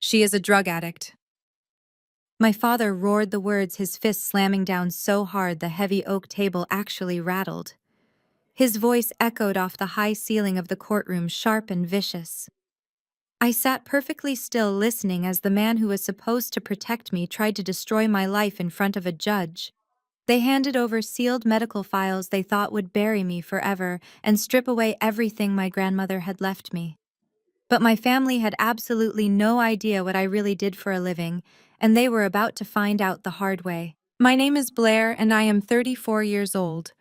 She is a drug addict. My father roared the words, his fist slamming down so hard the heavy oak table actually rattled. His voice echoed off the high ceiling of the courtroom, sharp and vicious. I sat perfectly still, listening as the man who was supposed to protect me tried to destroy my life in front of a judge. They handed over sealed medical files they thought would bury me forever and strip away everything my grandmother had left me. But my family had absolutely no idea what I really did for a living, and they were about to find out the hard way. My name is Blair, and I am 34 years old.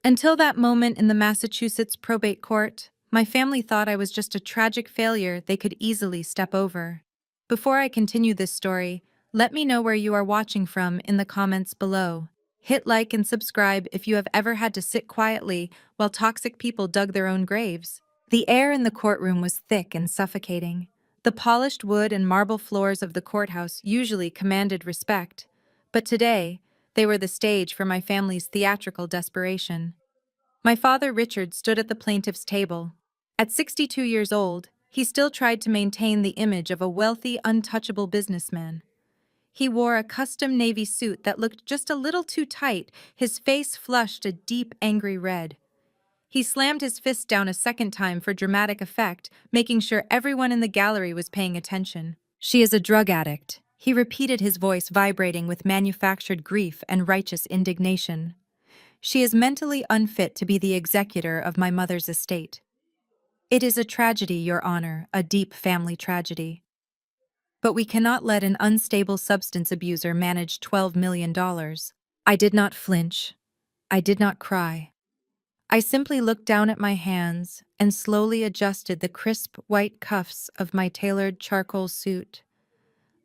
Until that moment in the Massachusetts probate court, my family thought I was just a tragic failure they could easily step over. Before I continue this story, let me know where you are watching from in the comments below. Hit like and subscribe if you have ever had to sit quietly while toxic people dug their own graves. The air in the courtroom was thick and suffocating. The polished wood and marble floors of the courthouse usually commanded respect, but today, they were the stage for my family's theatrical desperation. My father, Richard, stood at the plaintiff's table. At 62 years old, he still tried to maintain the image of a wealthy, untouchable businessman. He wore a custom navy suit that looked just a little too tight, his face flushed a deep, angry red. He slammed his fist down a second time for dramatic effect, making sure everyone in the gallery was paying attention. She is a drug addict, he repeated, his voice vibrating with manufactured grief and righteous indignation. She is mentally unfit to be the executor of my mother's estate. It is a tragedy, Your Honor, a deep family tragedy. But we cannot let an unstable substance abuser manage $12 million. I did not flinch. I did not cry. I simply looked down at my hands and slowly adjusted the crisp white cuffs of my tailored charcoal suit.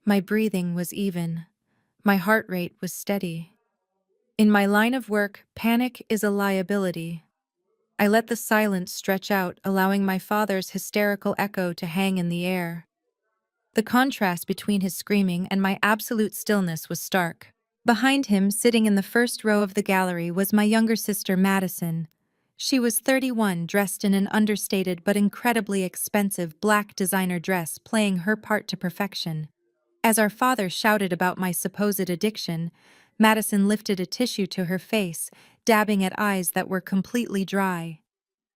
My breathing was even. My heart rate was steady. In my line of work, panic is a liability. I let the silence stretch out, allowing my father's hysterical echo to hang in the air. The contrast between his screaming and my absolute stillness was stark. Behind him, sitting in the first row of the gallery, was my younger sister, Madison. She was 31, dressed in an understated but incredibly expensive black designer dress, playing her part to perfection. As our father shouted about my supposed addiction, Madison lifted a tissue to her face, dabbing at eyes that were completely dry.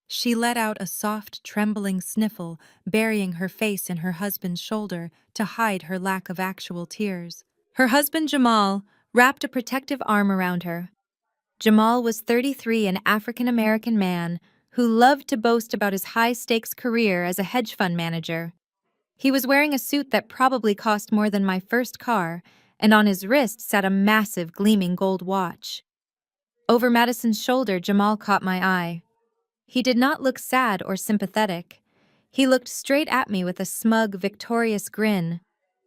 She let out a soft, trembling sniffle, burying her face in her husband's shoulder to hide her lack of actual tears. Her husband, Jamal, wrapped a protective arm around her. Jamal was 33, an African-American man who loved to boast about his high-stakes career as a hedge fund manager. He was wearing a suit that probably cost more than my first car, and on his wrist sat a massive, gleaming gold watch. Over Madison's shoulder, Jamal caught my eye. He did not look sad or sympathetic. He looked straight at me with a smug, victorious grin.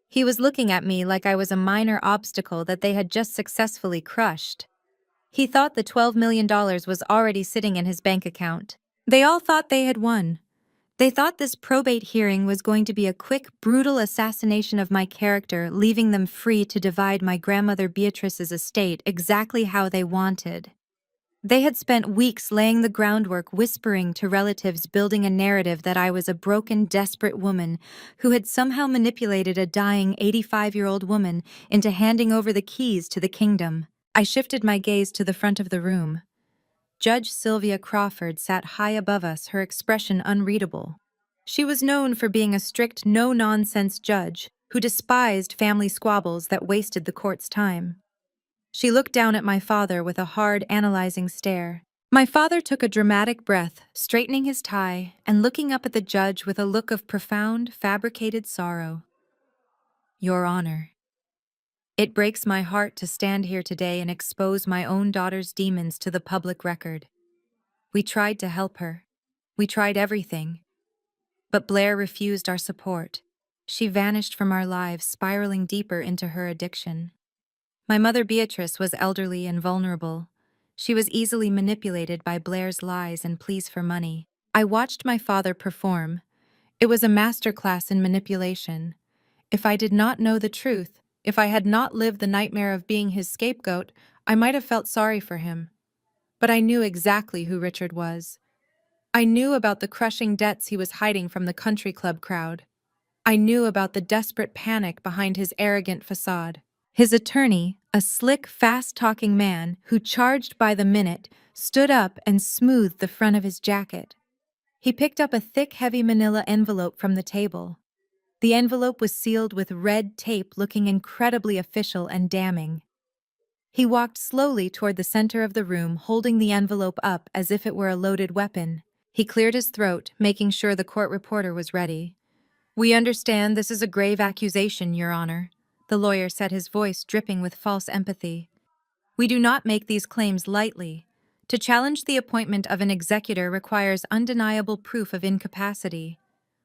He was looking at me like I was a minor obstacle that they had just successfully crushed. He thought the $12 million was already sitting in his bank account. They all thought they had won. They thought this probate hearing was going to be a quick, brutal assassination of my character, leaving them free to divide my grandmother Beatrice's estate exactly how they wanted. They had spent weeks laying the groundwork, whispering to relatives, building a narrative that I was a broken, desperate woman who had somehow manipulated a dying 85-year-old woman into handing over the keys to the kingdom. I shifted my gaze to the front of the room. Judge Sylvia Crawford sat high above us, her expression unreadable. She was known for being a strict, no-nonsense judge who despised family squabbles that wasted the court's time. She looked down at my father with a hard, analyzing stare. My father took a dramatic breath, straightening his tie and looking up at the judge with a look of profound, fabricated sorrow. Your Honor, it breaks my heart to stand here today and expose my own daughter's demons to the public record. We tried to help her. We tried everything. But Blair refused our support. She vanished from our lives, spiraling deeper into her addiction. My mother Beatrice was elderly and vulnerable. She was easily manipulated by Blair's lies and pleas for money. I watched my father perform. It was a masterclass in manipulation. If I did not know the truth, if I had not lived the nightmare of being his scapegoat, I might have felt sorry for him. But I knew exactly who Richard was. I knew about the crushing debts he was hiding from the country club crowd. I knew about the desperate panic behind his arrogant facade. His attorney, a slick, fast-talking man who charged by the minute, stood up and smoothed the front of his jacket. He picked up a thick, heavy manila envelope from the table. The envelope was sealed with red tape looking incredibly official and damning. He walked slowly toward the center of the room, holding the envelope up as if it were a loaded weapon. He cleared his throat, making sure the court reporter was ready. "We understand this is a grave accusation, Your Honor," the lawyer said, his voice dripping with false empathy. "We do not make these claims lightly. To challenge the appointment of an executor requires undeniable proof of incapacity.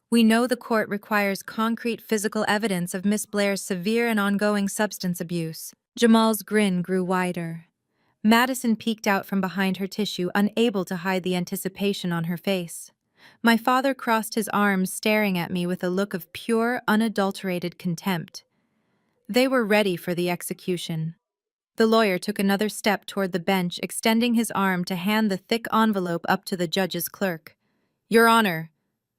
We know the court requires concrete physical evidence of Miss Blair's severe and ongoing substance abuse." Jamal's grin grew wider. Madison peeked out from behind her tissue, unable to hide the anticipation on her face. My father crossed his arms, staring at me with a look of pure, unadulterated contempt. They were ready for the execution. The lawyer took another step toward the bench, extending his arm to hand the thick envelope up to the judge's clerk. "Your Honor,"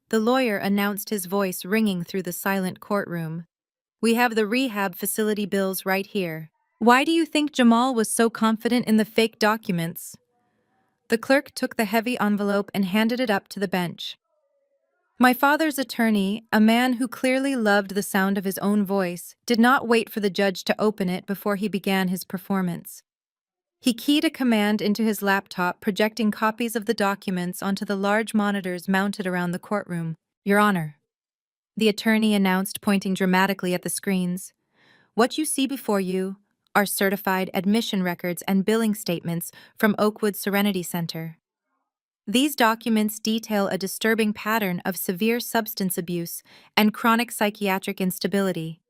the lawyer announced, his voice ringing through the silent courtroom, "we have the rehab facility bills right here." "Why do you think Jamal was so confident in the fake documents?" The clerk took the heavy envelope and handed it up to the bench. My father's attorney, a man who clearly loved the sound of his own voice, did not wait for the judge to open it before he began his performance. He keyed a command into his laptop, projecting copies of the documents onto the large monitors mounted around the courtroom. "Your Honor," the attorney announced, pointing dramatically at the screens, "what you see before you are certified admission records and billing statements from Oakwood Serenity Center. These documents detail a disturbing pattern of severe substance abuse and chronic psychiatric instability.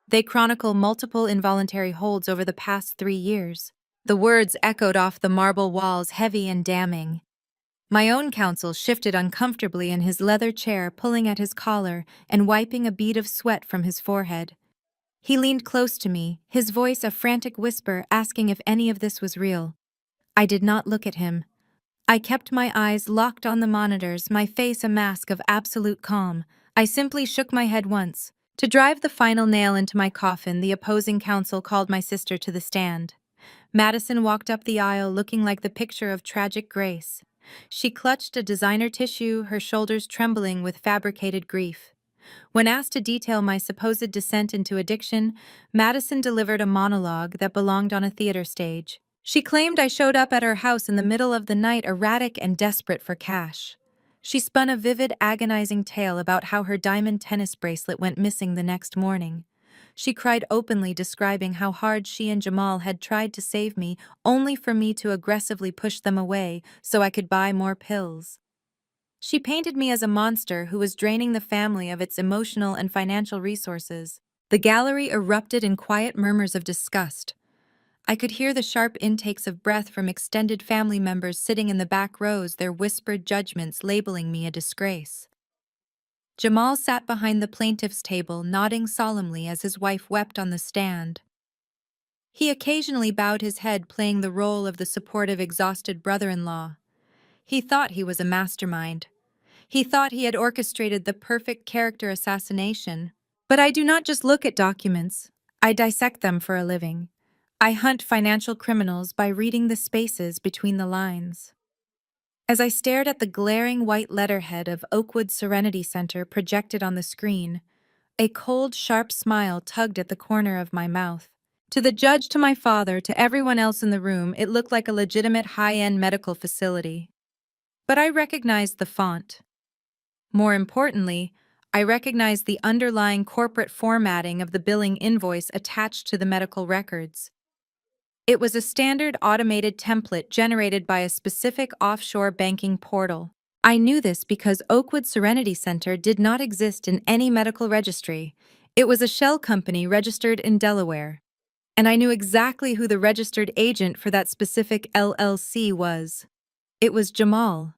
They chronicle multiple involuntary holds over the past 3 years." The words echoed off the marble walls, heavy and damning. My own counsel shifted uncomfortably in his leather chair, pulling at his collar and wiping a bead of sweat from his forehead. He leaned close to me, his voice a frantic whisper, asking if any of this was real. I did not look at him. I kept my eyes locked on the monitors, my face a mask of absolute calm. I simply shook my head once. To drive the final nail into my coffin, the opposing counsel called my sister to the stand. Madison walked up the aisle looking like the picture of tragic grace. She clutched a designer tissue, her shoulders trembling with fabricated grief. When asked to detail my supposed descent into addiction, Madison delivered a monologue that belonged on a theater stage. She claimed I showed up at her house in the middle of the night, erratic and desperate for cash. She spun a vivid, agonizing tale about how her diamond tennis bracelet went missing the next morning. She cried openly, describing how hard she and Jamal had tried to save me, only for me to aggressively push them away so I could buy more pills. She painted me as a monster who was draining the family of its emotional and financial resources. The gallery erupted in quiet murmurs of disgust. I could hear the sharp intakes of breath from extended family members sitting in the back rows, their whispered judgments labeling me a disgrace. Jamal sat behind the plaintiff's table, nodding solemnly as his wife wept on the stand. He occasionally bowed his head, playing the role of the supportive, exhausted brother-in-law. He thought he was a mastermind. He thought he had orchestrated the perfect character assassination. But I do not just look at documents. I dissect them for a living. I hunt financial criminals by reading the spaces between the lines. As I stared at the glaring white letterhead of Oakwood Serenity Center projected on the screen, a cold, sharp smile tugged at the corner of my mouth. To the judge, to my father, to everyone else in the room, it looked like a legitimate high-end medical facility. But I recognized the font. More importantly, I recognized the underlying corporate formatting of the billing invoice attached to the medical records. It was a standard automated template generated by a specific offshore banking portal. I knew this because Oakwood Serenity Center did not exist in any medical registry. It was a shell company registered in Delaware. And I knew exactly who the registered agent for that specific LLC was. It was Jamal.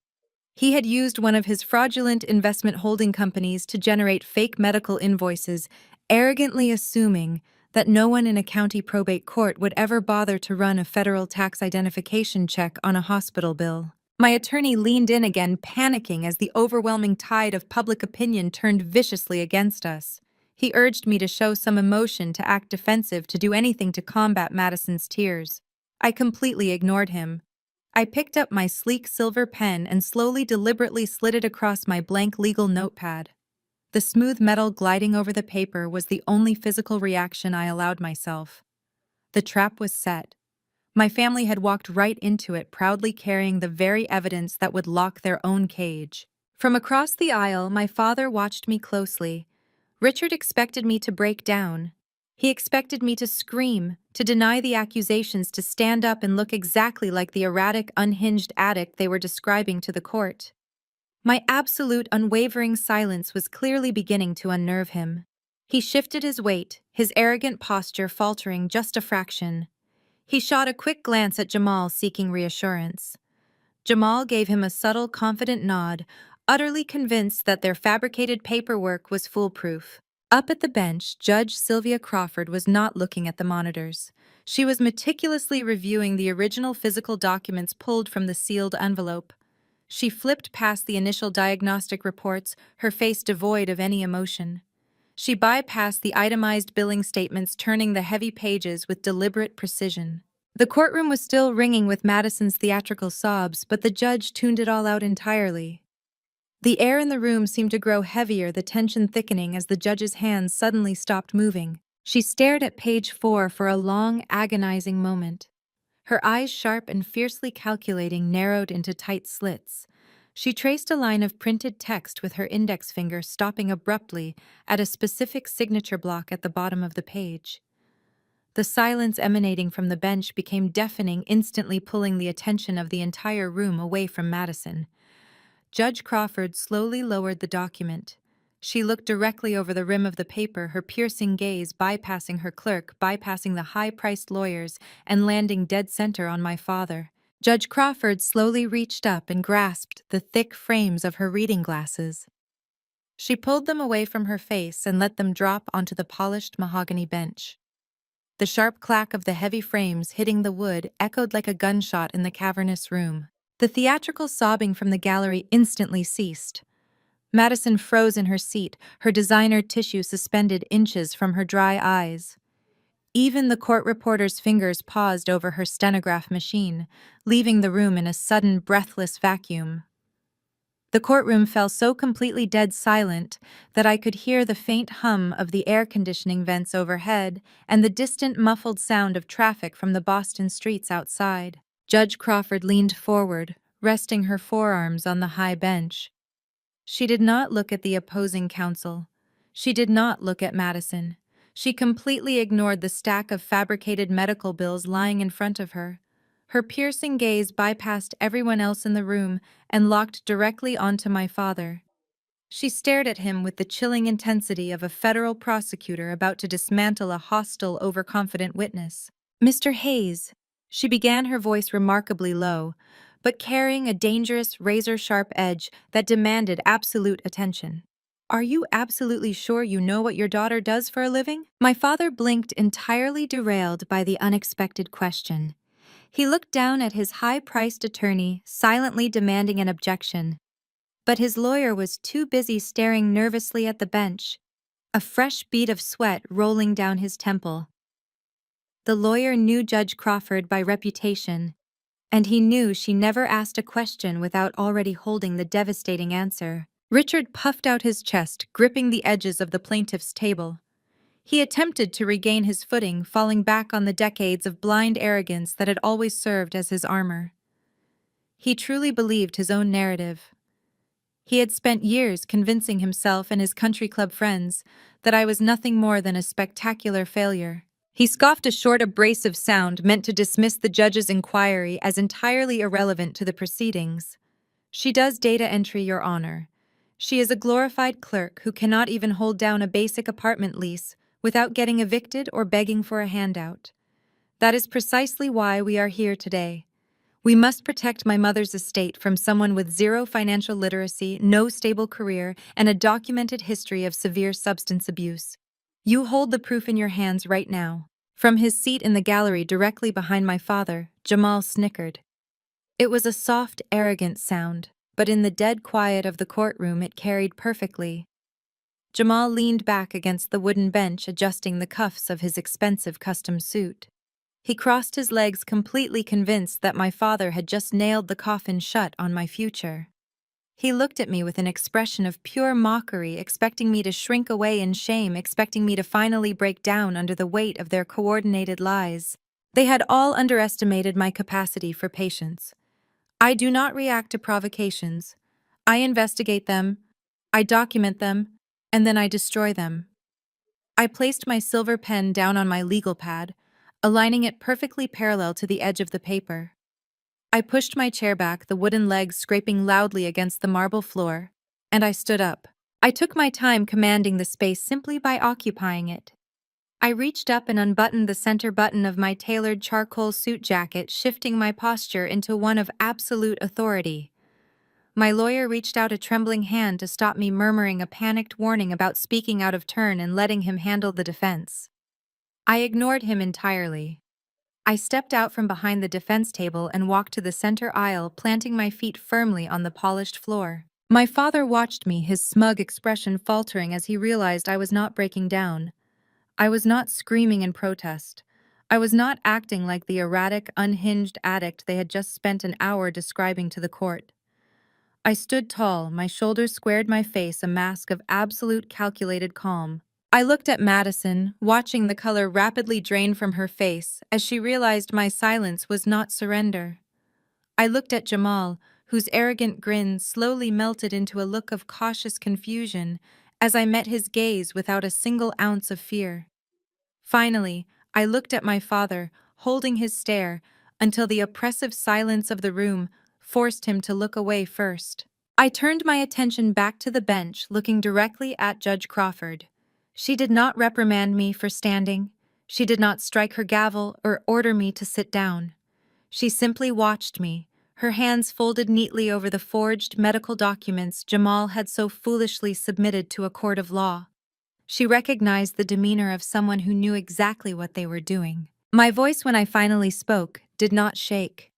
He had used one of his fraudulent investment holding companies to generate fake medical invoices, arrogantly assuming that no one in a county probate court would ever bother to run a federal tax identification check on a hospital bill. My attorney leaned in again, panicking as the overwhelming tide of public opinion turned viciously against us. He urged me to show some emotion, to act defensive, to do anything to combat Madison's tears. I completely ignored him. I picked up my sleek silver pen and slowly, deliberately slid it across my blank legal notepad. The smooth metal gliding over the paper was the only physical reaction I allowed myself. The trap was set. My family had walked right into it, proudly carrying the very evidence that would lock their own cage. From across the aisle, my father watched me closely. Richard expected me to break down. He expected me to scream, to deny the accusations, to stand up and look exactly like the erratic, unhinged addict they were describing to the court. My absolute, unwavering silence was clearly beginning to unnerve him. He shifted his weight, his arrogant posture faltering just a fraction. He shot a quick glance at Jamal, seeking reassurance. Jamal gave him a subtle, confident nod, utterly convinced that their fabricated paperwork was foolproof. Up at the bench, Judge Sylvia Crawford was not looking at the monitors. She was meticulously reviewing the original physical documents pulled from the sealed envelope. She flipped past the initial diagnostic reports, her face devoid of any emotion. She bypassed the itemized billing statements, turning the heavy pages with deliberate precision. The courtroom was still ringing with Madison's theatrical sobs, but the judge tuned it all out entirely. The air in the room seemed to grow heavier, the tension thickening as the judge's hands suddenly stopped moving. She stared at page 4 for a long, agonizing moment. Her eyes, sharp and fiercely calculating, narrowed into tight slits. She traced a line of printed text with her index finger, stopping abruptly at a specific signature block at the bottom of the page. The silence emanating from the bench became deafening, instantly pulling the attention of the entire room away from Madison. Judge Crawford slowly lowered the document. She looked directly over the rim of the paper, her piercing gaze bypassing her clerk, bypassing the high-priced lawyers, and landing dead center on my father. Judge Crawford slowly reached up and grasped the thick frames of her reading glasses. She pulled them away from her face and let them drop onto the polished mahogany bench. The sharp clack of the heavy frames hitting the wood echoed like a gunshot in the cavernous room. The theatrical sobbing from the gallery instantly ceased. Madison froze in her seat, her designer tissue suspended inches from her dry eyes. Even the court reporter's fingers paused over her stenograph machine, leaving the room in a sudden, breathless vacuum. The courtroom fell so completely dead silent that I could hear the faint hum of the air conditioning vents overhead and the distant muffled sound of traffic from the Boston streets outside. Judge Crawford leaned forward, resting her forearms on the high bench. She did not look at the opposing counsel. She did not look at Madison. She completely ignored the stack of fabricated medical bills lying in front of her. Her piercing gaze bypassed everyone else in the room and locked directly onto my father. She stared at him with the chilling intensity of a federal prosecutor about to dismantle a hostile, overconfident witness. "Mr. Hayes," she began, her voice remarkably low, but carrying a dangerous, razor-sharp edge that demanded absolute attention. "Are you absolutely sure you know what your daughter does for a living?" My father blinked, entirely derailed by the unexpected question. He looked down at his high-priced attorney, silently demanding an objection. But his lawyer was too busy staring nervously at the bench, a fresh bead of sweat rolling down his temple. The lawyer knew Judge Crawford by reputation, and he knew she never asked a question without already holding the devastating answer. Richard puffed out his chest, gripping the edges of the plaintiff's table. He attempted to regain his footing, falling back on the decades of blind arrogance that had always served as his armor. He truly believed his own narrative. He had spent years convincing himself and his country club friends that I was nothing more than a spectacular failure. He scoffed a short, abrasive sound meant to dismiss the judge's inquiry as entirely irrelevant to the proceedings. "She does data entry, Your Honor. She is a glorified clerk who cannot even hold down a basic apartment lease without getting evicted or begging for a handout. That is precisely why we are here today. We must protect my mother's estate from someone with zero financial literacy, no stable career, and a documented history of severe substance abuse. You hold the proof in your hands right now." From his seat in the gallery directly behind my father, Jamal snickered. It was a soft, arrogant sound, but in the dead quiet of the courtroom it carried perfectly. Jamal leaned back against the wooden bench, adjusting the cuffs of his expensive custom suit. He crossed his legs, completely convinced that my father had just nailed the coffin shut on my future. He looked at me with an expression of pure mockery, expecting me to shrink away in shame, expecting me to finally break down under the weight of their coordinated lies. They had all underestimated my capacity for patience. I do not react to provocations. I investigate them, I document them, and then I destroy them. I placed my silver pen down on my legal pad, aligning it perfectly parallel to the edge of the paper. I pushed my chair back, the wooden legs scraping loudly against the marble floor, and I stood up. I took my time commanding the space simply by occupying it. I reached up and unbuttoned the center button of my tailored charcoal suit jacket, shifting my posture into one of absolute authority. My lawyer reached out a trembling hand to stop me, murmuring a panicked warning about speaking out of turn and letting him handle the defense. I ignored him entirely. I stepped out from behind the defense table and walked to the center aisle, planting my feet firmly on the polished floor. My father watched me, his smug expression faltering as he realized I was not breaking down. I was not screaming in protest. I was not acting like the erratic, unhinged addict they had just spent an hour describing to the court. I stood tall, my shoulders squared, my face a mask of absolute calculated calm. I looked at Madison, watching the color rapidly drain from her face as she realized my silence was not surrender. I looked at Jamal, whose arrogant grin slowly melted into a look of cautious confusion as I met his gaze without a single ounce of fear. Finally, I looked at my father, holding his stare, until the oppressive silence of the room forced him to look away first. I turned my attention back to the bench, looking directly at Judge Crawford. She did not reprimand me for standing. She did not strike her gavel or order me to sit down. She simply watched me, her hands folded neatly over the forged medical documents Jamal had so foolishly submitted to a court of law. She recognized the demeanor of someone who knew exactly what they were doing. My voice, when I finally spoke, did not shake.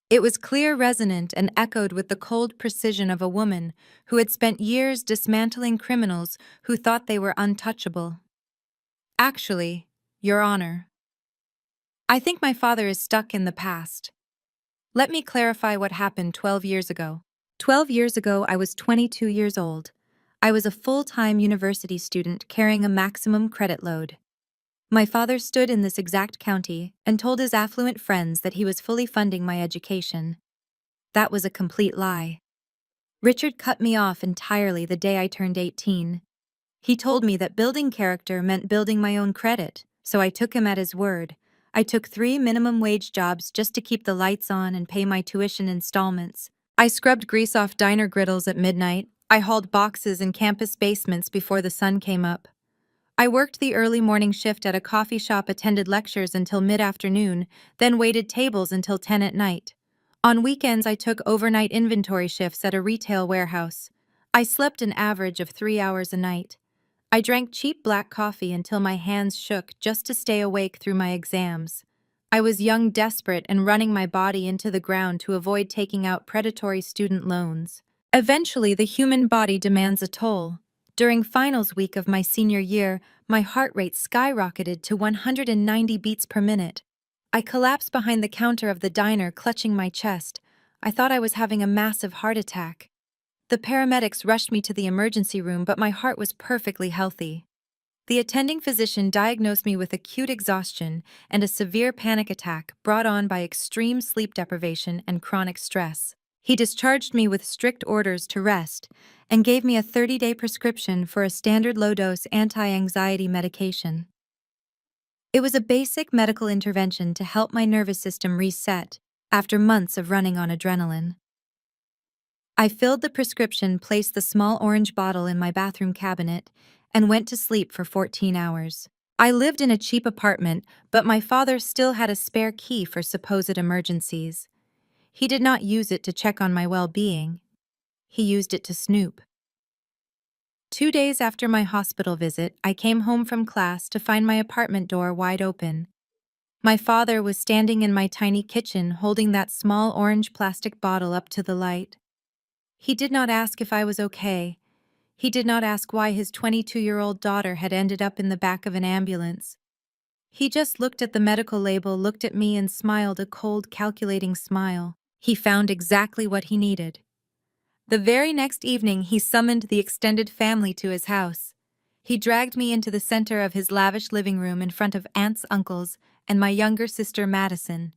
It was clear, resonant, and echoed with the cold precision of a woman who had spent years dismantling criminals who thought they were untouchable. Actually, Your Honor, I think my father is stuck in the past. Let me clarify what happened 12 years ago. 12 years ago, I was 22 years old. I was a full-time university student carrying a maximum credit load. My father stood in this exact county and told his affluent friends that he was fully funding my education. That was a complete lie. Richard cut me off entirely the day I turned 18. He told me that building character meant building my own credit, so I took him at his word. I took 3 minimum wage jobs just to keep the lights on and pay my tuition installments. I scrubbed grease off diner griddles at midnight. I hauled boxes in campus basements before the sun came up. I worked the early morning shift at a coffee shop, attended lectures until mid-afternoon, then waited tables until 10 at night. On weekends, I took overnight inventory shifts at a retail warehouse. I slept an average of 3 hours a night. I drank cheap black coffee until my hands shook just to stay awake through my exams. I was young, desperate, and running my body into the ground to avoid taking out predatory student loans. Eventually, the human body demands a toll. During finals week of my senior year, my heart rate skyrocketed to 190 beats per minute. I collapsed behind the counter of the diner, clutching my chest. I thought I was having a massive heart attack. The paramedics rushed me to the emergency room, but my heart was perfectly healthy. The attending physician diagnosed me with acute exhaustion and a severe panic attack brought on by extreme sleep deprivation and chronic stress. He discharged me with strict orders to rest and gave me a 30-day prescription for a standard low-dose anti-anxiety medication. It was a basic medical intervention to help my nervous system reset after months of running on adrenaline. I filled the prescription, placed the small orange bottle in my bathroom cabinet, and went to sleep for 14 hours. I lived in a cheap apartment, but my father still had a spare key for supposed emergencies. He did not use it to check on my well-being. He used it to snoop. 2 days after my hospital visit, I came home from class to find my apartment door wide open. My father was standing in my tiny kitchen holding that small orange plastic bottle up to the light. He did not ask if I was okay. He did not ask why his 22-year-old daughter had ended up in the back of an ambulance. He just looked at the medical label, looked at me, and smiled a cold, calculating smile. He found exactly what he needed. The very next evening, he summoned the extended family to his house. He dragged me into the center of his lavish living room in front of aunts, uncles, and my younger sister, Madison.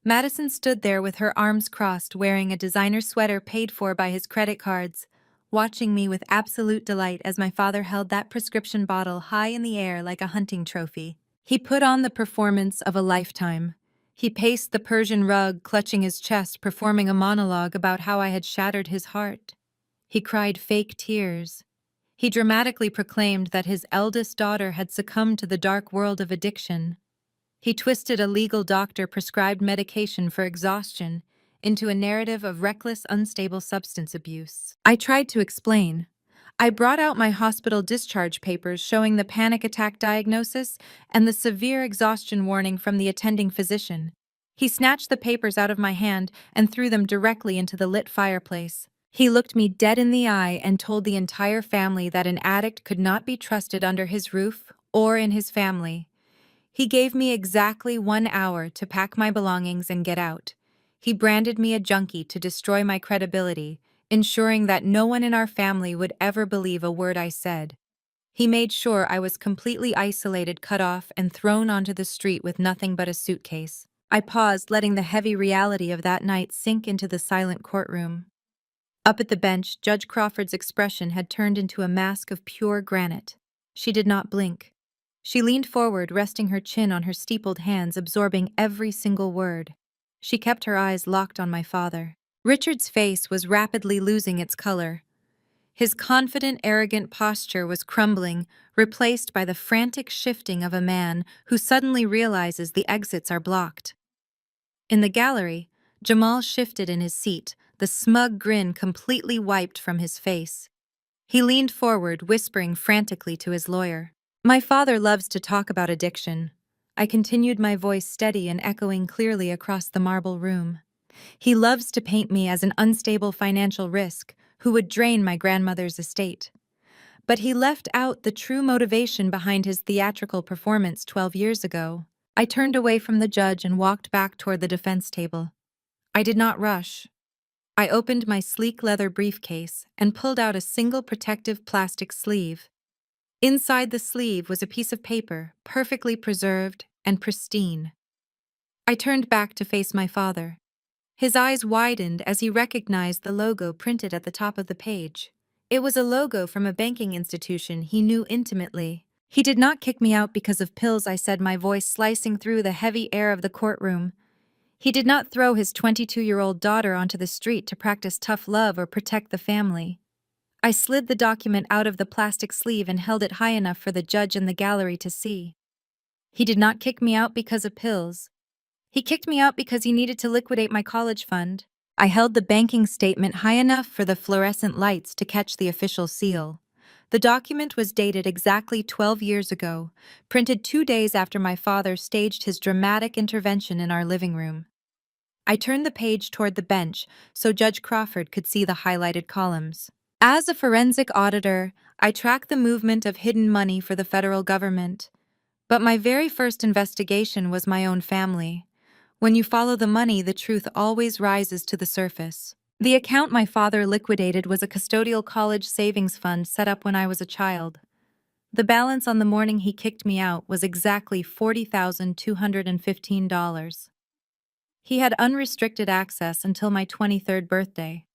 Madison stood there with her arms crossed, wearing a designer sweater paid for by his credit cards, watching me with absolute delight as my father held that prescription bottle high in the air like a hunting trophy. He put on the performance of a lifetime. He paced the Persian rug, clutching his chest, performing a monologue about how I had shattered his heart. He cried fake tears. He dramatically proclaimed that his eldest daughter had succumbed to the dark world of addiction. He twisted a legal doctor-prescribed medication for exhaustion into a narrative of reckless, unstable substance abuse. I tried to explain. I brought out my hospital discharge papers showing the panic attack diagnosis and the severe exhaustion warning from the attending physician. He snatched the papers out of my hand and threw them directly into the lit fireplace. He looked me dead in the eye and told the entire family that an addict could not be trusted under his roof or in his family. He gave me exactly 1 hour to pack my belongings and get out. He branded me a junkie to destroy my credibility, ensuring that no one in our family would ever believe a word I said. He made sure I was completely isolated, cut off, and thrown onto the street with nothing but a suitcase. I paused, letting the heavy reality of that night sink into the silent courtroom. Up at the bench, Judge Crawford's expression had turned into a mask of pure granite. She did not blink. She leaned forward, resting her chin on her steepled hands, absorbing every single word. She kept her eyes locked on my father. Richard's face was rapidly losing its color. His confident, arrogant posture was crumbling, replaced by the frantic shifting of a man who suddenly realizes the exits are blocked. In the gallery, Jamal shifted in his seat, the smug grin completely wiped from his face. He leaned forward, whispering frantically to his lawyer. My father loves to talk about addiction. I continued, my voice steady and echoing clearly across the marble room. He loves to paint me as an unstable financial risk who would drain my grandmother's estate. But he left out the true motivation behind his theatrical performance 12 years ago. I turned away from the judge and walked back toward the defense table. I did not rush. I opened my sleek leather briefcase and pulled out a single protective plastic sleeve. Inside the sleeve was a piece of paper, perfectly preserved and pristine. I turned back to face my father. His eyes widened as he recognized the logo printed at the top of the page. It was a logo from a banking institution he knew intimately. He did not kick me out because of pills, I said, my voice slicing through the heavy air of the courtroom. He did not throw his 22-year-old daughter onto the street to practice tough love or protect the family. I slid the document out of the plastic sleeve and held it high enough for the judge in the gallery to see. He did not kick me out because of pills. He kicked me out because he needed to liquidate my college fund. I held the banking statement high enough for the fluorescent lights to catch the official seal. The document was dated exactly 12 years ago, printed 2 days after my father staged his dramatic intervention in our living room. I turned the page toward the bench so Judge Crawford could see the highlighted columns. As a forensic auditor, I track the movement of hidden money for the federal government. But my very first investigation was my own family. When you follow the money, the truth always rises to the surface. The account my father liquidated was a custodial college savings fund set up when I was a child. The balance on the morning he kicked me out was exactly $40,215. He had unrestricted access until my 23rd birthday.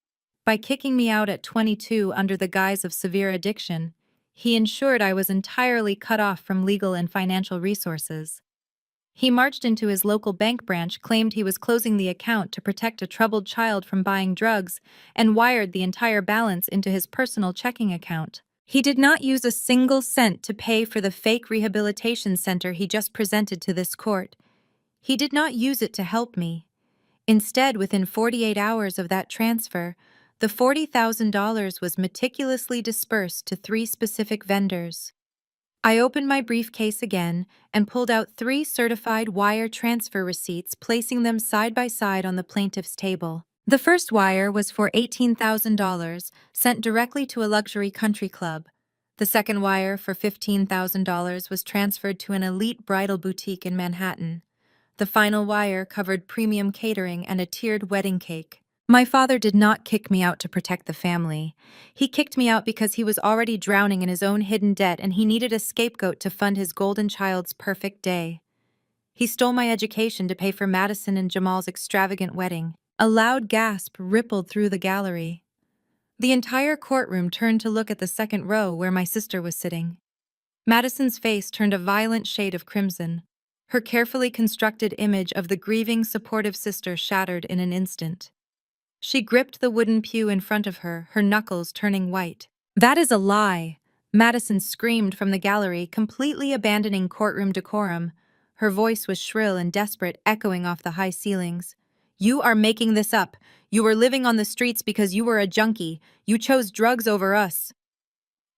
By kicking me out at 22 under the guise of severe addiction, he ensured I was entirely cut off from legal and financial resources. He marched into his local bank branch, claimed he was closing the account to protect a troubled child from buying drugs, and wired the entire balance into his personal checking account. He did not use a single cent to pay for the fake rehabilitation center he just presented to this court. He did not use it to help me. Instead, within 48 hours of that transfer, the $40,000 was meticulously dispersed to 3 specific vendors. I opened my briefcase again and pulled out 3 certified wire transfer receipts, placing them side by side on the plaintiff's table. The first wire was for $18,000, sent directly to a luxury country club. The second wire for $15,000 was transferred to an elite bridal boutique in Manhattan. The final wire covered premium catering and a tiered wedding cake. My father did not kick me out to protect the family. He kicked me out because he was already drowning in his own hidden debt and he needed a scapegoat to fund his golden child's perfect day. He stole my education to pay for Madison and Jamal's extravagant wedding. A loud gasp rippled through the gallery. The entire courtroom turned to look at the second row where my sister was sitting. Madison's face turned a violent shade of crimson. Her carefully constructed image of the grieving, supportive sister shattered in an instant. She gripped the wooden pew in front of her, her knuckles turning white. "That is a lie!" Madison screamed from the gallery, completely abandoning courtroom decorum. Her voice was shrill and desperate, echoing off the high ceilings. "You are making this up. You were living on the streets because you were a junkie. You chose drugs over us."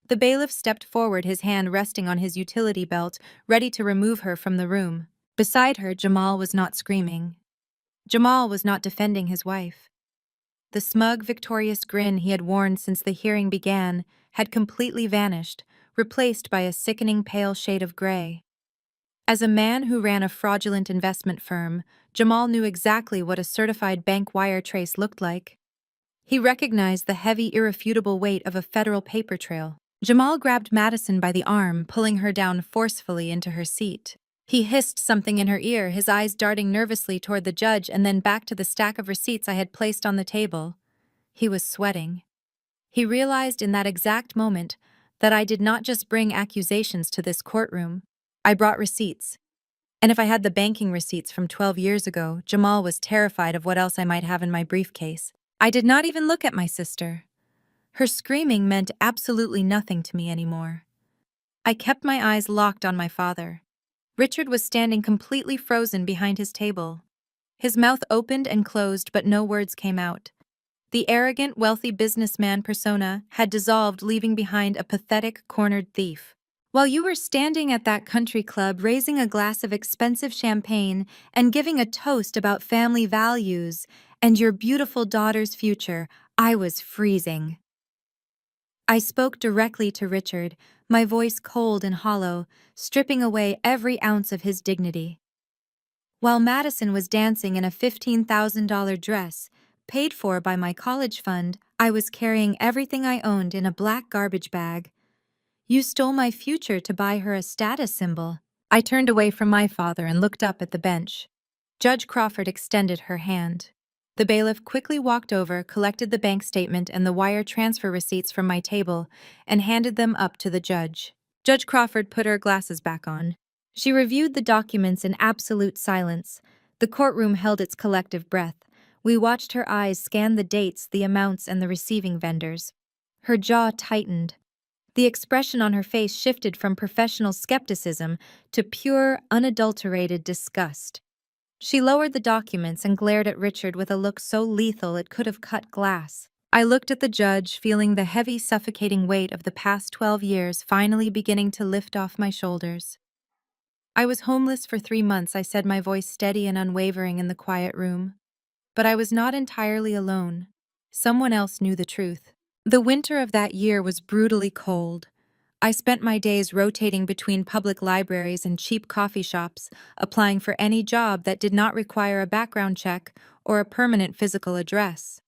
The bailiff stepped forward, his hand resting on his utility belt, ready to remove her from the room. Beside her, Jamal was not screaming. Jamal was not defending his wife. The smug, victorious grin he had worn since the hearing began had completely vanished, replaced by a sickening pale shade of gray. As a man who ran a fraudulent investment firm, Jamal knew exactly what a certified bank wire trace looked like. He recognized the heavy, irrefutable weight of a federal paper trail. Jamal grabbed Madison by the arm, pulling her down forcefully into her seat. He hissed something in her ear, his eyes darting nervously toward the judge and then back to the stack of receipts I had placed on the table. He was sweating. He realized in that exact moment that I did not just bring accusations to this courtroom. I brought receipts. And if I had the banking receipts from 12 years ago, Jamal was terrified of what else I might have in my briefcase. I did not even look at my sister. Her screaming meant absolutely nothing to me anymore. I kept my eyes locked on my father. Richard was standing completely frozen behind his table. His mouth opened and closed, but no words came out. The arrogant, wealthy businessman persona had dissolved, leaving behind a pathetic, cornered thief. While you were standing at that country club, raising a glass of expensive champagne and giving a toast about family values and your beautiful daughter's future, I was freezing. I spoke directly to Richard, my voice cold and hollow, stripping away every ounce of his dignity. While Madison was dancing in a $15,000 dress, paid for by my college fund, I was carrying everything I owned in a black garbage bag. You stole my future to buy her a status symbol. I turned away from my father and looked up at the bench. Judge Crawford extended her hand. The bailiff quickly walked over, collected the bank statement and the wire transfer receipts from my table, and handed them up to the judge. Judge Crawford put her glasses back on. She reviewed the documents in absolute silence. The courtroom held its collective breath. We watched her eyes scan the dates, the amounts, and the receiving vendors. Her jaw tightened. The expression on her face shifted from professional skepticism to pure, unadulterated disgust. She lowered the documents and glared at Richard with a look so lethal it could have cut glass. I looked at the judge, feeling the heavy, suffocating weight of the past 12 years finally beginning to lift off my shoulders. I was homeless for 3 months, I said, my voice steady and unwavering in the quiet room. But I was not entirely alone. Someone else knew the truth. The winter of that year was brutally cold. I spent my days rotating between public libraries and cheap coffee shops, applying for any job that did not require a background check or a permanent physical address.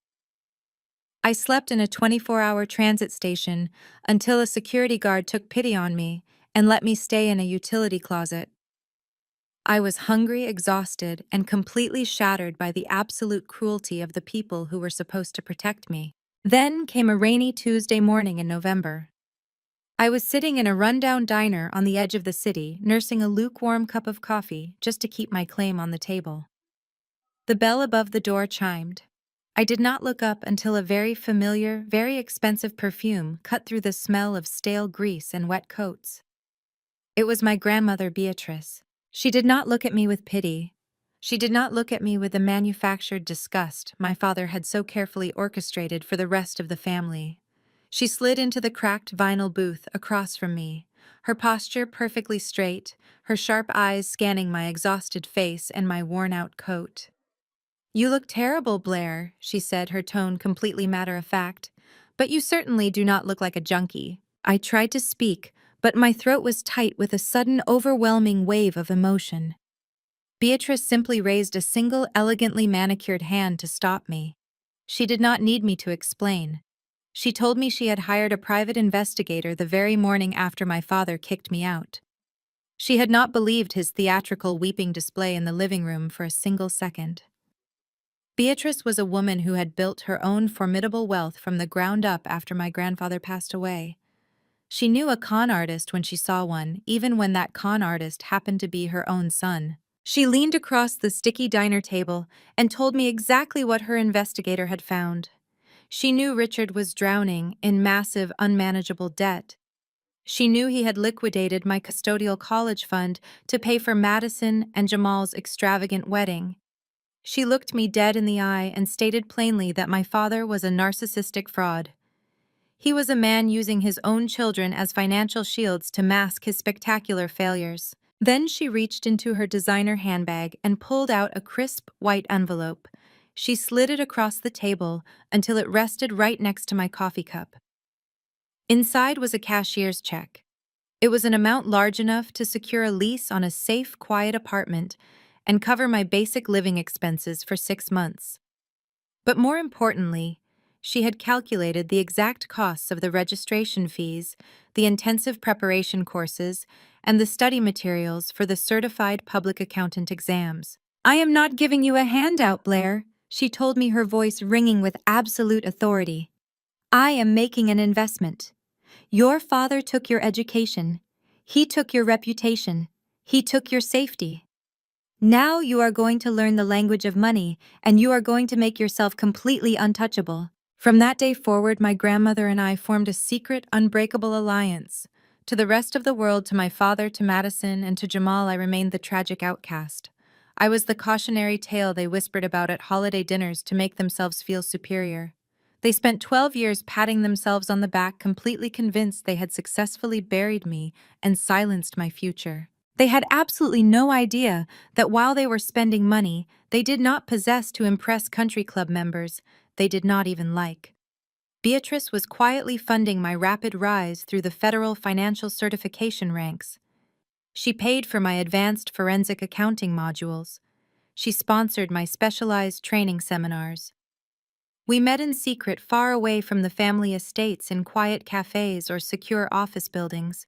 I slept in a 24-hour transit station until a security guard took pity on me and let me stay in a utility closet. I was hungry, exhausted, and completely shattered by the absolute cruelty of the people who were supposed to protect me. Then came a rainy Tuesday morning in November. I was sitting in a rundown diner on the edge of the city, nursing a lukewarm cup of coffee just to keep my claim on the table. The bell above the door chimed. I did not look up until a very familiar, very expensive perfume cut through the smell of stale grease and wet coats. It was my grandmother, Beatrice. She did not look at me with pity. She did not look at me with the manufactured disgust my father had so carefully orchestrated for the rest of the family. She slid into the cracked vinyl booth across from me, her posture perfectly straight, her sharp eyes scanning my exhausted face and my worn-out coat. "You look terrible, Blair," she said, her tone completely matter-of-fact. "But you certainly do not look like a junkie." I tried to speak, but my throat was tight with a sudden overwhelming wave of emotion. Beatrice simply raised a single elegantly manicured hand to stop me. She did not need me to explain. She told me she had hired a private investigator the very morning after my father kicked me out. She had not believed his theatrical weeping display in the living room for a single second. Beatrice was a woman who had built her own formidable wealth from the ground up after my grandfather passed away. She knew a con artist when she saw one, even when that con artist happened to be her own son. She leaned across the sticky diner table and told me exactly what her investigator had found. She knew Richard was drowning in massive, unmanageable debt. She knew he had liquidated my custodial college fund to pay for Madison and Jamal's extravagant wedding. She looked me dead in the eye and stated plainly that my father was a narcissistic fraud. He was a man using his own children as financial shields to mask his spectacular failures. Then she reached into her designer handbag and pulled out a crisp, white envelope. She slid it across the table until it rested right next to my coffee cup. Inside was a cashier's check. It was an amount large enough to secure a lease on a safe, quiet apartment and cover my basic living expenses for 6 months. But more importantly, she had calculated the exact costs of the registration fees, the intensive preparation courses, and the study materials for the certified public accountant exams. "I am not giving you a handout, Blair," she told me, her voice ringing with absolute authority. "I am making an investment. Your father took your education. He took your reputation. He took your safety. Now you are going to learn the language of money, and you are going to make yourself completely untouchable." From that day forward, my grandmother and I formed a secret, unbreakable alliance. To the rest of the world, to my father, to Madison, and to Jamal, I remained the tragic outcast. I was the cautionary tale they whispered about at holiday dinners to make themselves feel superior. They spent 12 years patting themselves on the back, completely convinced they had successfully buried me and silenced my future. They had absolutely no idea that while they were spending money they did not possess to impress country club members they did not even like. Beatrice was quietly funding my rapid rise through the federal financial certification ranks. She paid for my advanced forensic accounting modules. She sponsored my specialized training seminars. We met in secret far away from the family estates in quiet cafes or secure office buildings.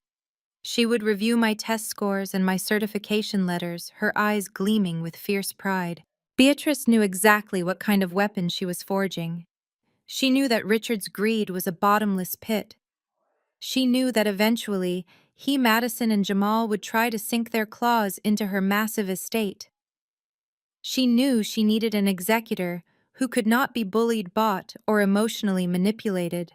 She would review my test scores and my certification letters, her eyes gleaming with fierce pride. Beatrice knew exactly what kind of weapon she was forging. She knew that Richard's greed was a bottomless pit. She knew that eventually he, Madison, and Jamal would try to sink their claws into her massive estate. She knew she needed an executor who could not be bullied, bought, or emotionally manipulated.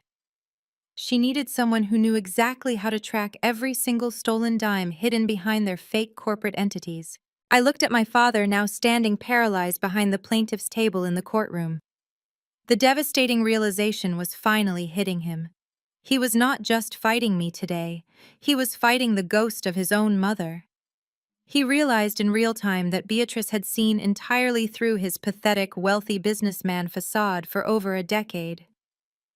She needed someone who knew exactly how to track every single stolen dime hidden behind their fake corporate entities. I looked at my father, now standing paralyzed behind the plaintiff's table in the courtroom. The devastating realization was finally hitting him. He was not just fighting me today, he was fighting the ghost of his own mother. He realized in real time that Beatrice had seen entirely through his pathetic, wealthy businessman facade for over a decade.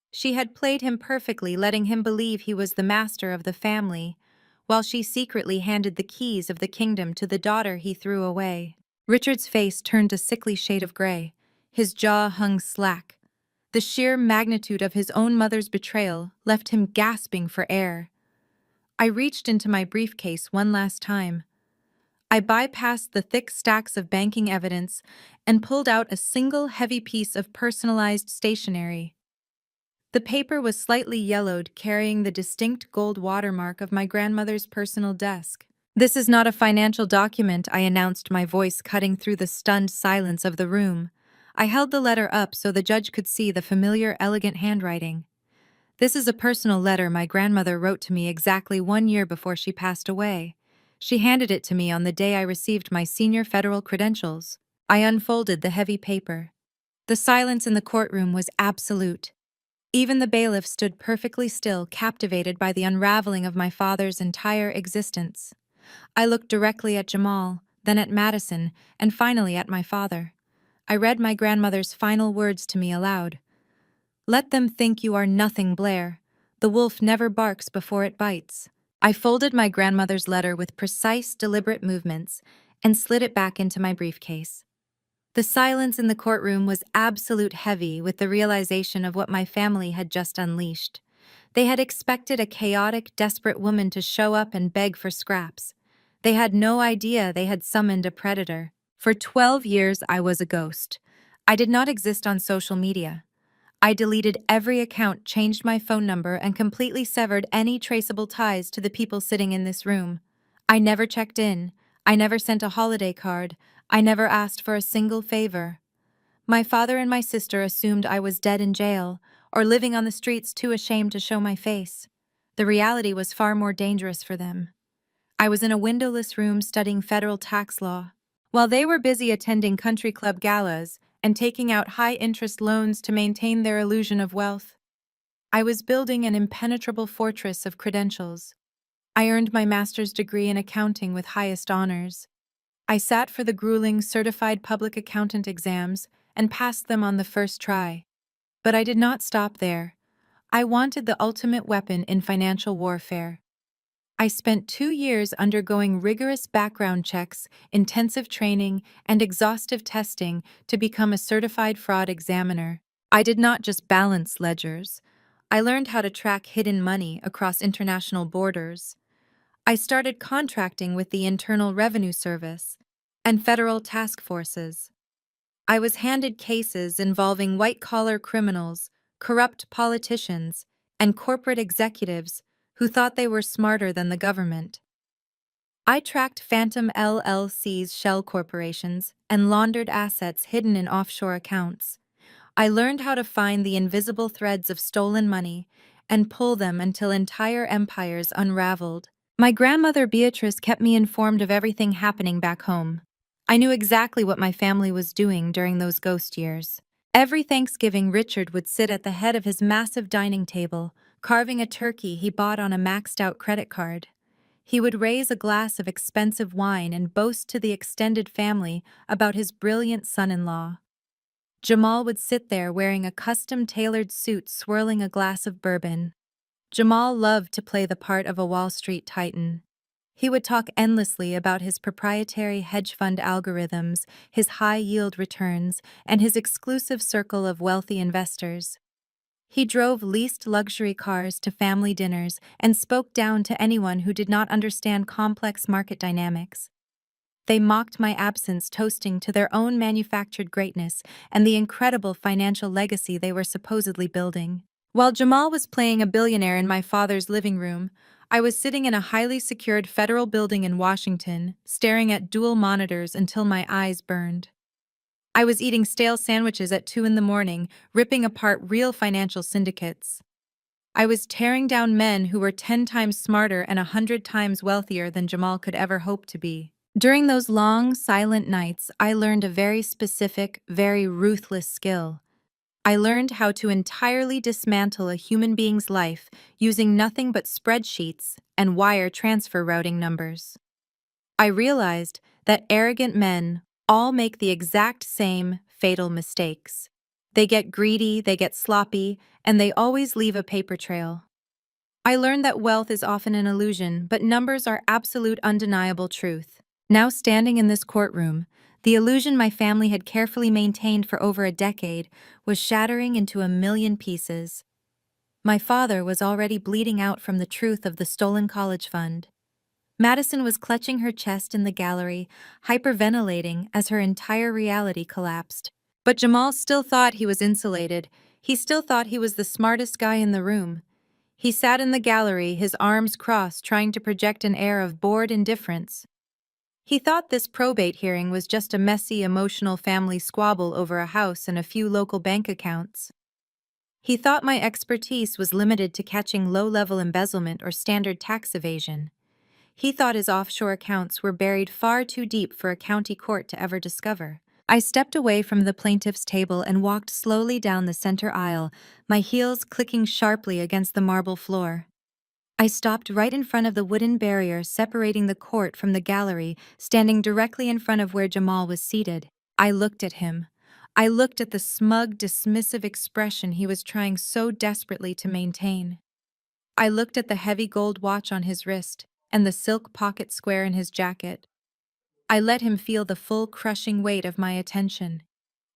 She had played him perfectly, letting him believe he was the master of the family, while she secretly handed the keys of the kingdom to the daughter he threw away. Richard's face turned a sickly shade of gray. His jaw hung slack. The sheer magnitude of his own mother's betrayal left him gasping for air. I reached into my briefcase one last time. I bypassed the thick stacks of banking evidence and pulled out a single heavy piece of personalized stationery. The paper was slightly yellowed, carrying the distinct gold watermark of my grandmother's personal desk. "This is not a financial document," I announced, my voice cutting through the stunned silence of the room. I held the letter up so the judge could see the familiar, elegant handwriting. "This is a personal letter my grandmother wrote to me exactly 1 year before she passed away. She handed it to me on the day I received my senior federal credentials." I unfolded the heavy paper. The silence in the courtroom was absolute. Even the bailiff stood perfectly still, captivated by the unraveling of my father's entire existence. I looked directly at Jamal, then at Madison, and finally at my father. I read my grandmother's final words to me aloud. "Let them think you are nothing, Blair. The wolf never barks before it bites." I folded my grandmother's letter with precise, deliberate movements and slid it back into my briefcase. The silence in the courtroom was absolute heavy with the realization of what my family had just unleashed. They had expected a chaotic, desperate woman to show up and beg for scraps. They had no idea they had summoned a predator. For 12 years, I was a ghost. I did not exist on social media. I deleted every account, changed my phone number, and completely severed any traceable ties to the people sitting in this room. I never checked in. I never sent a holiday card. I never asked for a single favor. My father and my sister assumed I was dead in jail or living on the streets too ashamed to show my face. The reality was far more dangerous for them. I was in a windowless room studying federal tax law, while they were busy attending country club galas and taking out high-interest loans to maintain their illusion of wealth. I was building an impenetrable fortress of credentials. I earned my master's degree in accounting with highest honors. I sat for the grueling certified public accountant exams and passed them on the first try. But I did not stop there. I wanted the ultimate weapon in financial warfare. I spent 2 years undergoing rigorous background checks, intensive training, and exhaustive testing to become a certified fraud examiner. I did not just balance ledgers. I learned how to track hidden money across international borders. I started contracting with the Internal Revenue Service and federal task forces. I was handed cases involving white-collar criminals, corrupt politicians, and corporate executives who thought they were smarter than the government. I tracked phantom LLCs, shell corporations, and laundered assets hidden in offshore accounts. I learned how to find the invisible threads of stolen money and pull them until entire empires unraveled. My grandmother Beatrice kept me informed of everything happening back home. I knew exactly what my family was doing during those ghost years. Every Thanksgiving, Richard would sit at the head of his massive dining table, carving a turkey he bought on a maxed-out credit card. He would raise a glass of expensive wine and boast to the extended family about his brilliant son-in-law. Jamal would sit there wearing a custom-tailored suit, swirling a glass of bourbon. Jamal loved to play the part of a Wall Street titan. He would talk endlessly about his proprietary hedge fund algorithms, his high-yield returns, and his exclusive circle of wealthy investors. He drove leased luxury cars to family dinners and spoke down to anyone who did not understand complex market dynamics. They mocked my absence, toasting to their own manufactured greatness and the incredible financial legacy they were supposedly building. While Jamal was playing a billionaire in my father's living room, I was sitting in a highly secured federal building in Washington, staring at dual monitors until my eyes burned. I was eating stale sandwiches at 2 in the morning, ripping apart real financial syndicates. I was tearing down men who were 10 times smarter and 100 times wealthier than Jamal could ever hope to be. During those long, silent nights, I learned a very specific, very ruthless skill. I learned how to entirely dismantle a human being's life using nothing but spreadsheets and wire transfer routing numbers. I realized that arrogant men all make the exact same fatal mistakes. They get greedy, they get sloppy, and they always leave a paper trail. I learned that wealth is often an illusion, but numbers are absolute undeniable truth. Now standing in this courtroom, the illusion my family had carefully maintained for over a decade was shattering into a million pieces. My father was already bleeding out from the truth of the stolen college fund. Madison was clutching her chest in the gallery, hyperventilating as her entire reality collapsed. But Jamal still thought he was insulated. He still thought he was the smartest guy in the room. He sat in the gallery, his arms crossed, trying to project an air of bored indifference. He thought this probate hearing was just a messy, emotional family squabble over a house and a few local bank accounts. He thought my expertise was limited to catching low-level embezzlement or standard tax evasion. He thought his offshore accounts were buried far too deep for a county court to ever discover. I stepped away from the plaintiff's table and walked slowly down the center aisle, my heels clicking sharply against the marble floor. I stopped right in front of the wooden barrier separating the court from the gallery, standing directly in front of where Jamal was seated. I looked at him. I looked at the smug, dismissive expression he was trying so desperately to maintain. I looked at the heavy gold watch on his wrist and the silk pocket square in his jacket. I let him feel the full crushing weight of my attention.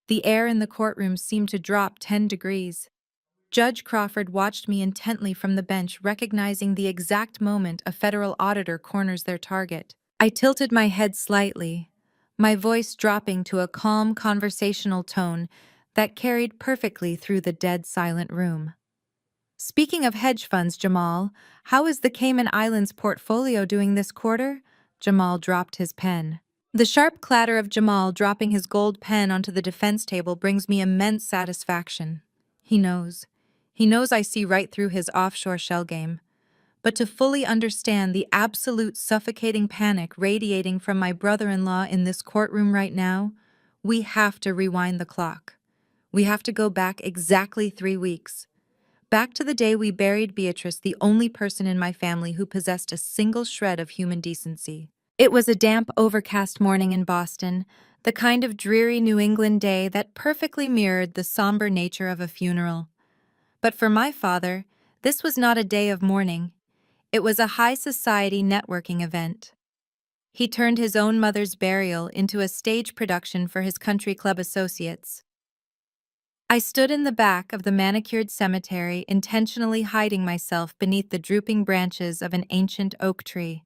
The air in the courtroom seemed to drop 10 degrees. Judge Crawford watched me intently from the bench, recognizing the exact moment a federal auditor corners their target. I tilted my head slightly, my voice dropping to a calm conversational tone that carried perfectly through the dead silent room. Speaking of hedge funds, Jamal, how is the Cayman Islands portfolio doing this quarter? Jamal dropped his pen. The sharp clatter of Jamal dropping his gold pen onto the defense table brings me immense satisfaction. He knows. He knows I see right through his offshore shell game. But to fully understand the absolute suffocating panic radiating from my brother-in-law in this courtroom right now, we have to rewind the clock. We have to go back exactly 3 weeks. Back to the day we buried Beatrice, the only person in my family who possessed a single shred of human decency. It was a damp, overcast morning in Boston, the kind of dreary New England day that perfectly mirrored the somber nature of a funeral. But for my father, this was not a day of mourning. It was a high society networking event. He turned his own mother's burial into a stage production for his country club associates. I stood in the back of the manicured cemetery, intentionally hiding myself beneath the drooping branches of an ancient oak tree.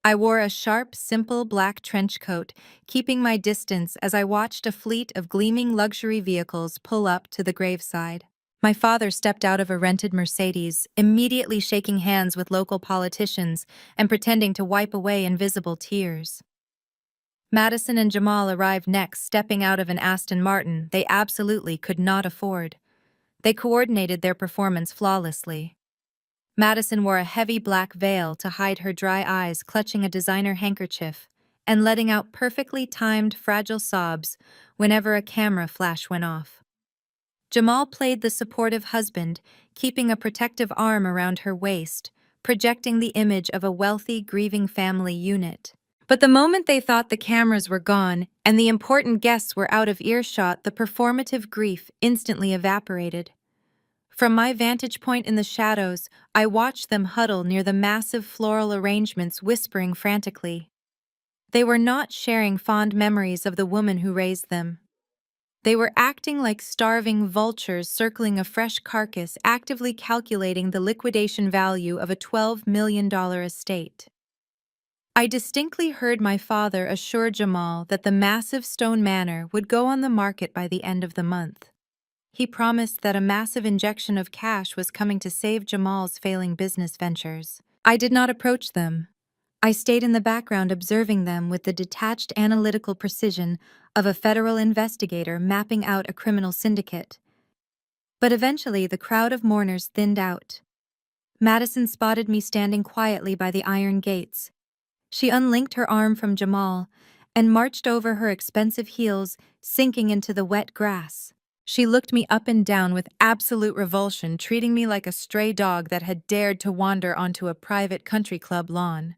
I wore a sharp, simple black trench coat, keeping my distance as I watched a fleet of gleaming luxury vehicles pull up to the graveside. My father stepped out of a rented Mercedes, immediately shaking hands with local politicians and pretending to wipe away invisible tears. Madison and Jamal arrived next, stepping out of an Aston Martin they absolutely could not afford. They coordinated their performance flawlessly. Madison wore a heavy black veil to hide her dry eyes, clutching a designer handkerchief and letting out perfectly timed, fragile sobs whenever a camera flash went off. Jamal played the supportive husband, keeping a protective arm around her waist, projecting the image of a wealthy, grieving family unit. But the moment they thought the cameras were gone and the important guests were out of earshot, the performative grief instantly evaporated. From my vantage point in the shadows, I watched them huddle near the massive floral arrangements, whispering frantically. They were not sharing fond memories of the woman who raised them. They were acting like starving vultures circling a fresh carcass, actively calculating the liquidation value of a $12 million estate. I distinctly heard my father assure Jamal that the massive stone manor would go on the market by the end of the month. He promised that a massive injection of cash was coming to save Jamal's failing business ventures. I did not approach them. I stayed in the background observing them with the detached analytical precision of a federal investigator mapping out a criminal syndicate. But eventually the crowd of mourners thinned out. Madison spotted me standing quietly by the iron gates. She unlinked her arm from Jamal and marched over her expensive heels, sinking into the wet grass. She looked me up and down with absolute revulsion, treating me like a stray dog that had dared to wander onto a private country club lawn.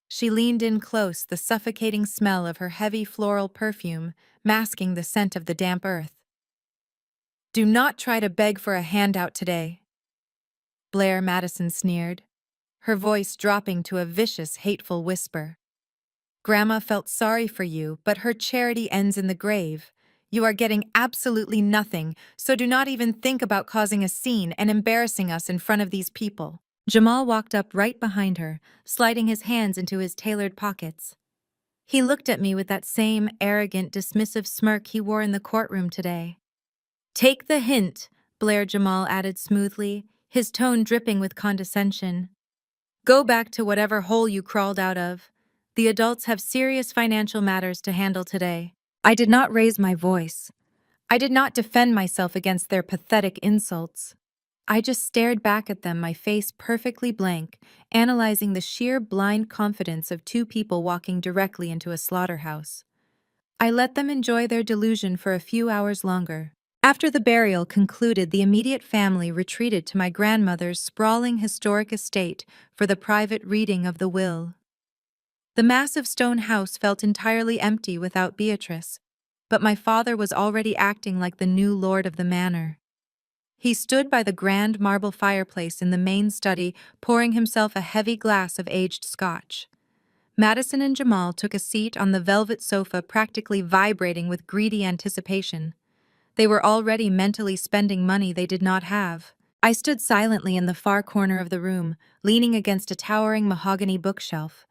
She leaned in close, the suffocating smell of her heavy floral perfume masking the scent of the damp earth. "Do not try to beg for a handout today," Blair Madison sneered, her voice dropping to a vicious, hateful whisper. "Grandma felt sorry for you, but her charity ends in the grave. You are getting absolutely nothing, so do not even think about causing a scene and embarrassing us in front of these people." Jamal walked up right behind her, sliding his hands into his tailored pockets. He looked at me with that same arrogant, dismissive smirk he wore in the courtroom today. "Take the hint," Blair Jamal added smoothly, his tone dripping with condescension. "Go back to whatever hole you crawled out of. The adults have serious financial matters to handle today." I did not raise my voice. I did not defend myself against their pathetic insults. I just stared back at them, my face perfectly blank, analyzing the sheer blind confidence of two people walking directly into a slaughterhouse. I let them enjoy their delusion for a few hours longer. After the burial concluded, the immediate family retreated to my grandmother's sprawling historic estate for the private reading of the will. The massive stone house felt entirely empty without Beatrice, but my father was already acting like the new lord of the manor. He stood by the grand marble fireplace in the main study, pouring himself a heavy glass of aged scotch. Madison and Jamal took a seat on the velvet sofa, practically vibrating with greedy anticipation. They were already mentally spending money they did not have. I stood silently in the far corner of the room, leaning against a towering mahogany bookshelf.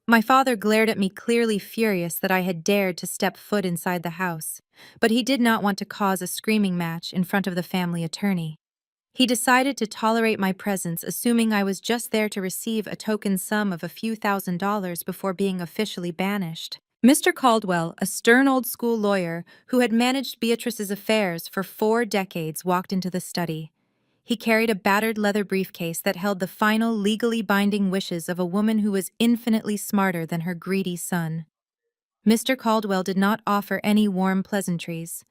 My father glared at me, clearly furious that I had dared to step foot inside the house, but he did not want to cause a screaming match in front of the family attorney. He decided to tolerate my presence, assuming I was just there to receive a token sum of a few $1,000s before being officially banished. Mr. Caldwell, a stern old-school lawyer who had managed Beatrice's affairs for 4 decades, walked into the study. He carried a battered leather briefcase that held the final legally binding wishes of a woman who was infinitely smarter than her greedy son. Mr. Caldwell did not offer any warm pleasantries.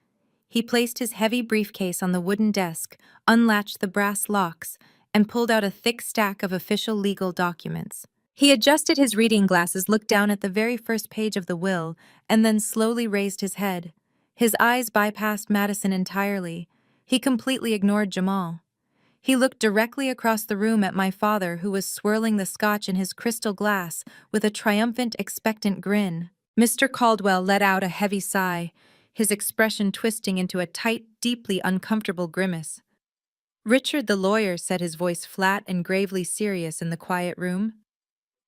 He placed his heavy briefcase on the wooden desk, unlatched the brass locks, and pulled out a thick stack of official legal documents. He adjusted his reading glasses, looked down at the very first page of the will, and then slowly raised his head. His eyes bypassed Madison entirely. He completely ignored Jamal. He looked directly across the room at my father, who was swirling the scotch in his crystal glass with a triumphant, expectant grin. Mr. Caldwell let out a heavy sigh, his expression twisting into a tight, deeply uncomfortable grimace. "Richard," the lawyer said, his voice flat and gravely serious in the quiet room,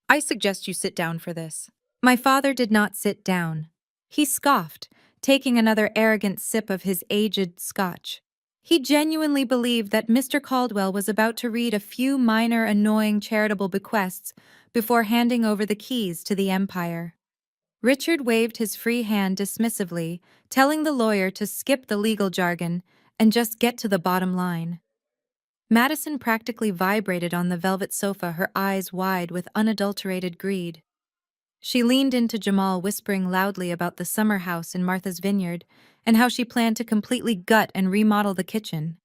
"I suggest you sit down for this." My father did not sit down. He scoffed, taking another arrogant sip of his aged scotch. He genuinely believed that Mr. Caldwell was about to read a few minor, annoying charitable bequests before handing over the keys to the empire. Richard waved his free hand dismissively, telling the lawyer to skip the legal jargon and just get to the bottom line. Madison practically vibrated on the velvet sofa, her eyes wide with unadulterated greed. She leaned into Jamal, whispering loudly about the summer house in Martha's Vineyard and how she planned to completely gut and remodel the kitchen.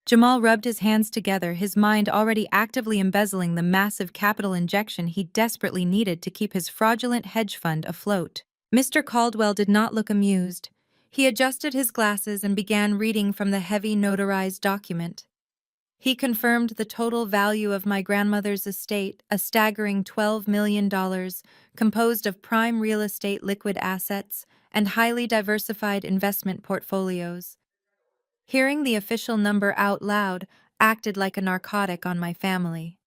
Jamal rubbed his hands together, his mind already actively embezzling the massive capital injection he desperately needed to keep his fraudulent hedge fund afloat. Mr. Caldwell did not look amused. He adjusted his glasses and began reading from the heavy notarized document. He confirmed the total value of my grandmother's estate, a staggering $12 million, composed of prime real estate liquid assets and highly diversified investment portfolios. Hearing the official number out loud acted like a narcotic on my family.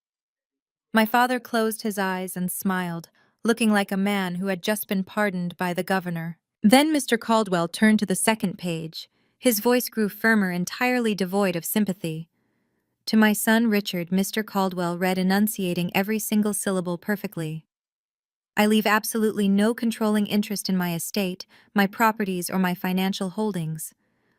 My father closed his eyes and smiled, looking like a man who had just been pardoned by the governor. Then Mr. Caldwell turned to the second page. His voice grew firmer, entirely devoid of sympathy. "To my son Richard," Mr. Caldwell read, enunciating every single syllable perfectly. "I leave absolutely no controlling interest in my estate, my properties, or my financial holdings.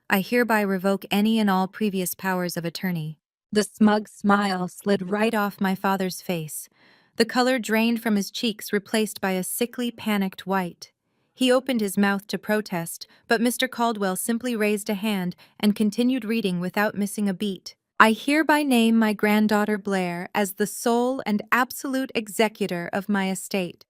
I hereby revoke any and all previous powers of attorney." The smug smile slid right off my father's face. The color drained from his cheeks, replaced by a sickly, panicked white. He opened his mouth to protest, but Mr. Caldwell simply raised a hand and continued reading without missing a beat. "I hereby name my granddaughter Blair as the sole and absolute executor of my estate.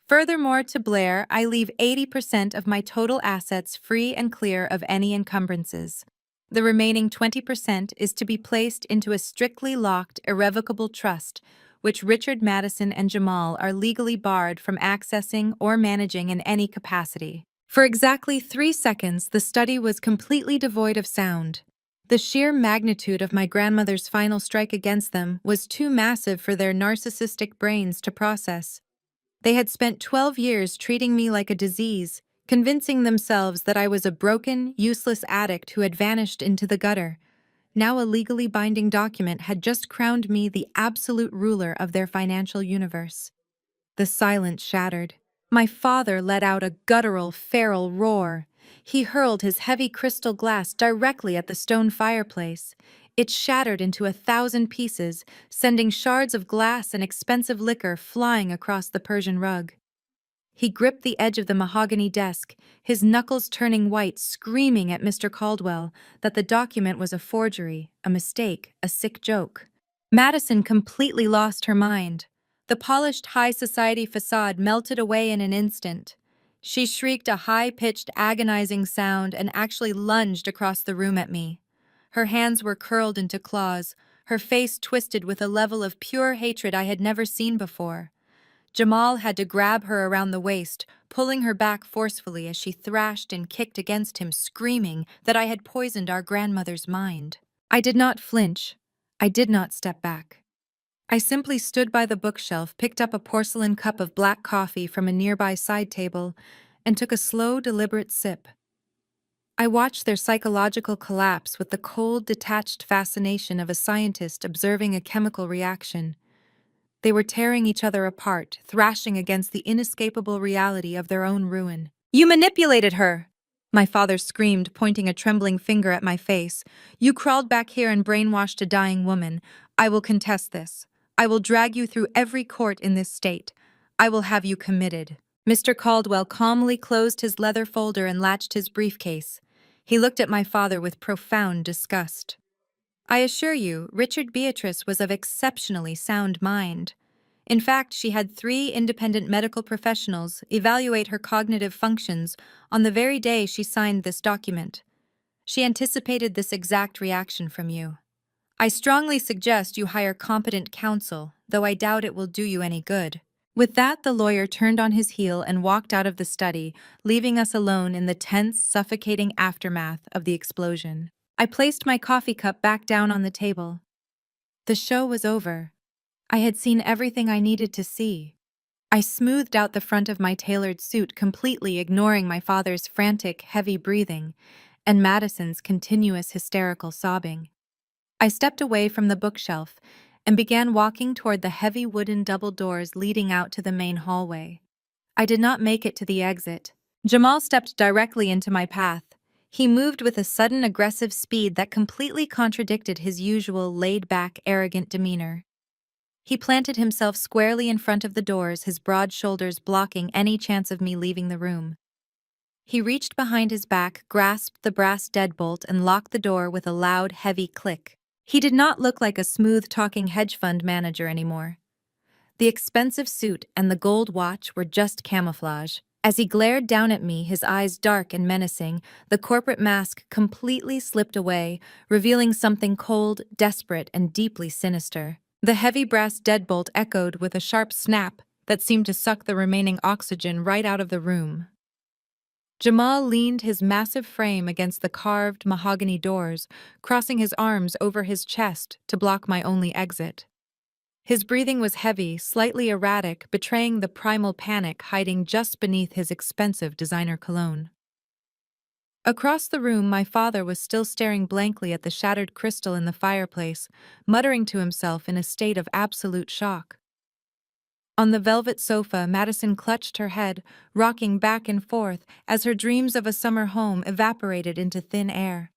Furthermore, to Blair, I leave 80% of my total assets free and clear of any encumbrances. The remaining 20% is to be placed into a strictly locked, irrevocable trust, which Richard, Madison, and Jamal are legally barred from accessing or managing in any capacity." For exactly 3 seconds, the study was completely devoid of sound. The sheer magnitude of my grandmother's final strike against them was too massive for their narcissistic brains to process. They had spent 12 years treating me like a disease, convincing themselves that I was a broken, useless addict who had vanished into the gutter. Now a legally binding document had just crowned me the absolute ruler of their financial universe. The silence shattered. My father let out a guttural, feral roar. He hurled his heavy crystal glass directly at the stone fireplace. It shattered into 1,000 pieces, sending shards of glass and expensive liquor flying across the Persian rug. He gripped the edge of the mahogany desk, his knuckles turning white, screaming at Mr. Caldwell that the document was a forgery, a mistake, a sick joke. Madison completely lost her mind. The polished high society facade melted away in an instant. She shrieked a high-pitched, agonizing sound and actually lunged across the room at me. Her hands were curled into claws, her face twisted with a level of pure hatred I had never seen before. Jamal had to grab her around the waist, pulling her back forcefully as she thrashed and kicked against him, screaming that I had poisoned our grandmother's mind. I did not flinch. I did not step back. I simply stood by the bookshelf, picked up a porcelain cup of black coffee from a nearby side table, and took a slow, deliberate sip. I watched their psychological collapse with the cold, detached fascination of a scientist observing a chemical reaction. They were tearing each other apart, thrashing against the inescapable reality of their own ruin. "You manipulated her!" My father screamed, pointing a trembling finger at my face. "You crawled back here and brainwashed a dying woman. I will contest this. I will drag you through every court in this state. I will have you committed." Mr. Caldwell calmly closed his leather folder and latched his briefcase. He looked at my father with profound disgust. I assure you, Richard Beatrice was of exceptionally sound mind. In fact, she had 3 independent medical professionals evaluate her cognitive functions on the very day she signed this document. She anticipated this exact reaction from you. I strongly suggest you hire competent counsel, though I doubt it will do you any good. With that, the lawyer turned on his heel and walked out of the study, leaving us alone in the tense, suffocating aftermath of the explosion. I placed my coffee cup back down on the table. The show was over. I had seen everything I needed to see. I smoothed out the front of my tailored suit, completely ignoring my father's frantic, heavy breathing and Madison's continuous hysterical sobbing. I stepped away from the bookshelf and began walking toward the heavy wooden double doors leading out to the main hallway. I did not make it to the exit. Jamal stepped directly into my path. He moved with a sudden aggressive speed that completely contradicted his usual laid-back, arrogant demeanor. He planted himself squarely in front of the doors, his broad shoulders blocking any chance of me leaving the room. He reached behind his back, grasped the brass deadbolt, and locked the door with a loud, heavy click. He did not look like a smooth-talking hedge fund manager anymore. The expensive suit and the gold watch were just camouflage. As he glared down at me, his eyes dark and menacing, the corporate mask completely slipped away, revealing something cold, desperate, and deeply sinister. The heavy brass deadbolt echoed with a sharp snap that seemed to suck the remaining oxygen right out of the room. Jamal leaned his massive frame against the carved mahogany doors, crossing his arms over his chest to block my only exit. His breathing was heavy, slightly erratic, betraying the primal panic hiding just beneath his expensive designer cologne. Across the room, my father was still staring blankly at the shattered crystal in the fireplace, muttering to himself in a state of absolute shock. On the velvet sofa, Madison clutched her head, rocking back and forth as her dreams of a summer home evaporated into thin air.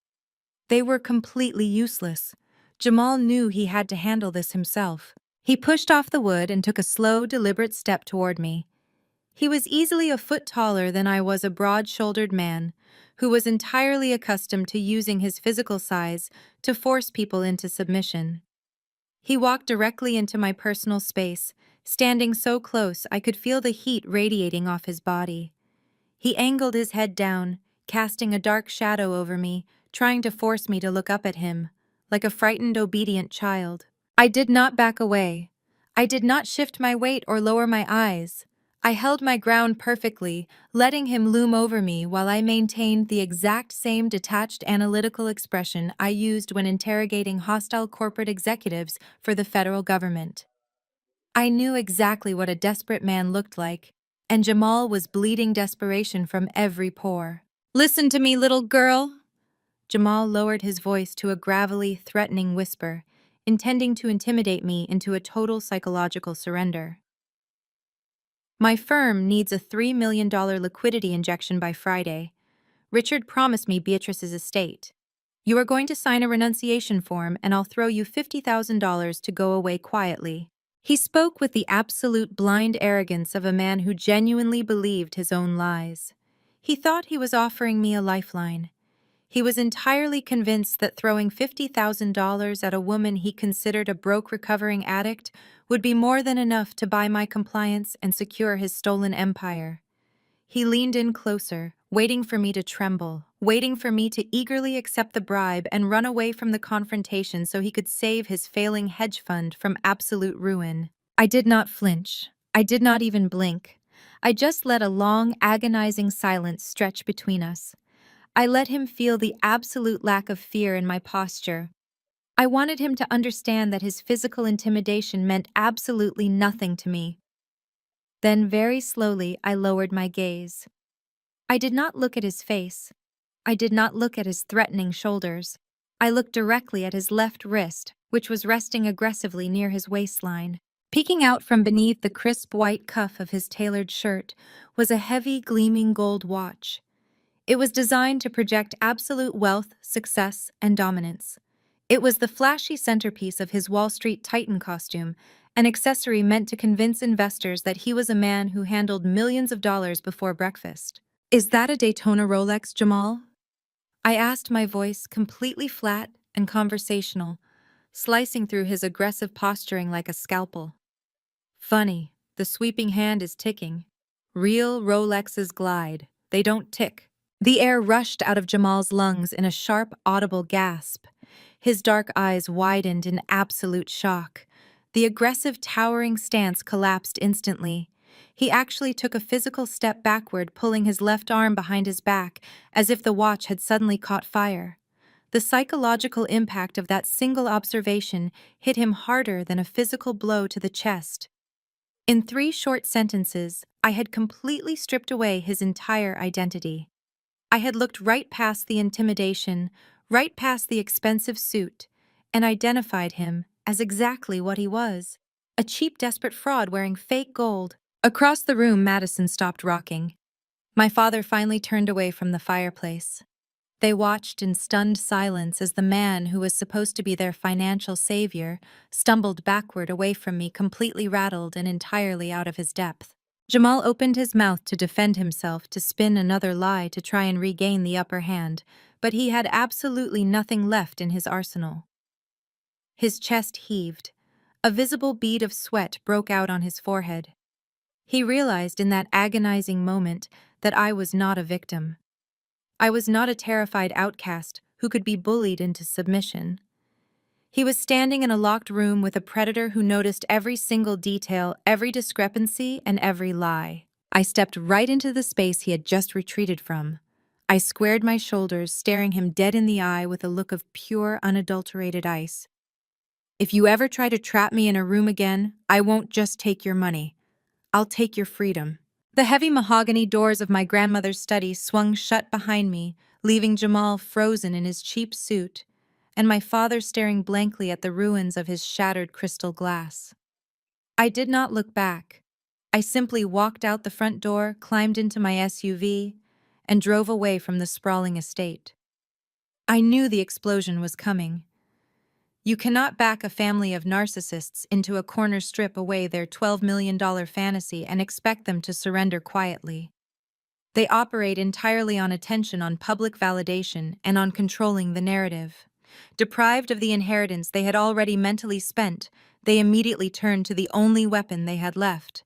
They were completely useless. Jamal knew he had to handle this himself. He pushed off the wood and took a slow, deliberate step toward me. He was easily a foot taller than I was, a broad-shouldered man who was entirely accustomed to using his physical size to force people into submission. He walked directly into my personal space, standing so close I could feel the heat radiating off his body. He angled his head down, casting a dark shadow over me, trying to force me to look up at him, like a frightened, obedient child. I did not back away. I did not shift my weight or lower my eyes. I held my ground perfectly, letting him loom over me while I maintained the exact same detached analytical expression I used when interrogating hostile corporate executives for the federal government. I knew exactly what a desperate man looked like, and Jamal was bleeding desperation from every pore. "Listen to me, little girl." Jamal lowered his voice to a gravelly, threatening whisper, intending to intimidate me into a total psychological surrender. "My firm needs a $3 million liquidity injection by Friday. Richard promised me Beatrice's estate. You are going to sign a renunciation form, and I'll throw you $50,000 to go away quietly." He spoke with the absolute blind arrogance of a man who genuinely believed his own lies. He thought he was offering me a lifeline. He was entirely convinced that throwing $50,000 at a woman he considered a broke recovering addict would be more than enough to buy my compliance and secure his stolen empire. He leaned in closer, waiting for me to tremble, waiting for me to eagerly accept the bribe and run away from the confrontation so he could save his failing hedge fund from absolute ruin. I did not flinch. I did not even blink. I just let a long, agonizing silence stretch between us. I let him feel the absolute lack of fear in my posture. I wanted him to understand that his physical intimidation meant absolutely nothing to me. Then very slowly I lowered my gaze. I did not look at his face. I did not look at his threatening shoulders. I looked directly at his left wrist, which was resting aggressively near his waistline. Peeking out from beneath the crisp white cuff of his tailored shirt was a heavy, gleaming gold watch. It was designed to project absolute wealth, success, and dominance. It was the flashy centerpiece of his Wall Street Titan costume, an accessory meant to convince investors that he was a man who handled millions of dollars before breakfast. "Is that a Daytona Rolex, Jamal?" I asked, my voice completely flat and conversational, slicing through his aggressive posturing like a scalpel. Funny, the sweeping hand is ticking. Real Rolexes glide, they don't tick. The air rushed out of Jamal's lungs in a sharp, audible gasp. His dark eyes widened in absolute shock. The aggressive, towering stance collapsed instantly. He actually took a physical step backward, pulling his left arm behind his back, as if the watch had suddenly caught fire. The psychological impact of that single observation hit him harder than a physical blow to the chest. In 3 short sentences, I had completely stripped away his entire identity. I had looked right past the intimidation, right past the expensive suit, and identified him as exactly what he was: a cheap, desperate fraud wearing fake gold. Across the room, Madison stopped rocking. My father finally turned away from the fireplace. They watched in stunned silence as the man who was supposed to be their financial savior stumbled backward away from me, completely rattled and entirely out of his depth. Jamal opened his mouth to defend himself, to spin another lie to try and regain the upper hand, but he had absolutely nothing left in his arsenal. His chest heaved. A visible bead of sweat broke out on his forehead. He realized in that agonizing moment that I was not a victim. I was not a terrified outcast who could be bullied into submission. He was standing in a locked room with a predator who noticed every single detail, every discrepancy, and every lie. I stepped right into the space he had just retreated from. I squared my shoulders, staring him dead in the eye with a look of pure, unadulterated ice. "If you ever try to trap me in a room again, I won't just take your money. I'll take your freedom." The heavy mahogany doors of my grandmother's study swung shut behind me, leaving Jamal frozen in his cheap suit, and my father staring blankly at the ruins of his shattered crystal glass. I did not look back. I simply walked out the front door, climbed into my SUV, and drove away from the sprawling estate. I knew the explosion was coming. You cannot back a family of narcissists into a corner, strip away their $12 million fantasy, and expect them to surrender quietly. They operate entirely on attention, on public validation, and on controlling the narrative. Deprived of the inheritance they had already mentally spent, they immediately turned to the only weapon they had left: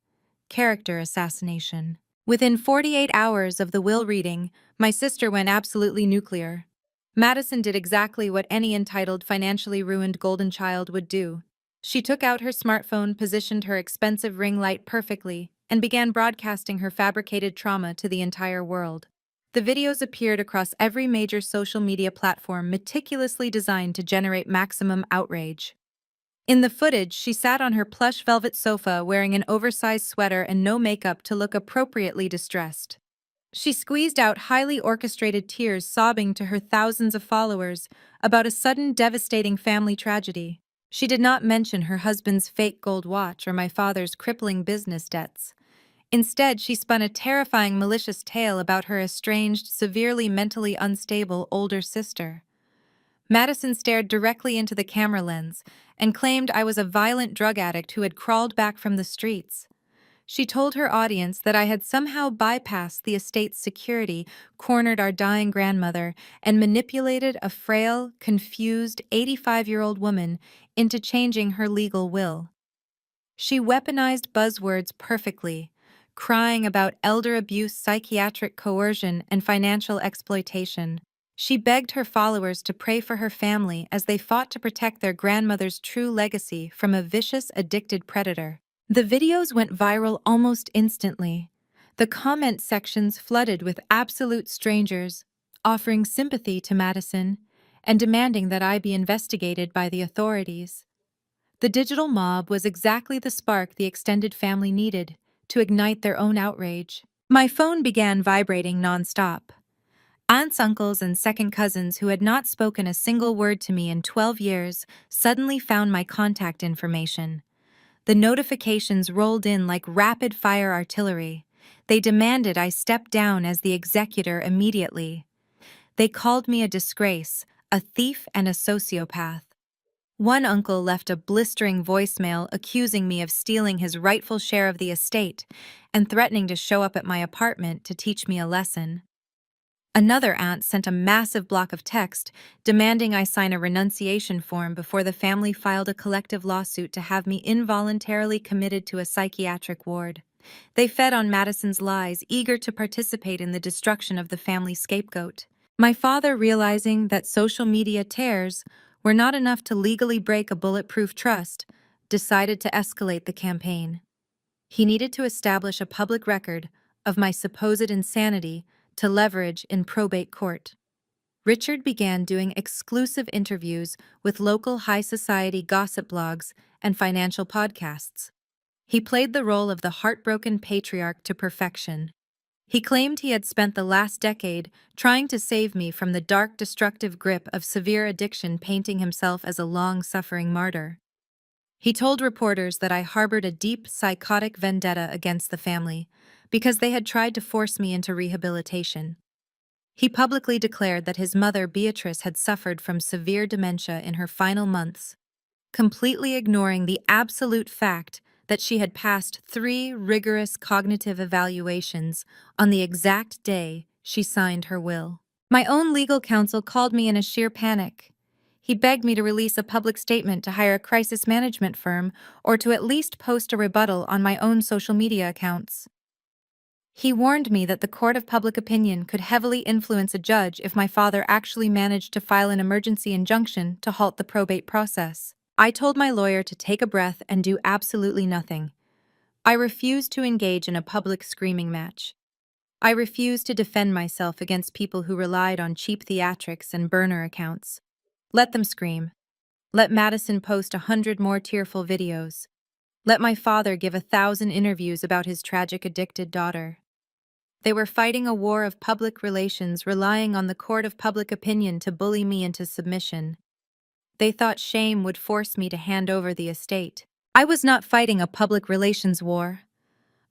character assassination. Within 48 hours of the will reading, my sister went absolutely nuclear. Madison did exactly what any entitled, financially ruined golden child would do. She took out her smartphone, positioned her expensive ring light perfectly, and began broadcasting her fabricated trauma to the entire world. The videos appeared across every major social media platform, meticulously designed to generate maximum outrage. In the footage, she sat on her plush velvet sofa wearing an oversized sweater and no makeup to look appropriately distressed. She squeezed out highly orchestrated tears, sobbing to her thousands of followers about a sudden, devastating family tragedy. She did not mention her husband's fake gold watch or my father's crippling business debts. Instead, she spun a terrifying, malicious tale about her estranged, severely mentally unstable older sister. Madison stared directly into the camera lens and claimed I was a violent drug addict who had crawled back from the streets. She told her audience that I had somehow bypassed the estate's security, cornered our dying grandmother, and manipulated a frail, confused 85-year-old woman into changing her legal will. She weaponized buzzwords perfectly, crying about elder abuse, psychiatric coercion, and financial exploitation. She begged her followers to pray for her family as they fought to protect their grandmother's true legacy from a vicious, addicted predator. The videos went viral almost instantly. The comment sections flooded with absolute strangers, offering sympathy to Madison and demanding that I be investigated by the authorities. The digital mob was exactly the spark the extended family needed to ignite their own outrage. My phone began vibrating nonstop. Aunts, uncles, and second cousins who had not spoken a single word to me in 12 years suddenly found my contact information. The notifications rolled in like rapid-fire artillery. They demanded I step down as the executor immediately. They called me a disgrace, a thief, and a sociopath. One uncle left a blistering voicemail accusing me of stealing his rightful share of the estate and threatening to show up at my apartment to teach me a lesson. Another aunt sent a massive block of text demanding I sign a renunciation form before the family filed a collective lawsuit to have me involuntarily committed to a psychiatric ward. They fed on Madison's lies, eager to participate in the destruction of the family scapegoat. My father, realizing that social media tears were not enough to legally break a bulletproof trust, decided to escalate the campaign. He needed to establish a public record of my supposed insanity to leverage in probate court. Richard began doing exclusive interviews with local high society gossip blogs and financial podcasts. He played the role of the heartbroken patriarch to perfection. He claimed he had spent the last decade trying to save me from the dark, destructive grip of severe addiction, painting himself as a long-suffering martyr. He told reporters that I harbored a deep, psychotic vendetta against the family because they had tried to force me into rehabilitation. He publicly declared that his mother, Beatrice, had suffered from severe dementia in her final months, completely ignoring the absolute fact that she had passed 3 rigorous cognitive evaluations on the exact day she signed her will. My own legal counsel called me in a sheer panic. He begged me to release a public statement to hire a crisis management firm or to at least post a rebuttal on my own social media accounts. He warned me that the court of public opinion could heavily influence a judge if my father actually managed to file an emergency injunction to halt the probate process. I told my lawyer to take a breath and do absolutely nothing. I refused to engage in a public screaming match. I refused to defend myself against people who relied on cheap theatrics and burner accounts. Let them scream. Let Madison post 100 more tearful videos. Let my father give 1,000 interviews about his tragic addicted daughter. They were fighting a war of public relations, relying on the court of public opinion to bully me into submission. They thought shame would force me to hand over the estate. I was not fighting a public relations war.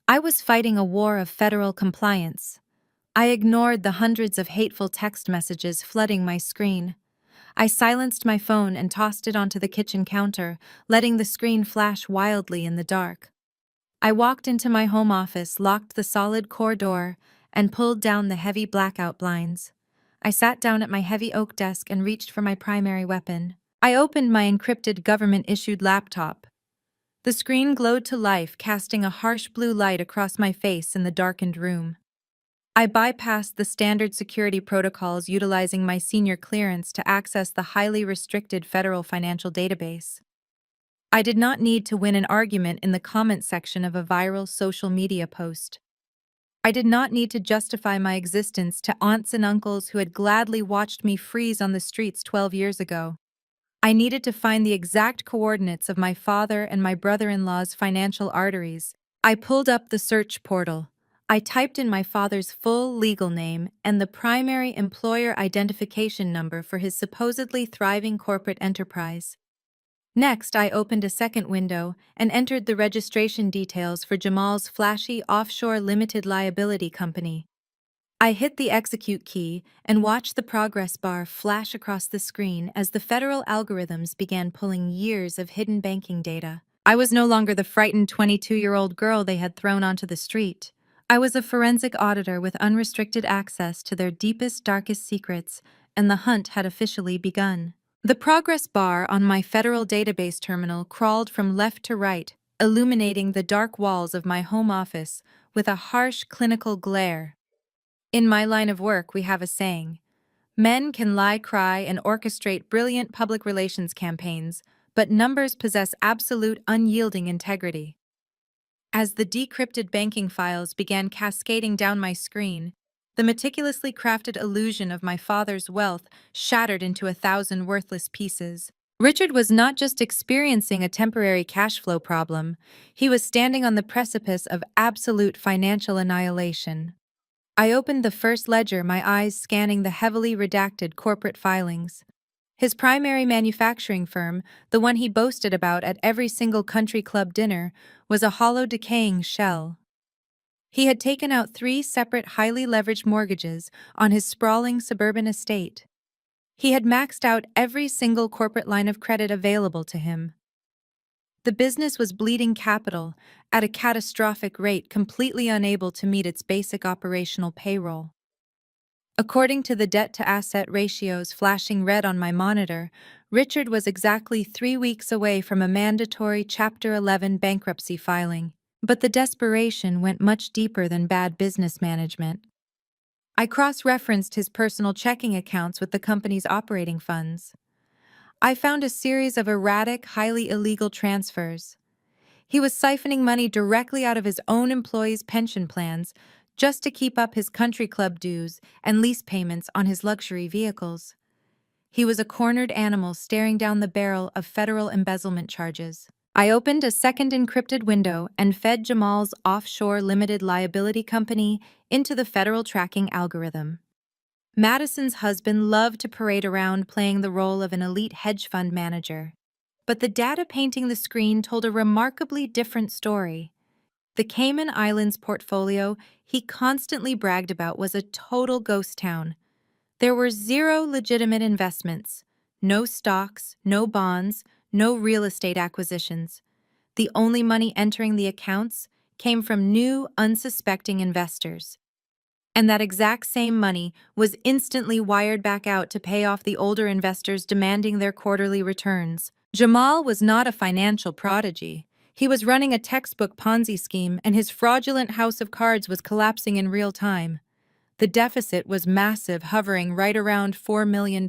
I was fighting a war of federal compliance. I ignored the hundreds of hateful text messages flooding my screen. I silenced my phone and tossed it onto the kitchen counter, letting the screen flash wildly in the dark. I walked into my home office, locked the solid core door, and pulled down the heavy blackout blinds. I sat down at my heavy oak desk and reached for my primary weapon. I opened my encrypted government-issued laptop. The screen glowed to life, casting a harsh blue light across my face in the darkened room. I bypassed the standard security protocols, utilizing my senior clearance to access the highly restricted federal financial database. I did not need to win an argument in the comment section of a viral social media post. I did not need to justify my existence to aunts and uncles who had gladly watched me freeze on the streets 12 years ago. I needed to find the exact coordinates of my father and my brother-in-law's financial arteries. I pulled up the search portal. I typed in my father's full legal name and the primary employer identification number for his supposedly thriving corporate enterprise. Next, I opened a second window and entered the registration details for Jamal's flashy offshore limited liability company. I hit the execute key and watched the progress bar flash across the screen as the federal algorithms began pulling years of hidden banking data. I was no longer the frightened 22-year-old girl they had thrown onto the street. I was a forensic auditor with unrestricted access to their deepest, darkest secrets, and the hunt had officially begun. The progress bar on my federal database terminal crawled from left to right, illuminating the dark walls of my home office with a harsh clinical glare. In my line of work, we have a saying: men can lie, cry, and orchestrate brilliant public relations campaigns, but numbers possess absolute unyielding integrity. As the decrypted banking files began cascading down my screen, the meticulously crafted illusion of my father's wealth shattered into 1,000 worthless pieces. Richard was not just experiencing a temporary cash flow problem, he was standing on the precipice of absolute financial annihilation. I opened the first ledger, my eyes scanning the heavily redacted corporate filings. His primary manufacturing firm, the one he boasted about at every single country club dinner, was a hollow, decaying shell. He had taken out 3 separate, highly leveraged mortgages on his sprawling suburban estate. He had maxed out every single corporate line of credit available to him. The business was bleeding capital at a catastrophic rate, completely unable to meet its basic operational payroll. According to the debt-to-asset ratios flashing red on my monitor, Richard was exactly 3 weeks away from a mandatory Chapter 11 bankruptcy filing. But the desperation went much deeper than bad business management. I cross-referenced his personal checking accounts with the company's operating funds. I found a series of erratic, highly illegal transfers. He was siphoning money directly out of his own employees' pension plans just to keep up his country club dues and lease payments on his luxury vehicles. He was a cornered animal staring down the barrel of federal embezzlement charges. I opened a second encrypted window and fed Jamal's offshore limited liability company into the federal tracking algorithm. Madison's husband loved to parade around playing the role of an elite hedge fund manager. But the data painting the screen told a remarkably different story. The Cayman Islands portfolio he constantly bragged about was a total ghost town. There were 0 legitimate investments, no stocks, no bonds, no real estate acquisitions. The only money entering the accounts came from new, unsuspecting investors. And that exact same money was instantly wired back out to pay off the older investors demanding their quarterly returns. Jamal was not a financial prodigy. He was running a textbook Ponzi scheme, and his fraudulent house of cards was collapsing in real time. The deficit was massive, hovering right around $4 million.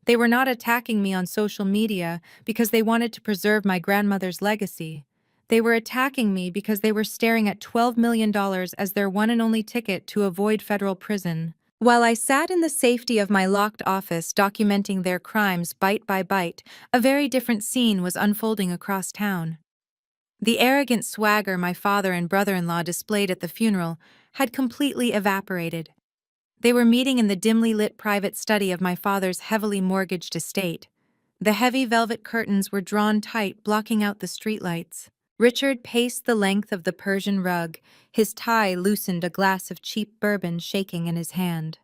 They were not attacking me on social media because they wanted to preserve my grandmother's legacy. They were attacking me because they were staring at $12 million as their one and only ticket to avoid federal prison. While I sat in the safety of my locked office documenting their crimes bite by bite, a very different scene was unfolding across town. The arrogant swagger my father and brother-in-law displayed at the funeral had completely evaporated. They were meeting in the dimly lit private study of my father's heavily mortgaged estate. The heavy velvet curtains were drawn tight, blocking out the streetlights. Richard paced the length of the Persian rug, his tie loosened, a glass of cheap bourbon shaking in his hand.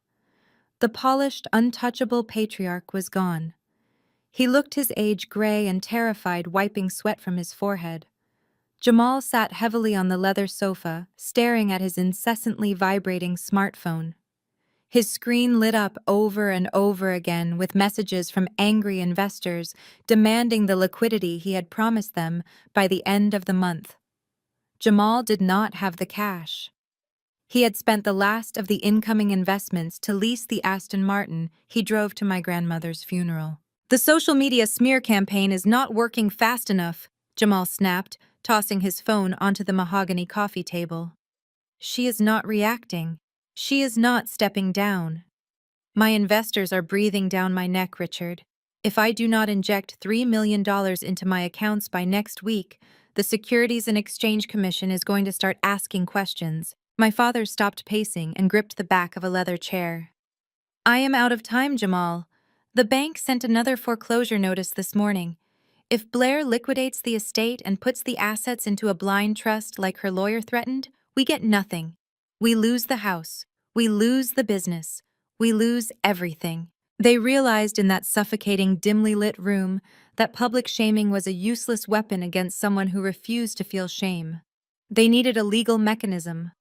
The polished, untouchable patriarch was gone. He looked his age gray and terrified, wiping sweat from his forehead. Jamal sat heavily on the leather sofa, staring at his incessantly vibrating smartphone. His screen lit up over and over again with messages from angry investors demanding the liquidity he had promised them by the end of the month. Jamal did not have the cash. He had spent the last of the incoming investments to lease the Aston Martin he drove to my grandmother's funeral. "The social media smear campaign is not working fast enough," Jamal snapped, tossing his phone onto the mahogany coffee table. "She is not reacting. She is not stepping down. My investors are breathing down my neck, Richard. If I do not inject $3 million into my accounts by next week, the Securities and Exchange Commission is going to start asking questions." My father stopped pacing and gripped the back of a leather chair. "I am out of time, Jamal. The bank sent another foreclosure notice this morning. If Blair liquidates the estate and puts the assets into a blind trust like her lawyer threatened, we get nothing. We lose the house. We lose the business. We lose everything. They realized in that suffocating, dimly lit room that public shaming was a useless weapon against someone who refused to feel shame. They needed a legal mechanism.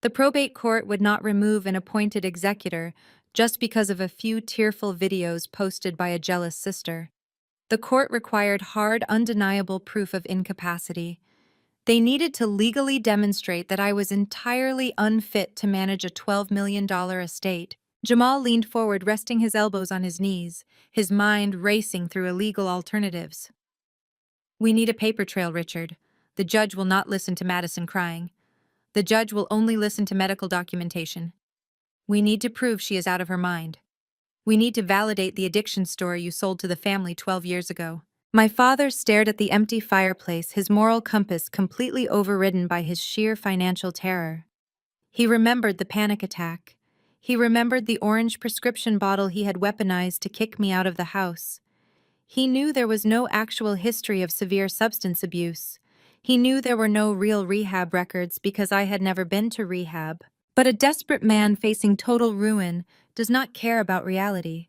The probate court would not remove an appointed executor just because of a few tearful videos posted by a jealous sister. The court required hard, undeniable proof of incapacity. They needed to legally demonstrate that I was entirely unfit to manage a $12 million estate. Jamal leaned forward, resting his elbows on his knees, his mind racing through illegal alternatives. We need a paper trail, Richard. The judge will not listen to Madison crying. The judge will only listen to medical documentation. We need to prove she is out of her mind. We need to validate the addiction story you sold to the family 12 years ago. My father stared at the empty fireplace, his moral compass completely overridden by his sheer financial terror. He remembered the panic attack. He remembered the orange prescription bottle he had weaponized to kick me out of the house. He knew there was no actual history of severe substance abuse. He knew there were no real rehab records because I had never been to rehab. But a desperate man facing total ruin does not care about reality.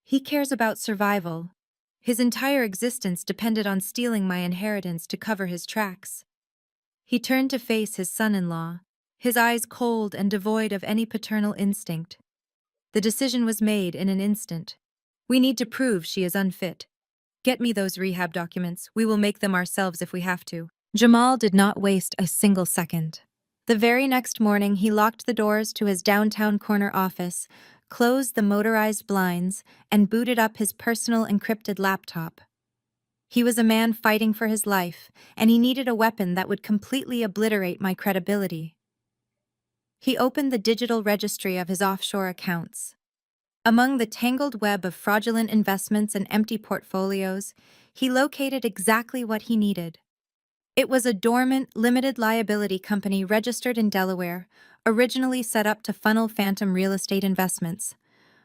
He cares about survival. His entire existence depended on stealing my inheritance to cover his tracks. He turned to face his son-in-law, his eyes cold and devoid of any paternal instinct. The decision was made in an instant. We need to prove she is unfit. Get me those rehab documents. We will make them ourselves if we have to. Jamal did not waste a single second. The very next morning, he locked the doors to his downtown corner office, closed the motorized blinds, and booted up his personal encrypted laptop. He was a man fighting for his life, and he needed a weapon that would completely obliterate my credibility. He opened the digital registry of his offshore accounts. Among the tangled web of fraudulent investments and empty portfolios, he located exactly what he needed. It was a dormant, limited liability company registered in Delaware, originally set up to funnel phantom real estate investments.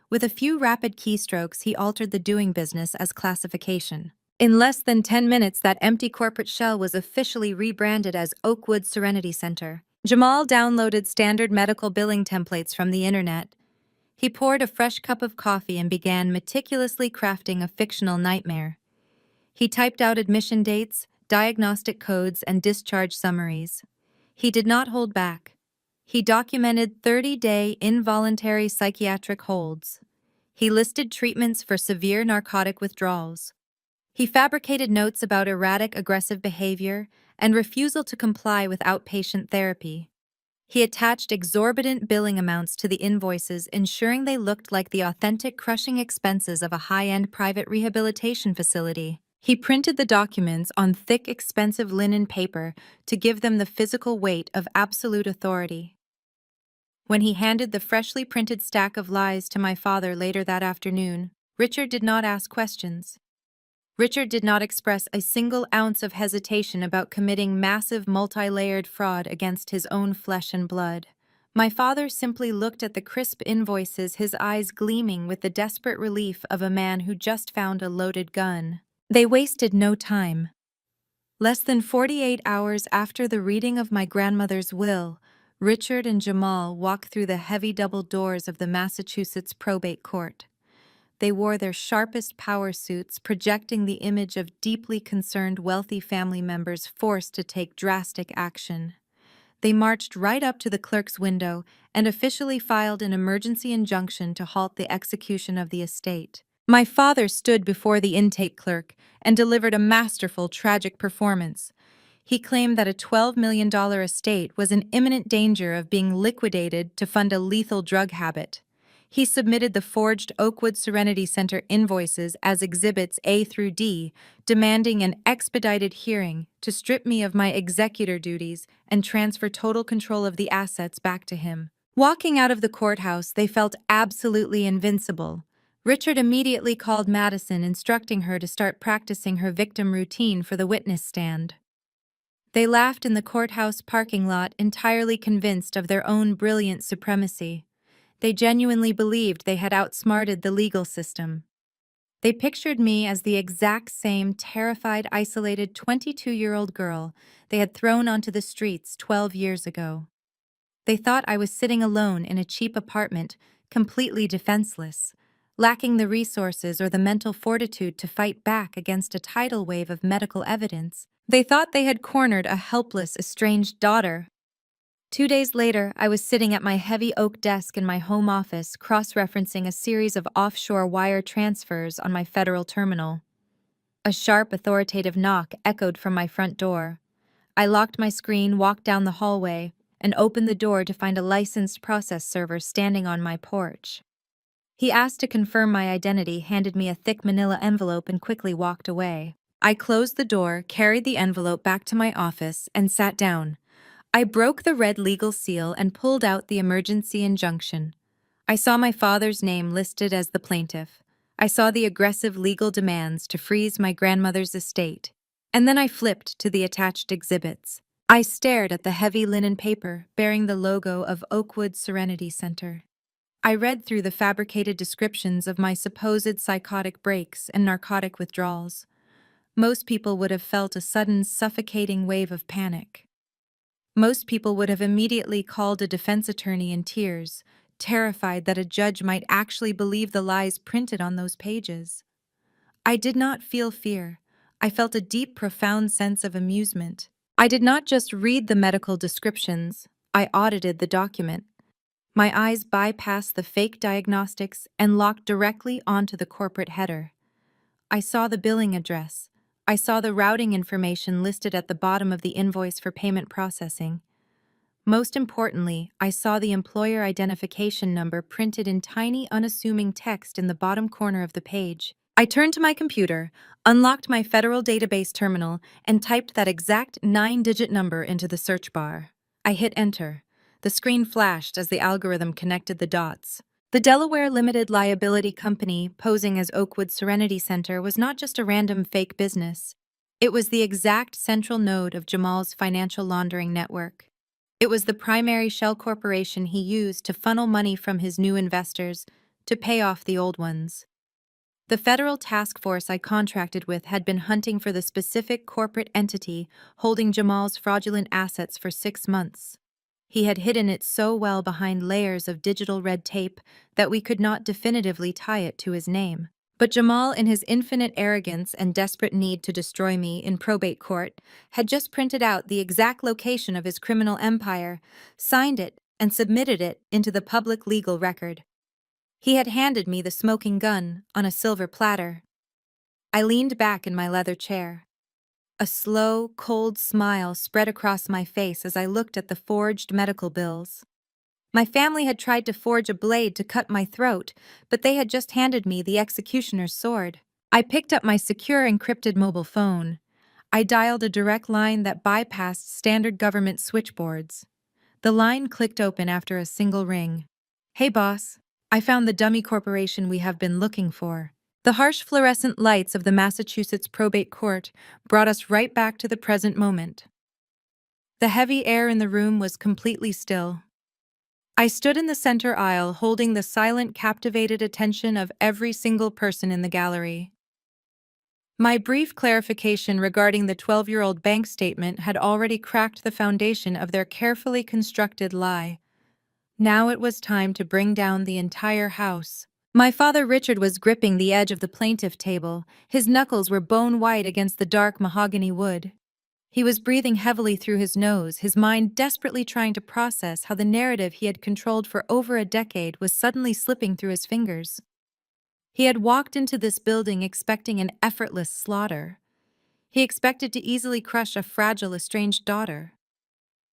With a few rapid keystrokes, he altered the doing business as classification. In less than 10 minutes, that empty corporate shell was officially rebranded as Oakwood Serenity Center. Jamal downloaded standard medical billing templates from the internet. He poured a fresh cup of coffee and began meticulously crafting a fictional nightmare. He typed out admission dates, diagnostic codes, and discharge summaries. He did not hold back. He documented 30-day involuntary psychiatric holds. He listed treatments for severe narcotic withdrawals. He fabricated notes about erratic, aggressive behavior and refusal to comply with outpatient therapy. He attached exorbitant billing amounts to the invoices, ensuring they looked like the authentic, crushing expenses of a high-end private rehabilitation facility. He printed the documents on thick, expensive linen paper to give them the physical weight of absolute authority. When he handed the freshly printed stack of lies to my father later that afternoon, Richard did not ask questions. Richard did not express a single ounce of hesitation about committing massive, multi-layered fraud against his own flesh and blood. My father simply looked at the crisp invoices, his eyes gleaming with the desperate relief of a man who just found a loaded gun. They wasted no time. Less than 48 hours after the reading of my grandmother's will, Richard and Jamal walked through the heavy double doors of the Massachusetts probate court. They wore their sharpest power suits, projecting the image of deeply concerned wealthy family members forced to take drastic action. They marched right up to the clerk's window and officially filed an emergency injunction to halt the execution of the estate. My father stood before the intake clerk and delivered a masterful, tragic performance. He claimed that a $12 million estate was in imminent danger of being liquidated to fund a lethal drug habit. He submitted the forged Oakwood Serenity Center invoices as Exhibits A through D, demanding an expedited hearing to strip me of my executor duties and transfer total control of the assets back to him. Walking out of the courthouse, they felt absolutely invincible. Richard immediately called Madison, instructing her to start practicing her victim routine for the witness stand. They laughed in the courthouse parking lot, entirely convinced of their own brilliant supremacy. They genuinely believed they had outsmarted the legal system. They pictured me as the exact same terrified, isolated 22-year-old girl they had thrown onto the streets 12 years ago. They thought I was sitting alone in a cheap apartment, completely defenseless, lacking the resources or the mental fortitude to fight back against a tidal wave of medical evidence. They thought they had cornered a helpless, estranged daughter. 2 days later, I was sitting at my heavy oak desk in my home office, cross-referencing a series of offshore wire transfers on my federal terminal. A sharp, authoritative knock echoed from my front door. I locked my screen, walked down the hallway, and opened the door to find a licensed process server standing on my porch. He asked to confirm my identity, handed me a thick manila envelope, and quickly walked away. I closed the door, carried the envelope back to my office, and sat down. I broke the red legal seal and pulled out the emergency injunction. I saw my father's name listed as the plaintiff. I saw the aggressive legal demands to freeze my grandmother's estate. And then I flipped to the attached exhibits. I stared at the heavy linen paper bearing the logo of Oakwood Serenity Center. I read through the fabricated descriptions of my supposed psychotic breaks and narcotic withdrawals. Most people would have felt a sudden suffocating wave of panic. Most people would have immediately called a defense attorney in tears, terrified that a judge might actually believe the lies printed on those pages. I did not feel fear. I felt a deep, profound sense of amusement. I did not just read the medical descriptions, I audited the document. My eyes bypassed the fake diagnostics and locked directly onto the corporate header. I saw the billing address. I saw the routing information listed at the bottom of the invoice for payment processing. Most importantly, I saw the employer identification number printed in tiny, unassuming text in the bottom corner of the page. I turned to my computer, unlocked my federal database terminal, and typed that exact 9-digit number into the search bar. I hit enter. The screen flashed as the algorithm connected the dots. The Delaware Limited Liability Company, posing as Oakwood Serenity Center, was not just a random fake business. It was the exact central node of Jamal's financial laundering network. It was the primary shell corporation he used to funnel money from his new investors to pay off the old ones. The federal task force I contracted with had been hunting for the specific corporate entity holding Jamal's fraudulent assets for 6 months. He had hidden it so well behind layers of digital red tape that we could not definitively tie it to his name. But Jamal, in his infinite arrogance and desperate need to destroy me in probate court, had just printed out the exact location of his criminal empire, signed it, and submitted it into the public legal record. He had handed me the smoking gun on a silver platter. I leaned back in my leather chair. A slow, cold smile spread across my face as I looked at the forged medical bills. My family had tried to forge a blade to cut my throat, but they had just handed me the executioner's sword. I picked up my secure encrypted mobile phone. I dialed a direct line that bypassed standard government switchboards. The line clicked open after a single ring. "Hey, boss. I found the dummy corporation we have been looking for." The harsh fluorescent lights of the Massachusetts probate court brought us right back to the present moment. The heavy air in the room was completely still. I stood in the center aisle, holding the silent, captivated attention of every single person in the gallery. My brief clarification regarding the 12-year-old bank statement had already cracked the foundation of their carefully constructed lie. Now it was time to bring down the entire house. My father Richard was gripping the edge of the plaintiff table. His knuckles were bone white against the dark mahogany wood. He was breathing heavily through his nose, his mind desperately trying to process how the narrative he had controlled for over a decade was suddenly slipping through his fingers. He had walked into this building expecting an effortless slaughter. He expected to easily crush a fragile, estranged daughter.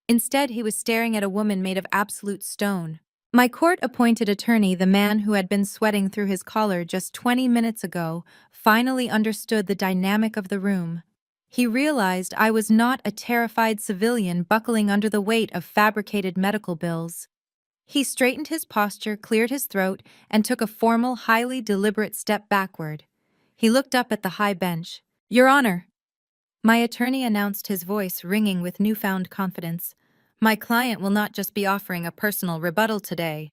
Instead, he was staring at a woman made of absolute stone. My court-appointed attorney, the man who had been sweating through his collar just 20 minutes ago, finally understood the dynamic of the room. He realized I was not a terrified civilian buckling under the weight of fabricated medical bills. He straightened his posture, cleared his throat, and took a formal, highly deliberate step backward. He looked up at the high bench. "Your Honor," my attorney announced, his voice ringing with newfound confidence, "my client will not just be offering a personal rebuttal today.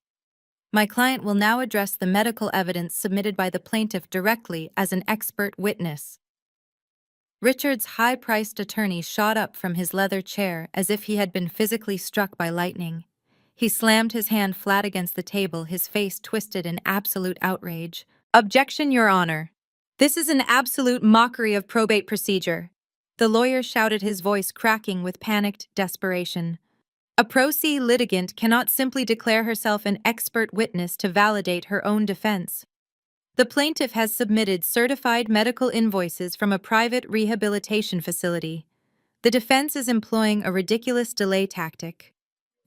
My client will now address the medical evidence submitted by the plaintiff directly as an expert witness." Richard's high-priced attorney shot up from his leather chair as if he had been physically struck by lightning. He slammed his hand flat against the table, his face twisted in absolute outrage. "Objection, Your Honor. This is an absolute mockery of probate procedure." The lawyer shouted, his voice cracking with panicked desperation. "A pro se litigant cannot simply declare herself an expert witness to validate her own defense. The plaintiff has submitted certified medical invoices from a private rehabilitation facility. The defense is employing a ridiculous delay tactic.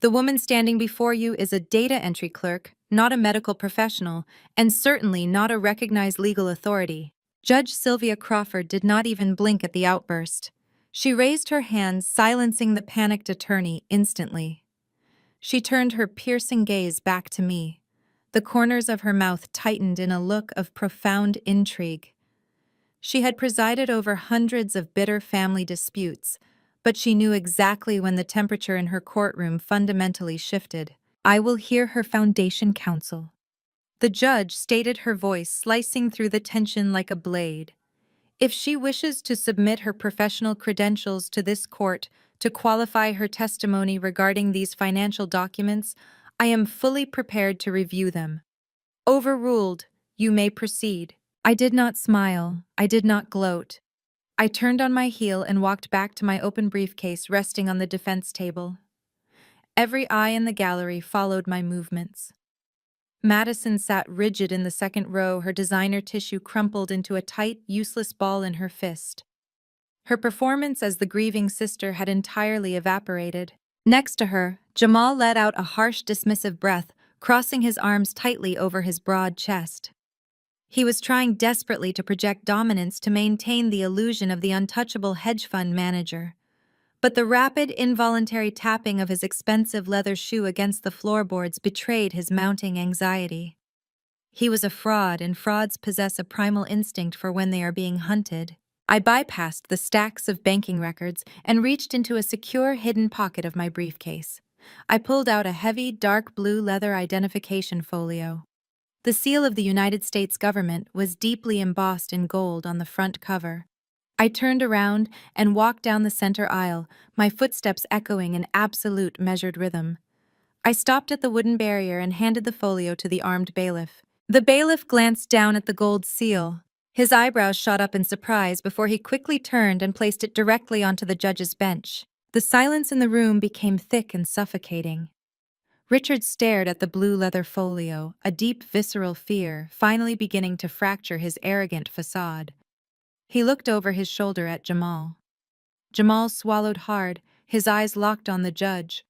The woman standing before you is a data entry clerk, not a medical professional, and certainly not a recognized legal authority." Judge Sylvia Crawford did not even blink at the outburst. She raised her hands, silencing the panicked attorney instantly. She turned her piercing gaze back to me. The corners of her mouth tightened in a look of profound intrigue. She had presided over hundreds of bitter family disputes, but she knew exactly when the temperature in her courtroom fundamentally shifted. "I will hear her foundation counsel." The judge stated, her voice slicing through the tension like a blade. "If she wishes to submit her professional credentials to this court to qualify her testimony regarding these financial documents, I am fully prepared to review them." "Overruled. You may proceed." I did not smile. I did not gloat. I turned on my heel and walked back to my open briefcase resting on the defense table. Every eye in the gallery followed my movements. Madison sat rigid in the second row, her designer tissue crumpled into a tight, useless ball in her fist. Her performance as the grieving sister had entirely evaporated. Next to her, Jamal let out a harsh, dismissive breath, crossing his arms tightly over his broad chest. He was trying desperately to project dominance to maintain the illusion of the untouchable hedge fund manager. But the rapid, involuntary tapping of his expensive leather shoe against the floorboards betrayed his mounting anxiety. He was a fraud, and frauds possess a primal instinct for when they are being hunted. I bypassed the stacks of banking records and reached into a secure, hidden pocket of my briefcase. I pulled out a heavy, dark blue leather identification folio. The seal of the United States government was deeply embossed in gold on the front cover. I turned around and walked down the center aisle, my footsteps echoing an absolute measured rhythm. I stopped at the wooden barrier and handed the folio to the armed bailiff. The bailiff glanced down at the gold seal. His eyebrows shot up in surprise before he quickly turned and placed it directly onto the judge's bench. The silence in the room became thick and suffocating. Richard stared at the blue leather folio, a deep visceral fear finally beginning to fracture his arrogant facade. He looked over his shoulder at Jamal. Jamal swallowed hard, his eyes locked on the judge.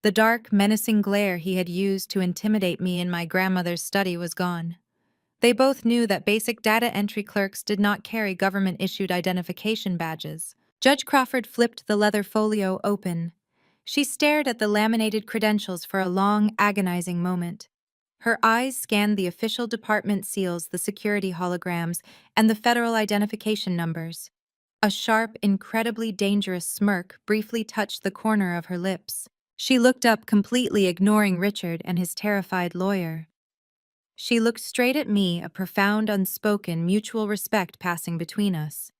The dark, menacing glare he had used to intimidate me in my grandmother's study was gone. They both knew that basic data entry clerks did not carry government-issued identification badges. Judge Crawford flipped the leather folio open. She stared at the laminated credentials for a long, agonizing moment. Her eyes scanned the official department seals, the security holograms, and the federal identification numbers. A sharp, incredibly dangerous smirk briefly touched the corner of her lips. She looked up, completely ignoring Richard and his terrified lawyer. She looked straight at me, a profound, unspoken, mutual respect passing between us.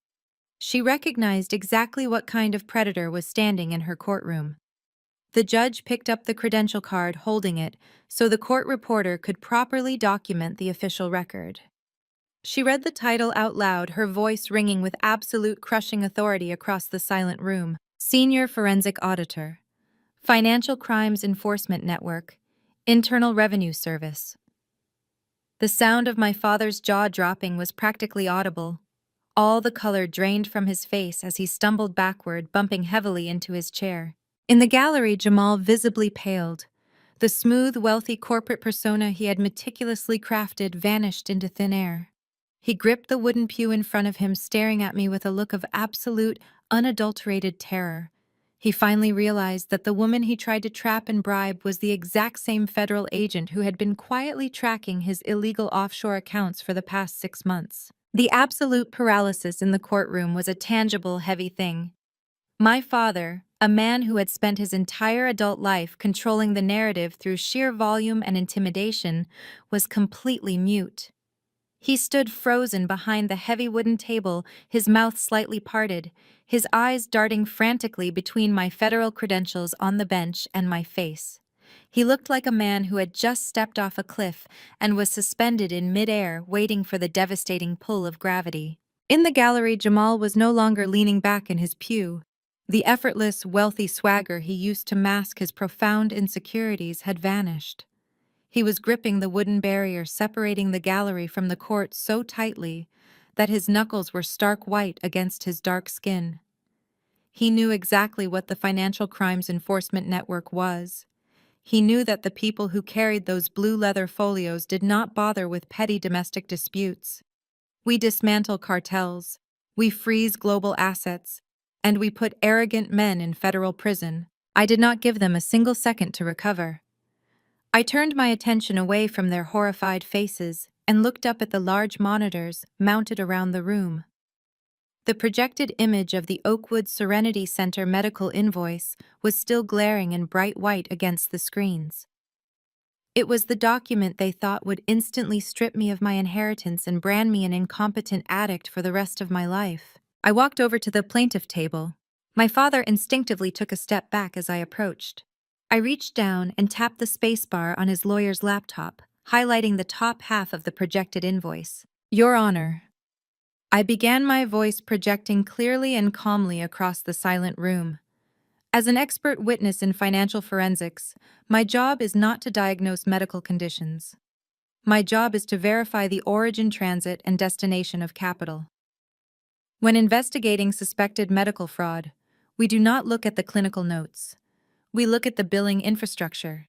She recognized exactly what kind of predator was standing in her courtroom. The judge picked up the credential card, holding it, so the court reporter could properly document the official record. She read the title out loud, her voice ringing with absolute crushing authority across the silent room. Senior Forensic Auditor. Financial Crimes Enforcement Network. Internal Revenue Service. The sound of my father's jaw dropping was practically audible. All the color drained from his face as he stumbled backward, bumping heavily into his chair. In the gallery, Jamal visibly paled. The smooth, wealthy corporate persona he had meticulously crafted vanished into thin air. He gripped the wooden pew in front of him, staring at me with a look of absolute, unadulterated terror. He finally realized that the woman he tried to trap and bribe was the exact same federal agent who had been quietly tracking his illegal offshore accounts for the past 6 months. The absolute paralysis in the courtroom was a tangible, heavy thing. My father, a man who had spent his entire adult life controlling the narrative through sheer volume and intimidation, was completely mute. He stood frozen behind the heavy wooden table, his mouth slightly parted, his eyes darting frantically between my federal credentials on the bench and my face. He looked like a man who had just stepped off a cliff and was suspended in midair, waiting for the devastating pull of gravity. In the gallery, Jamal was no longer leaning back in his pew. The effortless, wealthy swagger he used to mask his profound insecurities had vanished. He was gripping the wooden barrier separating the gallery from the court so tightly that his knuckles were stark white against his dark skin. He knew exactly what the Financial Crimes Enforcement Network was. He knew that the people who carried those blue leather folios did not bother with petty domestic disputes. We dismantle cartels, we freeze global assets, and we put arrogant men in federal prison. I did not give them a single second to recover. I turned my attention away from their horrified faces and looked up at the large monitors mounted around the room. The projected image of the Oakwood Serenity Center medical invoice was still glaring in bright white against the screens. It was the document they thought would instantly strip me of my inheritance and brand me an incompetent addict for the rest of my life. I walked over to the plaintiff table. My father instinctively took a step back as I approached. I reached down and tapped the spacebar on his lawyer's laptop, highlighting the top half of the projected invoice. Your Honor. I began, my voice projecting clearly and calmly across the silent room. As an expert witness in financial forensics, my job is not to diagnose medical conditions. My job is to verify the origin, transit, and destination of capital. When investigating suspected medical fraud, we do not look at the clinical notes. We look at the billing infrastructure.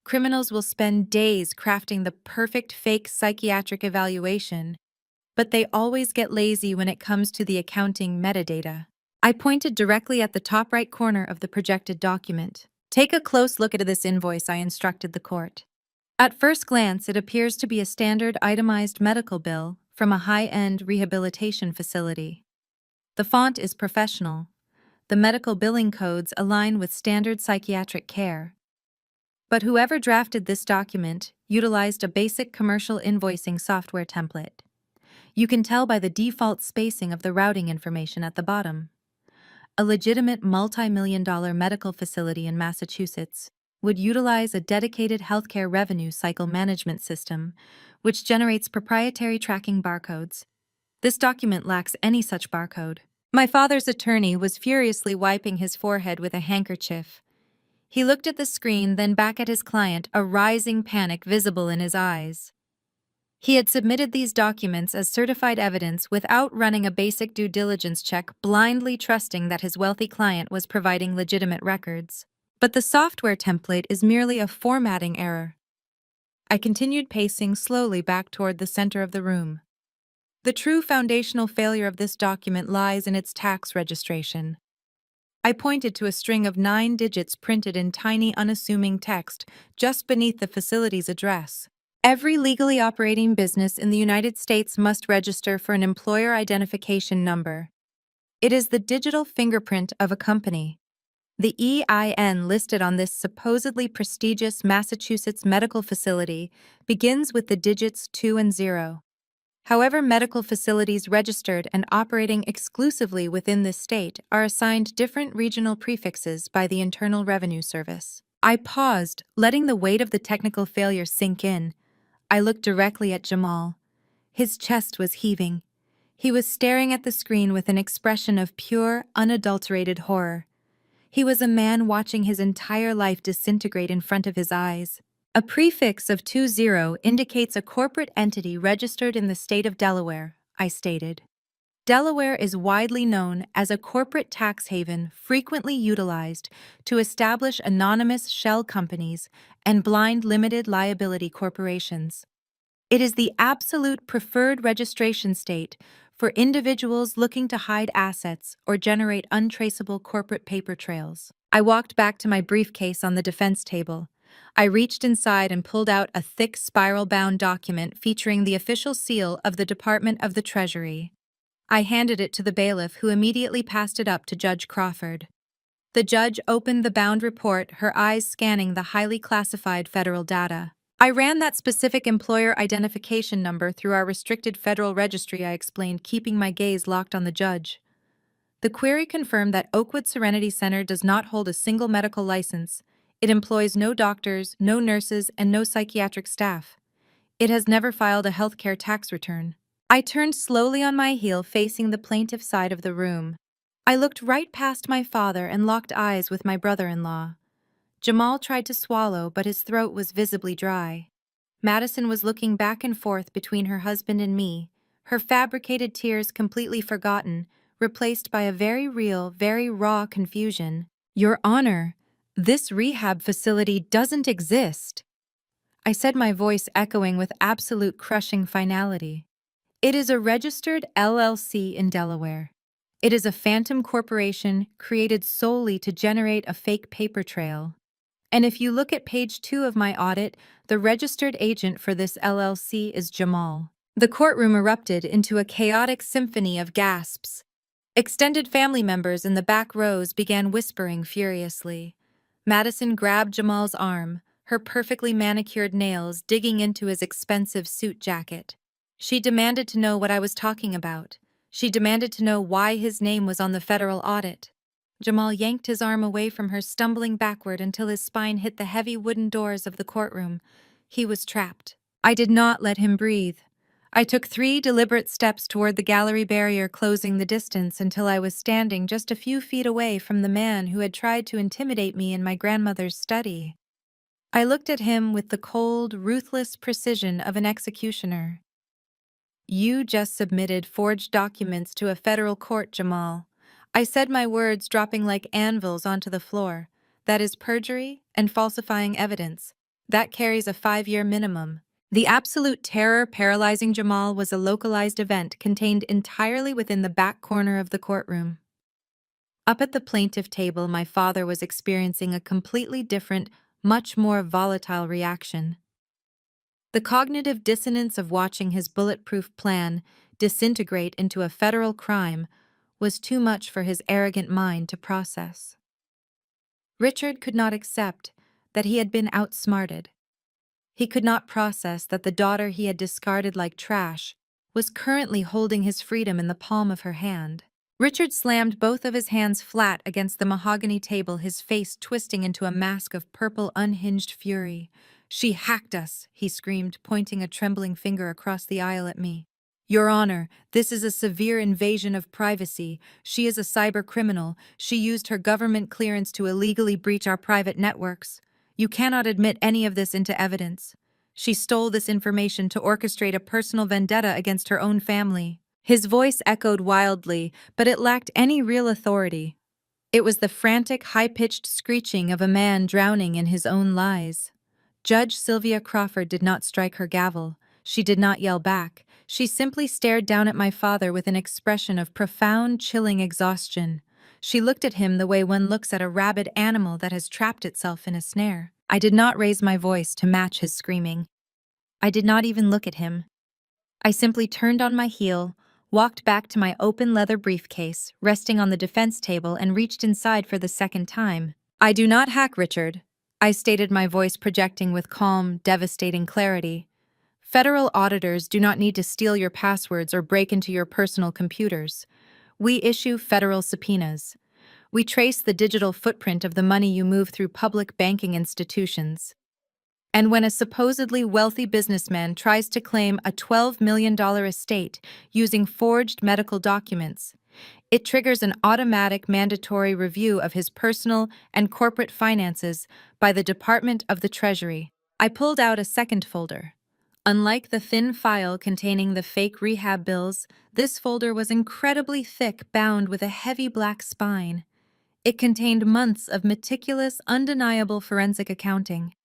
Criminals will spend days crafting the perfect fake psychiatric evaluation, but they always get lazy when it comes to the accounting metadata. I pointed directly at the top right corner of the projected document. Take a close look at this invoice, I instructed the court. At first glance, it appears to be a standard itemized medical bill from a high-end rehabilitation facility. The font is professional. The medical billing codes align with standard psychiatric care. But whoever drafted this document utilized a basic commercial invoicing software template. You can tell by the default spacing of the routing information at the bottom. A legitimate multi-million-dollar medical facility in Massachusetts would utilize a dedicated healthcare revenue cycle management system, which generates proprietary tracking barcodes. This document lacks any such barcode. My father's attorney was furiously wiping his forehead with a handkerchief. He looked at the screen, then back at his client, a rising panic visible in his eyes. He had submitted these documents as certified evidence without running a basic due diligence check, blindly trusting that his wealthy client was providing legitimate records. But the software template is merely a formatting error. I continued pacing slowly back toward the center of the room. The true foundational failure of this document lies in its tax registration. I pointed to a string of 9 digits printed in tiny, unassuming text just beneath the facility's address. Every legally operating business in the United States must register for an employer identification number. It is the digital fingerprint of a company. The EIN listed on this supposedly prestigious Massachusetts medical facility begins with the digits 2 and 0. However, medical facilities registered and operating exclusively within this state are assigned different regional prefixes by the Internal Revenue Service. I paused, letting the weight of the technical failure sink in. I looked directly at Jamal. His chest was heaving. He was staring at the screen with an expression of pure, unadulterated horror. He was a man watching his entire life disintegrate in front of his eyes. A prefix of 20 indicates a corporate entity registered in the state of Delaware, I stated. Delaware is widely known as a corporate tax haven frequently utilized to establish anonymous shell companies and blind limited liability corporations. It is the absolute preferred registration state for individuals looking to hide assets or generate untraceable corporate paper trails. I walked back to my briefcase on the defense table. I reached inside and pulled out a thick spiral-bound document featuring the official seal of the Department of the Treasury. I handed it to the bailiff, who immediately passed it up to Judge Crawford. The judge opened the bound report, her eyes scanning the highly classified federal data. I ran that specific employer identification number through our restricted federal registry, I explained, keeping my gaze locked on the judge. The query confirmed that Oakwood Serenity Center does not hold a single medical license. It employs no doctors, no nurses, and no psychiatric staff. It has never filed a healthcare tax return. I turned slowly on my heel, facing the plaintiff side of the room. I looked right past my father and locked eyes with my brother-in-law. Jamal tried to swallow, but his throat was visibly dry. Madison was looking back and forth between her husband and me, her fabricated tears completely forgotten, replaced by a very real, very raw confusion. "Your Honor, this rehab facility doesn't exist," I said, my voice echoing with absolute crushing finality. "It is a registered LLC in Delaware. It is a phantom corporation created solely to generate a fake paper trail. And if you look at page 2 of my audit, the registered agent for this LLC is Jamal." The courtroom erupted into a chaotic symphony of gasps. Extended family members in the back rows began whispering furiously. Madison grabbed Jamal's arm, her perfectly manicured nails digging into his expensive suit jacket. She demanded to know what I was talking about. She demanded to know why his name was on the federal audit. Jamal yanked his arm away from her, stumbling backward until his spine hit the heavy wooden doors of the courtroom. He was trapped. I did not let him breathe. I took 3 deliberate steps toward the gallery barrier, closing the distance until I was standing just a few feet away from the man who had tried to intimidate me in my grandmother's study. I looked at him with the cold, ruthless precision of an executioner. "You just submitted forged documents to a federal court, Jamal." I said, my words dropping like anvils onto the floor. "That is perjury and falsifying evidence. That carries a 5-year minimum." The absolute terror paralyzing Jamal was a localized event contained entirely within the back corner of the courtroom. Up at the plaintiff table, my father was experiencing a completely different, much more volatile reaction. The cognitive dissonance of watching his bulletproof plan disintegrate into a federal crime was too much for his arrogant mind to process. Richard could not accept that he had been outsmarted. He could not process that the daughter he had discarded like trash was currently holding his freedom in the palm of her hand. Richard slammed both of his hands flat against the mahogany table, his face twisting into a mask of purple, unhinged fury. "She hacked us," he screamed, pointing a trembling finger across the aisle at me. "Your Honor, this is a severe invasion of privacy. She is a cybercriminal. She used her government clearance to illegally breach our private networks. You cannot admit any of this into evidence. She stole this information to orchestrate a personal vendetta against her own family." His voice echoed wildly, but it lacked any real authority. It was the frantic, high-pitched screeching of a man drowning in his own lies. Judge Sylvia Crawford did not strike her gavel. She did not yell back. She simply stared down at my father with an expression of profound, chilling exhaustion. She looked at him the way one looks at a rabid animal that has trapped itself in a snare. I did not raise my voice to match his screaming. I did not even look at him. I simply turned on my heel, walked back to my open leather briefcase, resting on the defense table, and reached inside for the second time. "I do not hack, Richard," I stated, my voice projecting with calm, devastating clarity. "Federal auditors do not need to steal your passwords or break into your personal computers. We issue federal subpoenas. We trace the digital footprint of the money you move through public banking institutions. And when a supposedly wealthy businessman tries to claim a $12 million estate using forged medical documents, it triggers an automatic mandatory review of his personal and corporate finances by the Department of the Treasury." I pulled out a second folder. Unlike the thin file containing the fake rehab bills, this folder was incredibly thick, bound with a heavy black spine. It contained months of meticulous, undeniable forensic accounting.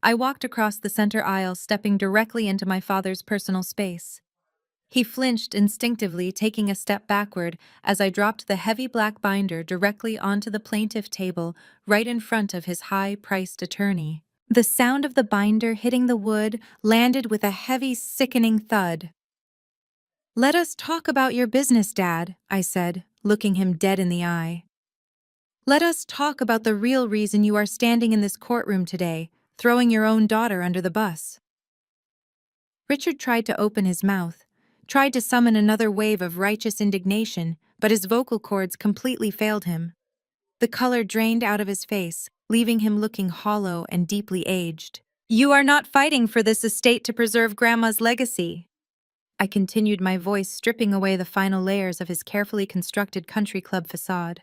I walked across the center aisle, stepping directly into my father's personal space. He flinched instinctively, taking a step backward as I dropped the heavy black binder directly onto the plaintiff table right in front of his high-priced attorney. The sound of the binder hitting the wood landed with a heavy, sickening thud. "Let us talk about your business, Dad," I said, looking him dead in the eye. "Let us talk about the real reason you are standing in this courtroom today, throwing your own daughter under the bus." Richard tried to open his mouth, tried to summon another wave of righteous indignation, but his vocal cords completely failed him. The color drained out of his face, leaving him looking hollow and deeply aged. "You are not fighting for this estate to preserve Grandma's legacy," I continued, my voice stripping away the final layers of his carefully constructed country club facade.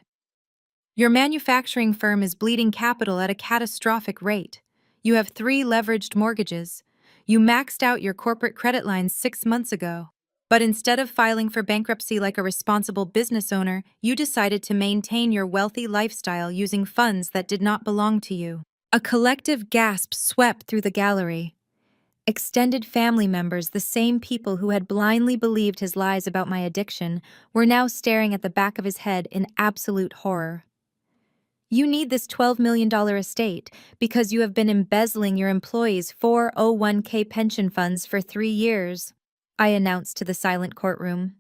"Your manufacturing firm is bleeding capital at a catastrophic rate. You have 3 leveraged mortgages. You maxed out your corporate credit lines 6 months ago. But instead of filing for bankruptcy like a responsible business owner, you decided to maintain your wealthy lifestyle using funds that did not belong to you." A collective gasp swept through the gallery. Extended family members, the same people who had blindly believed his lies about my addiction, were now staring at the back of his head in absolute horror. "You need this $12 million estate because you have been embezzling your employees' 401k pension funds for 3 years," I announced to the silent courtroom.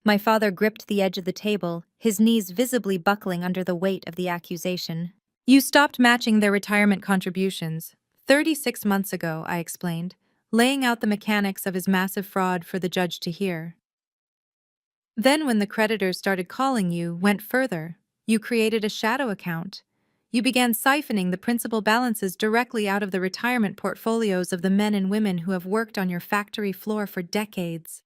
My father gripped the edge of the table, his knees visibly buckling under the weight of the accusation. "You stopped matching their retirement contributions 36 months ago," I explained, laying out the mechanics of his massive fraud for the judge to hear. "Then when the creditors started calling you, went further. You created a shadow account. You began siphoning the principal balances directly out of the retirement portfolios of the men and women who have worked on your factory floor for decades.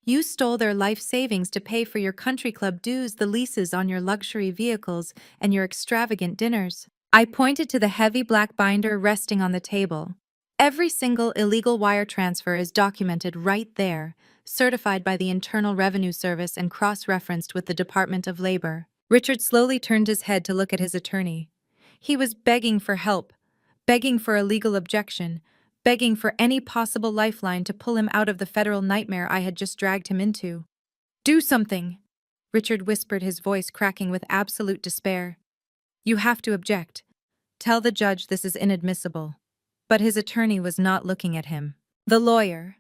You stole their life savings to pay for your country club dues, the leases on your luxury vehicles, and your extravagant dinners." I pointed to the heavy black binder resting on the table. "Every single illegal wire transfer is documented right there, certified by the Internal Revenue Service and cross-referenced with the Department of Labor." Richard slowly turned his head to look at his attorney. He was begging for help, begging for a legal objection, begging for any possible lifeline to pull him out of the federal nightmare I had just dragged him into. "Do something," Richard whispered, his voice cracking with absolute despair. "You have to object. Tell the judge this is inadmissible." But his attorney was not looking at him. The lawyer,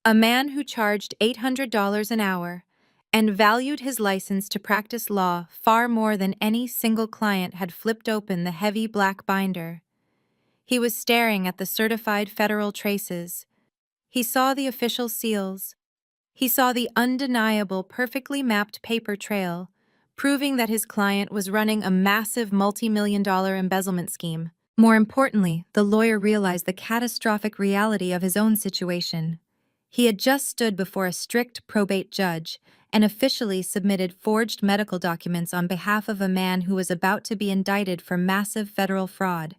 a man who charged $800 an hour and valued his license to practice law far more than any single client, had flipped open the heavy black binder. He was staring at the certified federal traces. He saw the official seals. He saw the undeniable, perfectly mapped paper trail, proving that his client was running a massive multi-million-dollar embezzlement scheme. More importantly, the lawyer realized the catastrophic reality of his own situation. He had just stood before a strict probate judge and officially submitted forged medical documents on behalf of a man who was about to be indicted for massive federal fraud.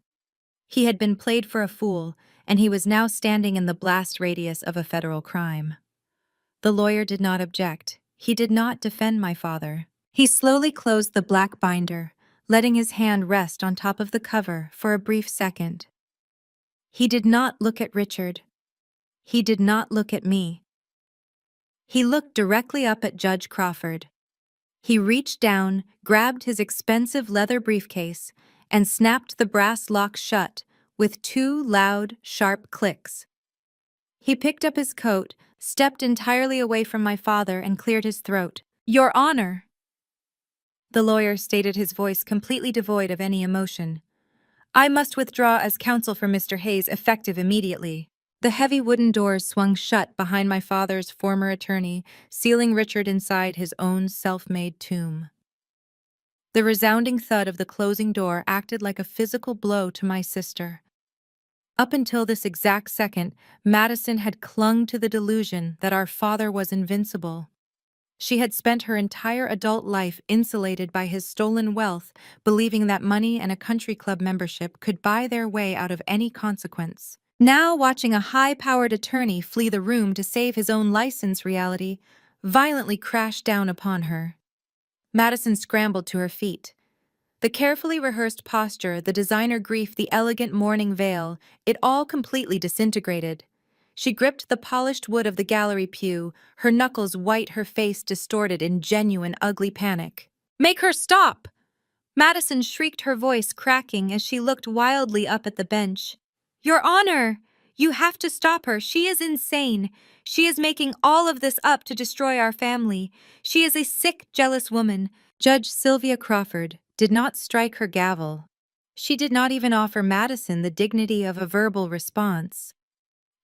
He had been played for a fool, and he was now standing in the blast radius of a federal crime. The lawyer did not object. He did not defend my father. He slowly closed the black binder, letting his hand rest on top of the cover for a brief second. He did not look at Richard. He did not look at me. He looked directly up at Judge Crawford. He reached down, grabbed his expensive leather briefcase, and snapped the brass lock shut with 2 loud, sharp clicks. He picked up his coat, stepped entirely away from my father, and cleared his throat. "Your Honor!" The lawyer stated, his voice completely devoid of any emotion. "I must withdraw as counsel for Mr. Hayes, effective immediately." The heavy wooden doors swung shut behind my father's former attorney, sealing Richard inside his own self-made tomb. The resounding thud of the closing door acted like a physical blow to my sister. Up until this exact second, Madison had clung to the delusion that our father was invincible. She had spent her entire adult life insulated by his stolen wealth, believing that money and a country club membership could buy their way out of any consequence. Now, watching a high-powered attorney flee the room to save his own license, reality violently crashed down upon her. Madison scrambled to her feet. The carefully rehearsed posture, the designer grief, the elegant mourning veil, it all completely disintegrated. She gripped the polished wood of the gallery pew, her knuckles white, her face distorted in genuine ugly panic. "Make her stop!" Madison shrieked, her voice cracking as she looked wildly up at the bench. "Your Honor! You have to stop her. She is insane. She is making all of this up to destroy our family. She is a sick, jealous woman." Judge Sylvia Crawford did not strike her gavel. She did not even offer Madison the dignity of a verbal response.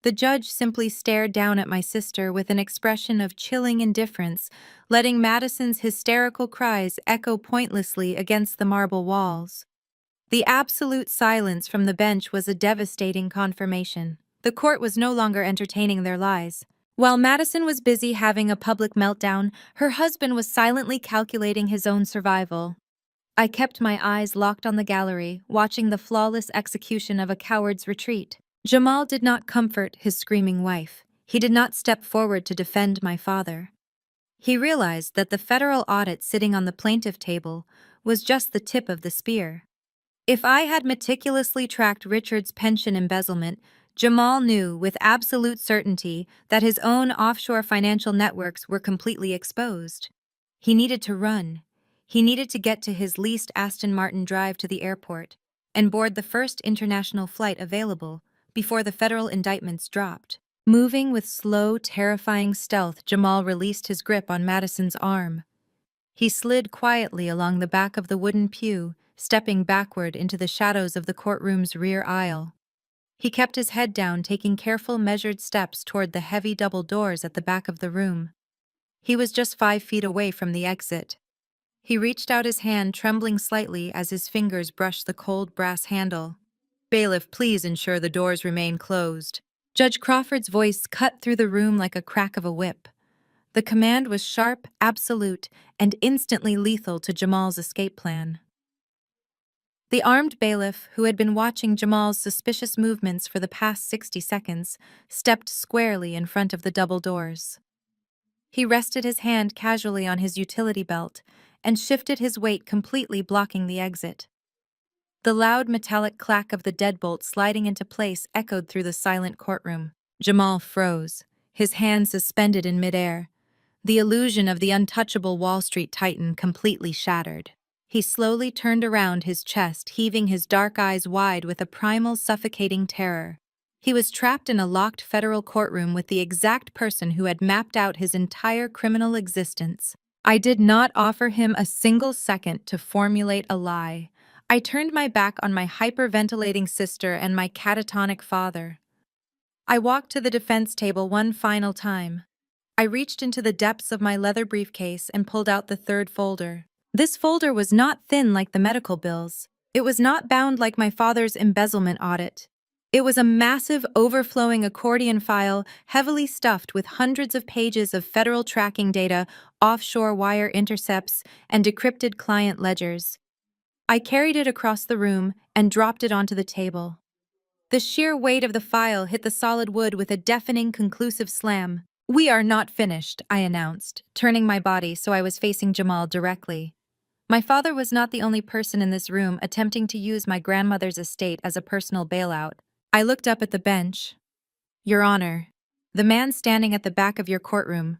The judge simply stared down at my sister with an expression of chilling indifference, letting Madison's hysterical cries echo pointlessly against the marble walls. The absolute silence from the bench was a devastating confirmation. The court was no longer entertaining their lies. While Madison was busy having a public meltdown, her husband was silently calculating his own survival. I kept my eyes locked on the gallery, watching the flawless execution of a coward's retreat. Jamal did not comfort his screaming wife. He did not step forward to defend my father. He realized that the federal audit sitting on the plaintiff table was just the tip of the spear. If I had meticulously tracked Richard's pension embezzlement, Jamal knew with absolute certainty that his own offshore financial networks were completely exposed. He needed to run. He needed to get to his leased Aston Martin drive to the airport and board the first international flight available before the federal indictments dropped. Moving with slow, terrifying stealth, Jamal released his grip on Madison's arm. He slid quietly along the back of the wooden pew, stepping backward into the shadows of the courtroom's rear aisle. He kept his head down, taking careful, measured steps toward the heavy double doors at the back of the room. He was just 5 feet away from the exit. He reached out his hand, trembling slightly as his fingers brushed the cold brass handle. "Bailiff, please ensure the doors remain closed." Judge Crawford's voice cut through the room like a crack of a whip. The command was sharp, absolute, and instantly lethal to Jamal's escape plan. The armed bailiff, who had been watching Jamal's suspicious movements for the past 60 seconds, stepped squarely in front of the double doors. He rested his hand casually on his utility belt and shifted his weight, completely blocking the exit. The loud metallic clack of the deadbolt sliding into place echoed through the silent courtroom. Jamal froze, his hands suspended in midair. The illusion of the untouchable Wall Street titan completely shattered. He slowly turned around, his chest heaving, his dark eyes wide with a primal, suffocating terror. He was trapped in a locked federal courtroom with the exact person who had mapped out his entire criminal existence. I did not offer him a single second to formulate a lie. I turned my back on my hyperventilating sister and my catatonic father. I walked to the defense table one final time. I reached into the depths of my leather briefcase and pulled out the third folder. This folder was not thin like the medical bills. It was not bound like my father's embezzlement audit. It was a massive, overflowing accordion file, heavily stuffed with hundreds of pages of federal tracking data, offshore wire intercepts, and decrypted client ledgers. I carried it across the room and dropped it onto the table. The sheer weight of the file hit the solid wood with a deafening, conclusive slam. "We are not finished," I announced, turning my body so I was facing Jamal directly. My father was not the only person in this room attempting to use my grandmother's estate as a personal bailout. I looked up at the bench. "Your Honor, the man standing at the back of your courtroom,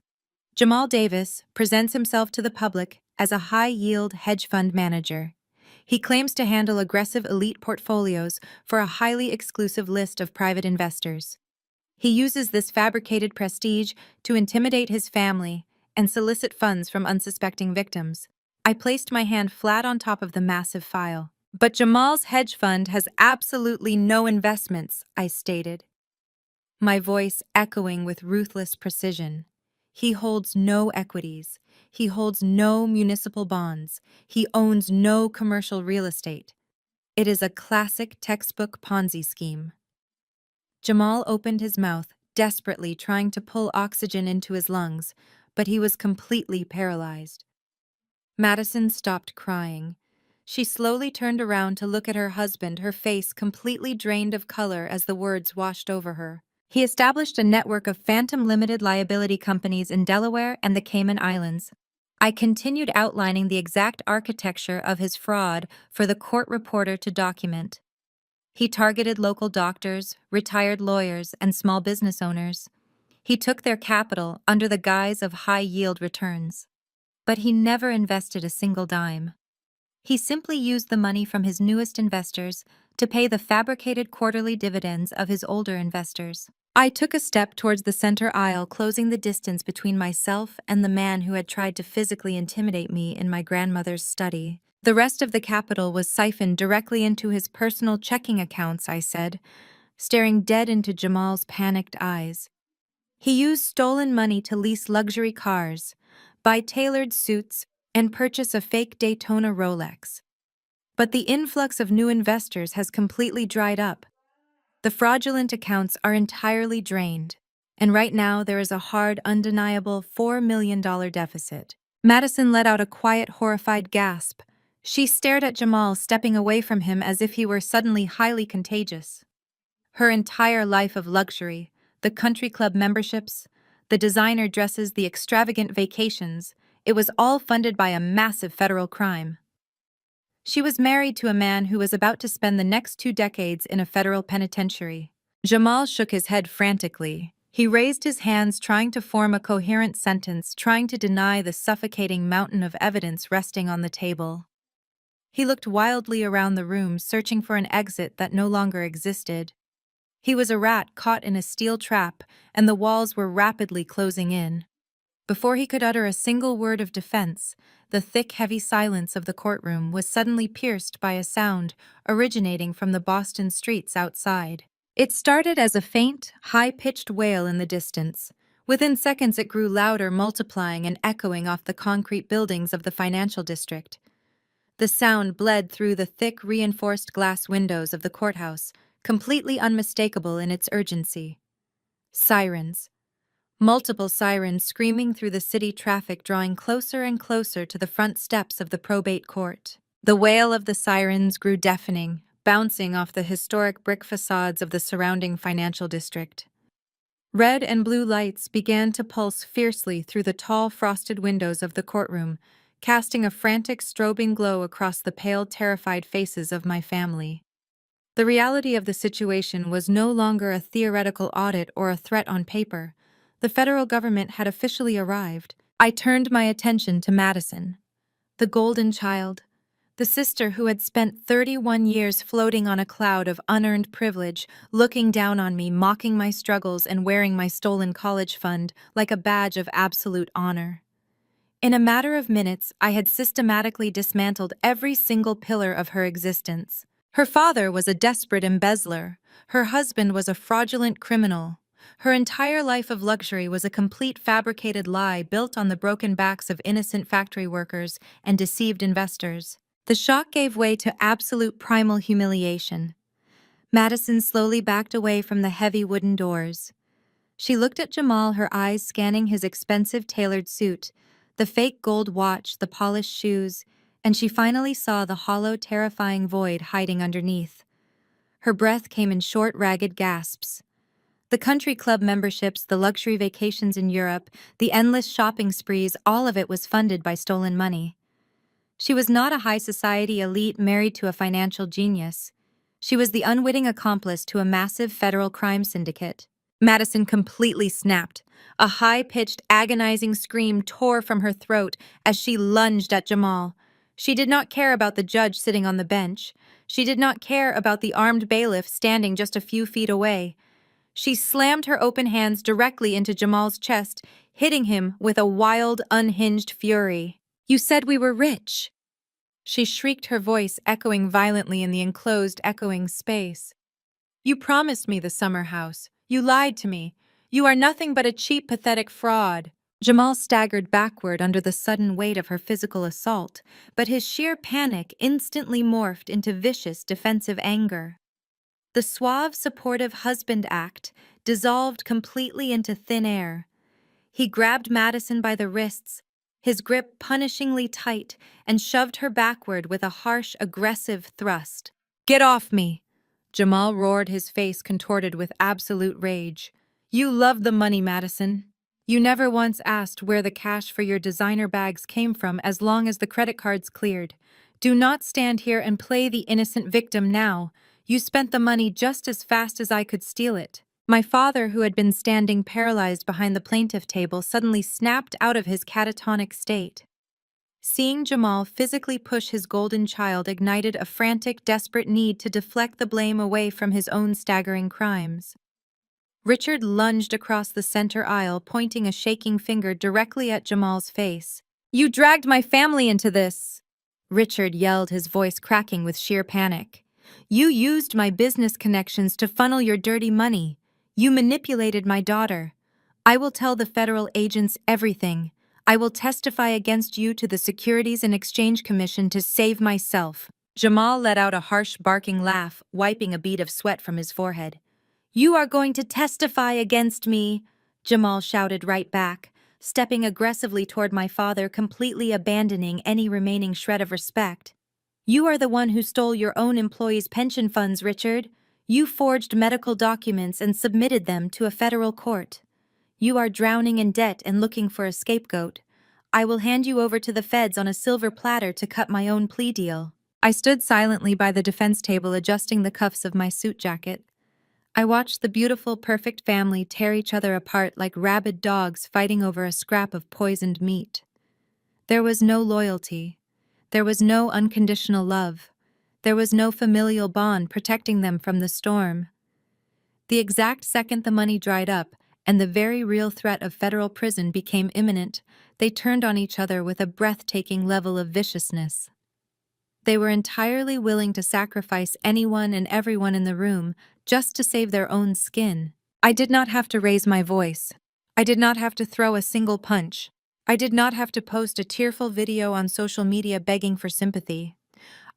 Jamal Davis, presents himself to the public as a high-yield hedge fund manager. He claims to handle aggressive elite portfolios for a highly exclusive list of private investors. He uses this fabricated prestige to intimidate his family and solicit funds from unsuspecting victims." I placed my hand flat on top of the massive file. "But Jamal's hedge fund has absolutely no investments," I stated, my voice echoing with ruthless precision. "He holds no equities. He holds no municipal bonds. He owns no commercial real estate. It is a classic textbook Ponzi scheme." Jamal opened his mouth, desperately trying to pull oxygen into his lungs, but he was completely paralyzed. Madison stopped crying. She slowly turned around to look at her husband, her face completely drained of color as the words washed over her. "He established a network of phantom limited liability companies in Delaware and the Cayman Islands." I continued outlining the exact architecture of his fraud for the court reporter to document. He targeted local doctors, retired lawyers, and small business owners. He took their capital under the guise of high-yield returns. But he never invested a single dime. He simply used the money from his newest investors to pay the fabricated quarterly dividends of his older investors. I took a step towards the center aisle, closing the distance between myself and the man who had tried to physically intimidate me in my grandmother's study. "The rest of the capital was siphoned directly into his personal checking accounts," I said, staring dead into Jamal's panicked eyes. "He used stolen money to lease luxury cars, buy tailored suits, and purchase a fake Daytona Rolex. But the influx of new investors has completely dried up. The fraudulent accounts are entirely drained. And right now there is a hard, undeniable $4 million deficit. Madison let out a quiet, horrified gasp. She stared at Jamal, stepping away from him as if he were suddenly highly contagious. Her entire life of luxury, the country club memberships, the designer dresses, the extravagant vacations, it was all funded by a massive federal crime. She was married to a man who was about to spend the next 2 decades in a federal penitentiary. Jamal shook his head frantically. He raised his hands, trying to form a coherent sentence, trying to deny the suffocating mountain of evidence resting on the table. He looked wildly around the room, searching for an exit that no longer existed. He was a rat caught in a steel trap, and the walls were rapidly closing in. Before he could utter a single word of defense, the thick, heavy silence of the courtroom was suddenly pierced by a sound originating from the Boston streets outside. It started as a faint, high-pitched wail in the distance. Within seconds it grew louder, multiplying and echoing off the concrete buildings of the financial district. The sound bled through the thick, reinforced glass windows of the courthouse, completely unmistakable in its urgency. Sirens. Multiple sirens screaming through the city traffic, drawing closer and closer to the front steps of the probate court. The wail of the sirens grew deafening, bouncing off the historic brick facades of the surrounding financial district. Red and blue lights began to pulse fiercely through the tall, frosted windows of the courtroom, casting a frantic, strobing glow across the pale, terrified faces of my family. The reality of the situation was no longer a theoretical audit or a threat on paper. The federal government had officially arrived. I turned my attention to Madison, the golden child, the sister who had spent 31 years floating on a cloud of unearned privilege, looking down on me, mocking my struggles, and wearing my stolen college fund like a badge of absolute honor. In a matter of minutes, I had systematically dismantled every single pillar of her existence. Her father was a desperate embezzler. Her husband was a fraudulent criminal. Her entire life of luxury was a complete fabricated lie built on the broken backs of innocent factory workers and deceived investors. The shock gave way to absolute primal humiliation. Madison slowly backed away from the heavy wooden doors. She looked at Jamal, her eyes scanning his expensive tailored suit, the fake gold watch, the polished shoes, and she finally saw the hollow, terrifying void hiding underneath. Her breath came in short, ragged gasps. The country club memberships, the luxury vacations in Europe, the endless shopping sprees, all of it was funded by stolen money. She was not a high society elite married to a financial genius. She was the unwitting accomplice to a massive federal crime syndicate. Madison completely snapped. A high-pitched, agonizing scream tore from her throat as she lunged at Jamal. She did not care about the judge sitting on the bench. She did not care about the armed bailiff standing just a few feet away. She slammed her open hands directly into Jamal's chest, hitting him with a wild, unhinged fury. "You said we were rich," she shrieked, her voice echoing violently in the enclosed, echoing space. "You promised me the summer house. You lied to me. You are nothing but a cheap, pathetic fraud." Jamal staggered backward under the sudden weight of her physical assault, but his sheer panic instantly morphed into vicious, defensive anger. The suave, supportive husband act dissolved completely into thin air. He grabbed Madison by the wrists, his grip punishingly tight, and shoved her backward with a harsh, aggressive thrust. "Get off me!" Jamal roared, his face contorted with absolute rage. "You love the money, Madison. You never once asked where the cash for your designer bags came from as long as the credit cards cleared. Do not stand here and play the innocent victim now. You spent the money just as fast as I could steal it." My father, who had been standing paralyzed behind the plaintiff table, suddenly snapped out of his catatonic state. Seeing Jamal physically push his golden child ignited a frantic, desperate need to deflect the blame away from his own staggering crimes. Richard lunged across the center aisle, pointing a shaking finger directly at Jamal's face. "You dragged my family into this!" Richard yelled, his voice cracking with sheer panic. "You used my business connections to funnel your dirty money. You manipulated my daughter. I will tell the federal agents everything. I will testify against you to the Securities and Exchange Commission to save myself." Jamal let out a harsh, barking laugh, wiping a bead of sweat from his forehead. "You are going to testify against me," Jamal shouted right back, stepping aggressively toward my father, completely abandoning any remaining shred of respect. "You are the one who stole your own employees' pension funds, Richard. You forged medical documents and submitted them to a federal court. You are drowning in debt and looking for a scapegoat. I will hand you over to the feds on a silver platter to cut my own plea deal." I stood silently by the defense table, adjusting the cuffs of my suit jacket. I watched the beautiful, perfect family tear each other apart like rabid dogs fighting over a scrap of poisoned meat. There was no loyalty. There was no unconditional love. There was no familial bond protecting them from the storm. The exact second the money dried up and the very real threat of federal prison became imminent, they turned on each other with a breathtaking level of viciousness. They were entirely willing to sacrifice anyone and everyone in the room just to save their own skin. I did not have to raise my voice. I did not have to throw a single punch. I did not have to post a tearful video on social media begging for sympathy.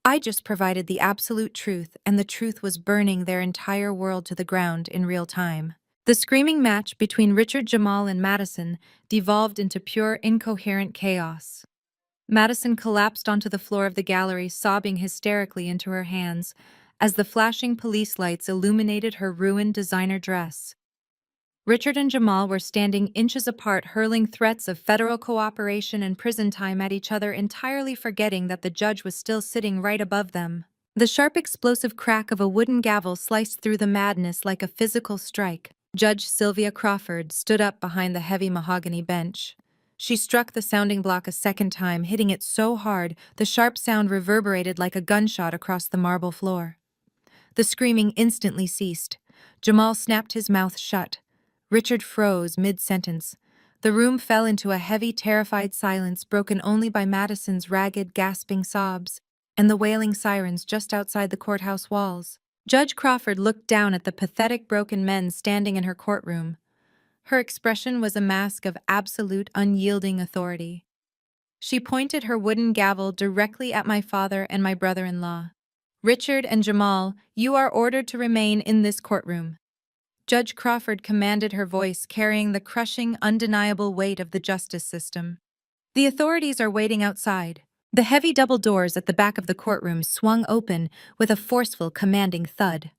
I just provided the absolute truth, and the truth was burning their entire world to the ground in real time. The screaming match between Richard, Jamal, and Madison devolved into pure, incoherent chaos. Madison collapsed onto the floor of the gallery, sobbing hysterically into her hands as the flashing police lights illuminated her ruined designer dress. Richard and Jamal were standing inches apart, hurling threats of federal cooperation and prison time at each other, entirely forgetting that the judge was still sitting right above them. The sharp, explosive crack of a wooden gavel sliced through the madness like a physical strike. Judge Sylvia Crawford stood up behind the heavy mahogany bench. She struck the sounding block a second time, hitting it so hard the sharp sound reverberated like a gunshot across the marble floor. The screaming instantly ceased. Jamal snapped his mouth shut. Richard froze mid-sentence. The room fell into a heavy, terrified silence, broken only by Madison's ragged, gasping sobs and the wailing sirens just outside the courthouse walls. Judge Crawford looked down at the pathetic, broken men standing in her courtroom. Her expression was a mask of absolute, unyielding authority. She pointed her wooden gavel directly at my father and my brother-in-law. "Richard and Jamal, you are ordered to remain in this courtroom." Judge Crawford commanded, her voice carrying the crushing, undeniable weight of the justice system. "The authorities are waiting outside." The heavy double doors at the back of the courtroom swung open with a forceful, commanding thud.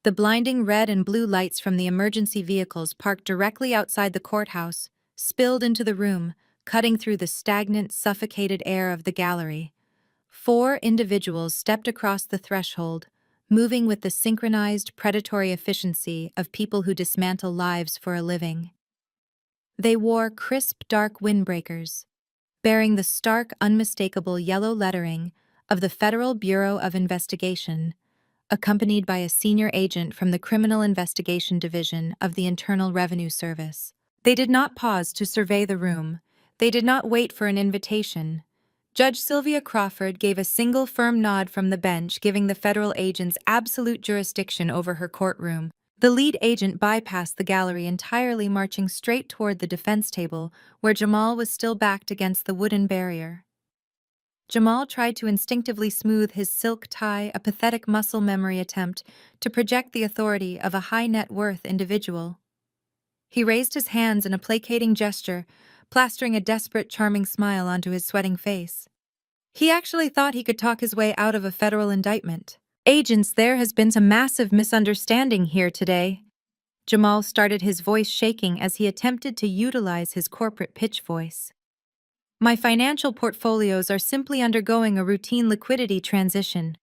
The blinding red and blue lights from the emergency vehicles parked directly outside the courthouse spilled into the room, cutting through the stagnant, suffocated air of the gallery. 4 individuals stepped across the threshold, moving with the synchronized, predatory efficiency of people who dismantle lives for a living. They wore crisp, dark windbreakers, bearing the stark, unmistakable yellow lettering of the Federal Bureau of Investigation, accompanied by a senior agent from the Criminal Investigation Division of the Internal Revenue Service. They did not pause to survey the room. They did not wait for an invitation. Judge Sylvia Crawford gave a single firm nod from the bench, giving the federal agents absolute jurisdiction over her courtroom. The lead agent bypassed the gallery entirely, marching straight toward the defense table, where Jamal was still backed against the wooden barrier. Jamal tried to instinctively smooth his silk tie, a pathetic muscle memory attempt to project the authority of a high-net-worth individual. He raised his hands in a placating gesture, plastering a desperate, charming smile onto his sweating face. He actually thought he could talk his way out of a federal indictment. "Agents, there has been some massive misunderstanding here today." Jamal started, his voice shaking as he attempted to utilize his corporate pitch voice. "My financial portfolios are simply undergoing a routine liquidity transition.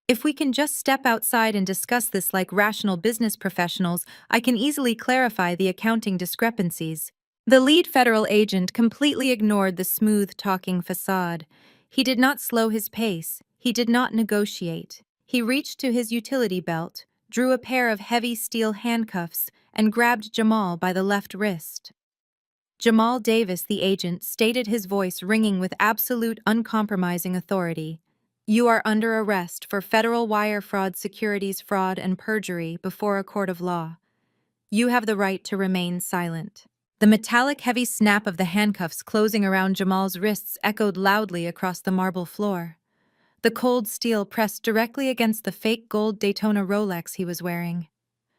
If we can just step outside and discuss this like rational business professionals, I can easily clarify the accounting discrepancies." The lead federal agent completely ignored the smooth-talking facade. He did not slow his pace. He did not negotiate. He reached to his utility belt, drew a pair of heavy steel handcuffs, and grabbed Jamal by the left wrist. Jamal Davis, the agent, stated, his voice ringing with absolute, uncompromising authority. "You are under arrest for federal wire fraud, securities fraud, and perjury before a court of law. You have the right to remain silent." The metallic, heavy snap of the handcuffs closing around Jamal's wrists echoed loudly across the marble floor. the cold steel pressed directly against the fake gold Daytona Rolex he was wearing.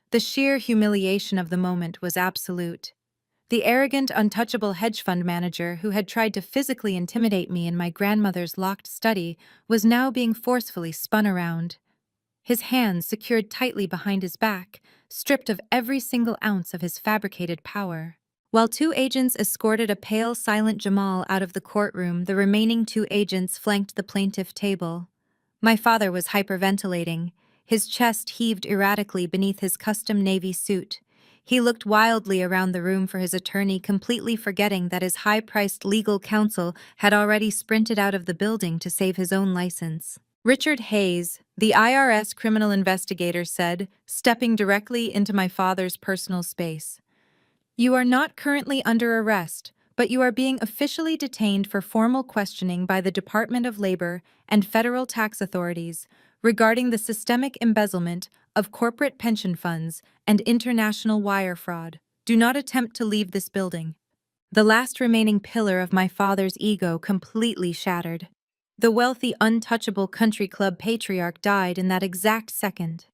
The sheer humiliation of the moment was absolute. The arrogant, untouchable hedge fund manager who had tried to physically intimidate me in my grandmother's locked study was now being forcefully spun around. His hands secured tightly behind his back, stripped of every single ounce of his fabricated power. While two agents escorted a pale, silent Jamal out of the courtroom, the remaining two agents flanked the plaintiff table. My father was hyperventilating. His chest heaved erratically beneath his custom navy suit. He looked wildly around the room for his attorney, completely forgetting that his high-priced legal counsel had already sprinted out of the building to save his own license. Richard Hayes, the IRS criminal investigator, said, stepping directly into my father's personal space. You are not currently under arrest, but you are being officially detained for formal questioning by the Department of Labor and federal tax authorities regarding the systemic embezzlement of corporate pension funds and international wire fraud. Do not attempt to leave this building. The last remaining pillar of my father's ego completely shattered. The wealthy, untouchable country club patriarch died in that exact second.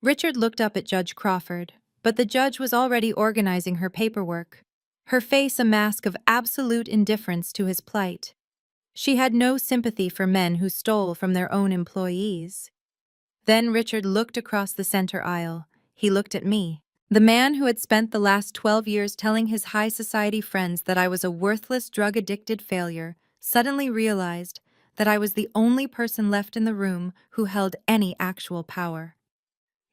Richard looked up at Judge Crawford, but the judge was already organizing her paperwork, her face a mask of absolute indifference to his plight. She had no sympathy for men who stole from their own employees. Then Richard looked across the center aisle. He looked at me. The man who had spent the last 12 years telling his high society friends that I was a worthless, drug-addicted failure suddenly realized that I was the only person left in the room who held any actual power.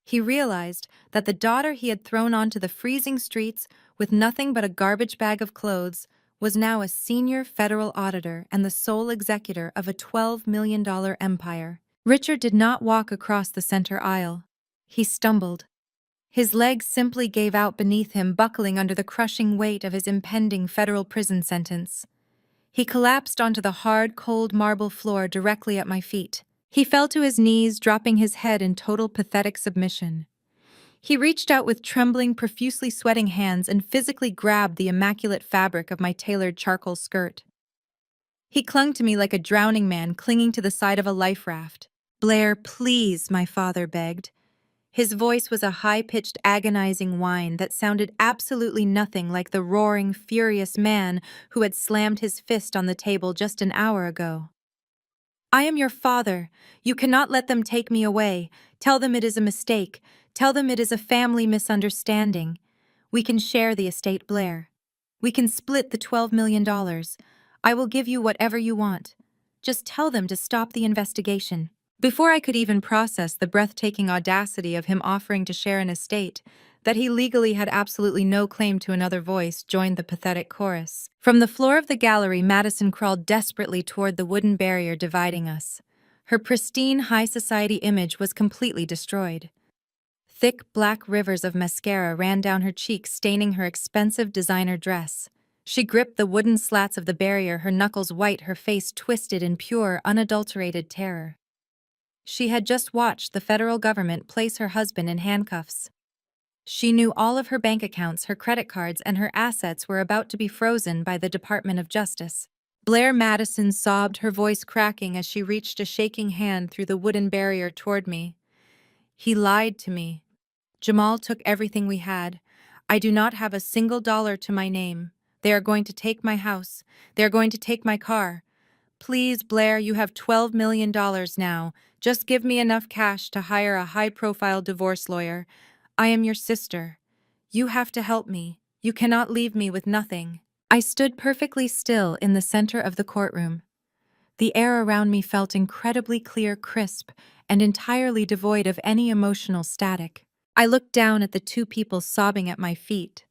He realized that the daughter he had thrown onto the freezing streets with nothing but a garbage bag of clothes was now a senior federal auditor and the sole executor of a $12 million empire. Richard did not walk across the center aisle. He stumbled. His legs simply gave out beneath him, buckling under the crushing weight of his impending federal prison sentence. He collapsed onto the hard, cold marble floor directly at my feet. He fell to his knees, dropping his head in total pathetic submission. He reached out with trembling, profusely sweating hands and physically grabbed the immaculate fabric of my tailored charcoal skirt. He clung to me like a drowning man clinging to the side of a life raft. "Blair, please," my father begged. His voice was a high-pitched, agonizing whine that sounded absolutely nothing like the roaring, furious man who had slammed his fist on the table just an hour ago. "I am your father. You cannot let them take me away. Tell them it is a mistake. Tell them it is a family misunderstanding. We can share the estate, Blair. We can split the $12 million. I will give you whatever you want. Just tell them to stop the investigation." Before I could even process the breathtaking audacity of him offering to share an estate, that he legally had absolutely no claim to, another voice joined the pathetic chorus. From the floor of the gallery, Madison crawled desperately toward the wooden barrier dividing us. Her pristine high society image was completely destroyed. Thick black rivers of mascara ran down her cheeks, staining her expensive designer dress. She gripped the wooden slats of the barrier, her knuckles white, her face twisted in pure, unadulterated terror. She had just watched the federal government place her husband in handcuffs. She knew all of her bank accounts, her credit cards, and her assets were about to be frozen by the Department of Justice. Blair Madison sobbed, her voice cracking as she reached a shaking hand through the wooden barrier toward me. "He lied to me. Jamal took everything we had. I do not have a single dollar to my name. They are going to take my house. They are going to take my car. Please, Blair, you have $12 million now. Just give me enough cash to hire a high-profile divorce lawyer. I am your sister. You have to help me. You cannot leave me with nothing." I stood perfectly still in the center of the courtroom. The air around me felt incredibly clear, crisp, and entirely devoid of any emotional static. I looked down at the two people sobbing at my feet.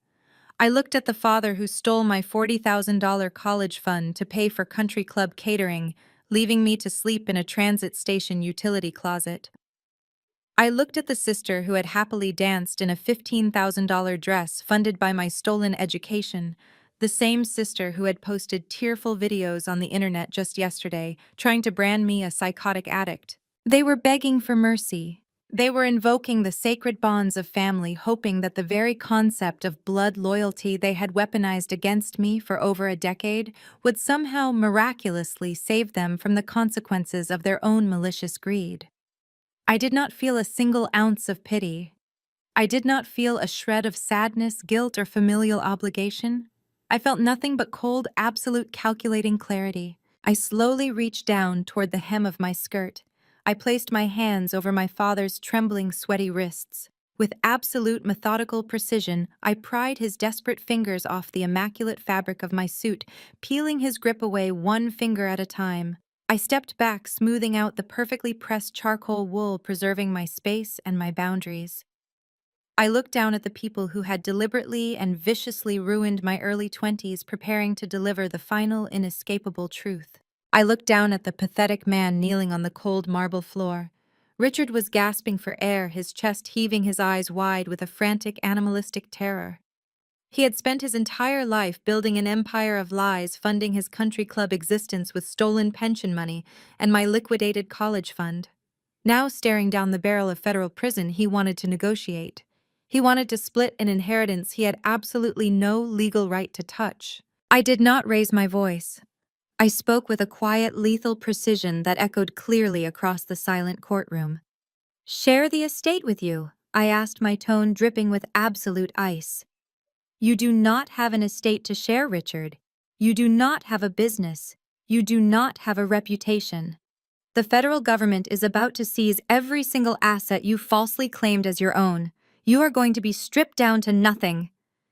I looked at the father who stole my $40,000 college fund to pay for country club catering, leaving me to sleep in a transit station utility closet. I looked at the sister who had happily danced in a $15,000 dress funded by my stolen education, the same sister who had posted tearful videos on the internet just yesterday, trying to brand me a psychotic addict. They were begging for mercy. They were invoking the sacred bonds of family, hoping that the very concept of blood loyalty they had weaponized against me for over a decade would somehow miraculously save them from the consequences of their own malicious greed. I did not feel a single ounce of pity. I did not feel a shred of sadness, guilt, or familial obligation. I felt nothing but cold, absolute calculating clarity. I slowly reached down toward the hem of my skirt. I placed my hands over my father's trembling, sweaty wrists. With absolute methodical precision, I pried his desperate fingers off the immaculate fabric of my suit, peeling his grip away one finger at a time. I stepped back, smoothing out the perfectly pressed charcoal wool, preserving my space and my boundaries. I looked down at the people who had deliberately and viciously ruined my early 20s, preparing to deliver the final, inescapable truth. I looked down at the pathetic man kneeling on the cold marble floor. Richard was gasping for air, his chest heaving, his eyes wide with a frantic, animalistic terror. He had spent his entire life building an empire of lies, funding his country club existence with stolen pension money and my liquidated college fund. Now, staring down the barrel of federal prison, he wanted to negotiate. He wanted to split an inheritance he had absolutely no legal right to touch. I did not raise my voice. I spoke with a quiet, lethal precision that echoed clearly across the silent courtroom. "Share the estate with you," I asked, my tone dripping with absolute ice. "You do not have an estate to share, Richard. You do not have a business. You do not have a reputation. The federal government is about to seize every single asset you falsely claimed as your own. You are going to be stripped down to nothing."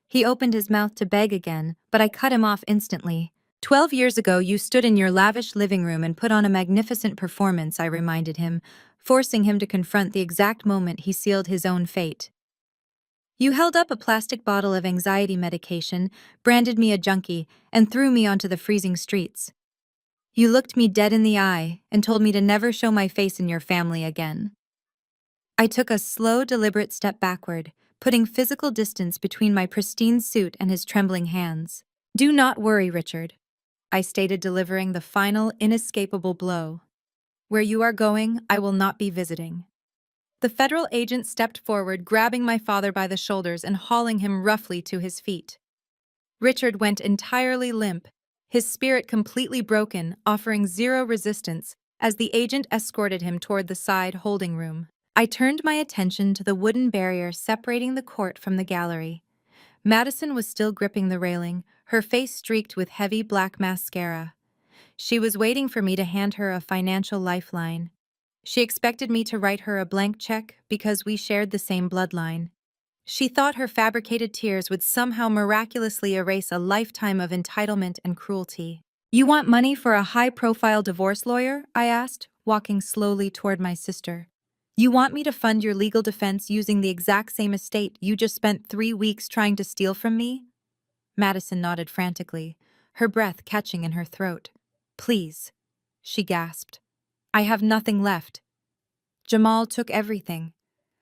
He opened his mouth to beg again, but I cut him off instantly. 12 years ago, you stood in your lavish living room and put on a magnificent performance, I reminded him, forcing him to confront the exact moment he sealed his own fate. You held up a plastic bottle of anxiety medication, branded me a junkie, and threw me onto the freezing streets. You looked me dead in the eye and told me to never show my face in your family again. I took a slow, deliberate step backward, putting physical distance between my pristine suit and his trembling hands. "Do not worry, Richard," I stated, delivering the final, inescapable blow. "Where you are going, I will not be visiting." The federal agent stepped forward, grabbing my father by the shoulders and hauling him roughly to his feet. Richard went entirely limp, his spirit completely broken, offering zero resistance as the agent escorted him toward the side holding room. I turned my attention to the wooden barrier separating the court from the gallery. Madison was still gripping the railing, her face streaked with heavy black mascara. She was waiting for me to hand her a financial lifeline. She expected me to write her a blank check because we shared the same bloodline. She thought her fabricated tears would somehow miraculously erase a lifetime of entitlement and cruelty. "You want money for a high-profile divorce lawyer?" I asked, walking slowly toward my sister. "You want me to fund your legal defense using the exact same estate you just spent 3 weeks trying to steal from me?" Madison nodded frantically, her breath catching in her throat. "Please," she gasped. "I have nothing left. Jamal took everything.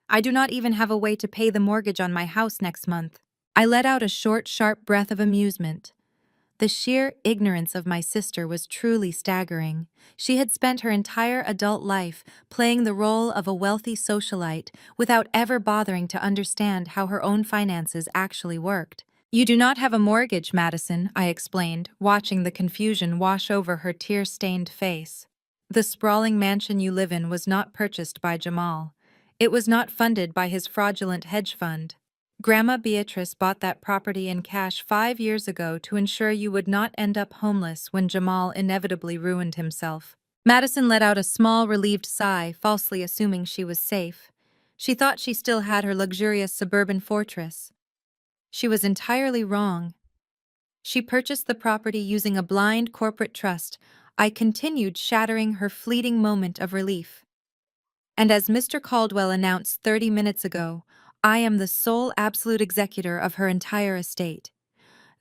I do not even have a way to pay the mortgage on my house next month." I let out a short, sharp breath of amusement. The sheer ignorance of my sister was truly staggering. She had spent her entire adult life playing the role of a wealthy socialite without ever bothering to understand how her own finances actually worked. "You do not have a mortgage, Madison," I explained, watching the confusion wash over her tear-stained face. "The sprawling mansion you live in was not purchased by Jamal. It was not funded by his fraudulent hedge fund. Grandma Beatrice bought that property in cash 5 years ago to ensure you would not end up homeless when Jamal inevitably ruined himself." Madison let out a small, relieved sigh, falsely assuming she was safe. She thought she still had her luxurious suburban fortress. She was entirely wrong. She purchased the property using a blind corporate trust. I continued, shattering her fleeting moment of relief. "And as Mr. Caldwell announced 30 minutes ago, I am the sole absolute executor of her entire estate.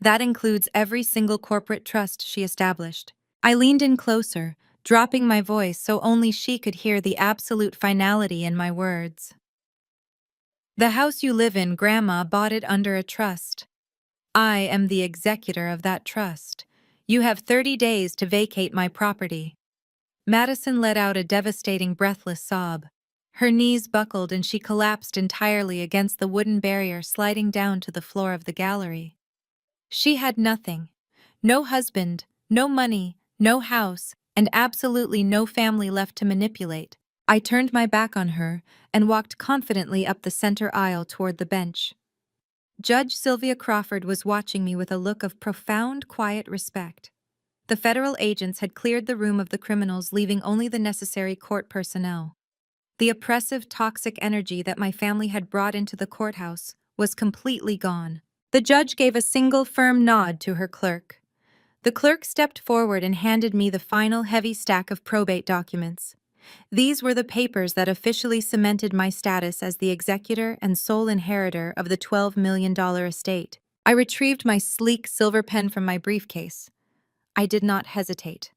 That includes every single corporate trust she established." I leaned in closer, dropping my voice so only she could hear the absolute finality in my words. "The house you live in, Grandma bought it under a trust. I am the executor of that trust. You have 30 days to vacate my property." Madison let out a devastating, breathless sob. Her knees buckled and she collapsed entirely against the wooden barrier, sliding down to the floor of the gallery. She had nothing. No husband, no money, no house, and absolutely no family left to manipulate. I turned my back on her and walked confidently up the center aisle toward the bench. Judge Sylvia Crawford was watching me with a look of profound, quiet respect. The federal agents had cleared the room of the criminals, leaving only the necessary court personnel. The oppressive, toxic energy that my family had brought into the courthouse was completely gone. The judge gave a single firm nod to her clerk. The clerk stepped forward and handed me the final heavy stack of probate documents. These were the papers that officially cemented my status as the executor and sole inheritor of the $12 million estate. I retrieved my sleek silver pen from my briefcase. I did not hesitate.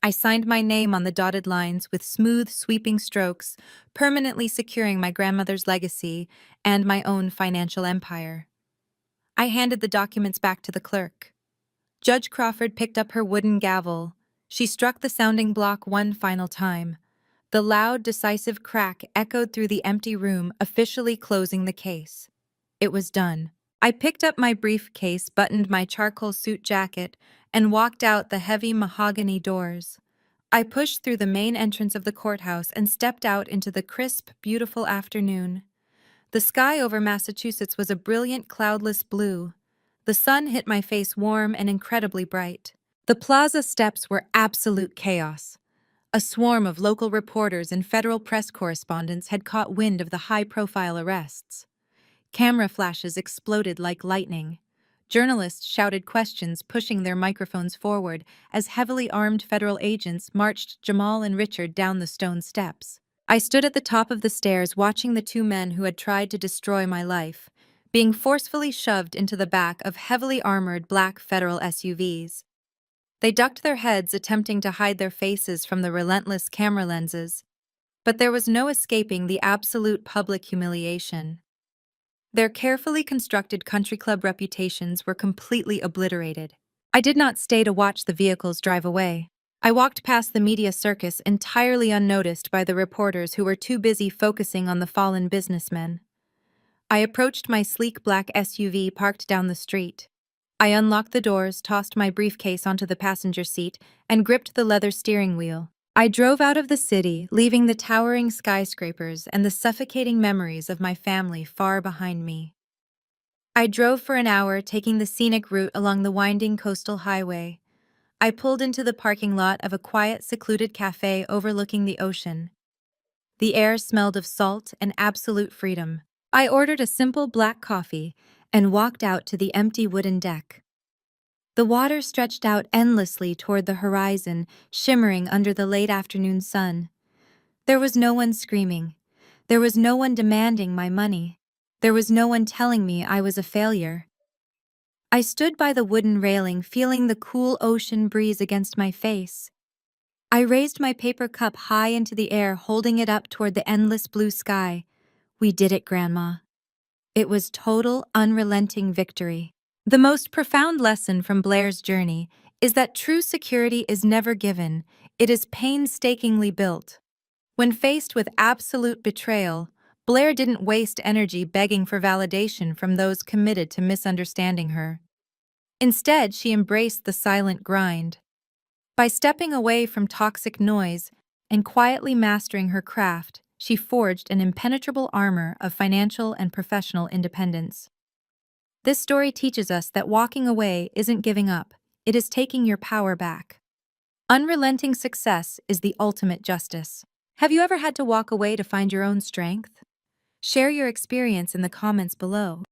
I signed my name on the dotted lines with smooth, sweeping strokes, permanently securing my grandmother's legacy and my own financial empire. I handed the documents back to the clerk. Judge Crawford picked up her wooden gavel. She struck the sounding block one final time. The loud, decisive crack echoed through the empty room, officially closing the case. It was done. I picked up my briefcase, buttoned my charcoal suit jacket, and walked out the heavy mahogany doors. I pushed through the main entrance of the courthouse and stepped out into the crisp, beautiful afternoon. The sky over Massachusetts was a brilliant, cloudless blue. The sun hit my face warm and incredibly bright. The plaza steps were absolute chaos. A swarm of local reporters and federal press correspondents had caught wind of the high-profile arrests. Camera flashes exploded like lightning. Journalists shouted questions, pushing their microphones forward as heavily armed federal agents marched Jamal and Richard down the stone steps. I stood at the top of the stairs watching the two men who had tried to destroy my life, being forcefully shoved into the back of heavily armored black federal SUVs. They ducked their heads, attempting to hide their faces from the relentless camera lenses, but there was no escaping the absolute public humiliation. Their carefully constructed country club reputations were completely obliterated. I did not stay to watch the vehicles drive away. I walked past the media circus entirely unnoticed by the reporters who were too busy focusing on the fallen businessmen. I approached my sleek black SUV parked down the street. I unlocked the doors, tossed my briefcase onto the passenger seat, and gripped the leather steering wheel. I drove out of the city, leaving the towering skyscrapers and the suffocating memories of my family far behind me. I drove for an hour, taking the scenic route along the winding coastal highway. I pulled into the parking lot of a quiet, secluded cafe overlooking the ocean. The air smelled of salt and absolute freedom. I ordered a simple black coffee and walked out to the empty wooden deck. The water stretched out endlessly toward the horizon, shimmering under the late afternoon sun. There was no one screaming. There was no one demanding my money. There was no one telling me I was a failure. I stood by the wooden railing, feeling the cool ocean breeze against my face. I raised my paper cup high into the air, holding it up toward the endless blue sky. We did it, Grandma. It was total, unrelenting victory. The most profound lesson from Blair's journey is that true security is never given, it is painstakingly built. When faced with absolute betrayal, Blair didn't waste energy begging for validation from those committed to misunderstanding her. Instead, she embraced the silent grind. By stepping away from toxic noise and quietly mastering her craft, she forged an impenetrable armor of financial and professional independence. This story teaches us that walking away isn't giving up, it is taking your power back. Unrelenting success is the ultimate justice. Have you ever had to walk away to find your own strength? Share your experience in the comments below.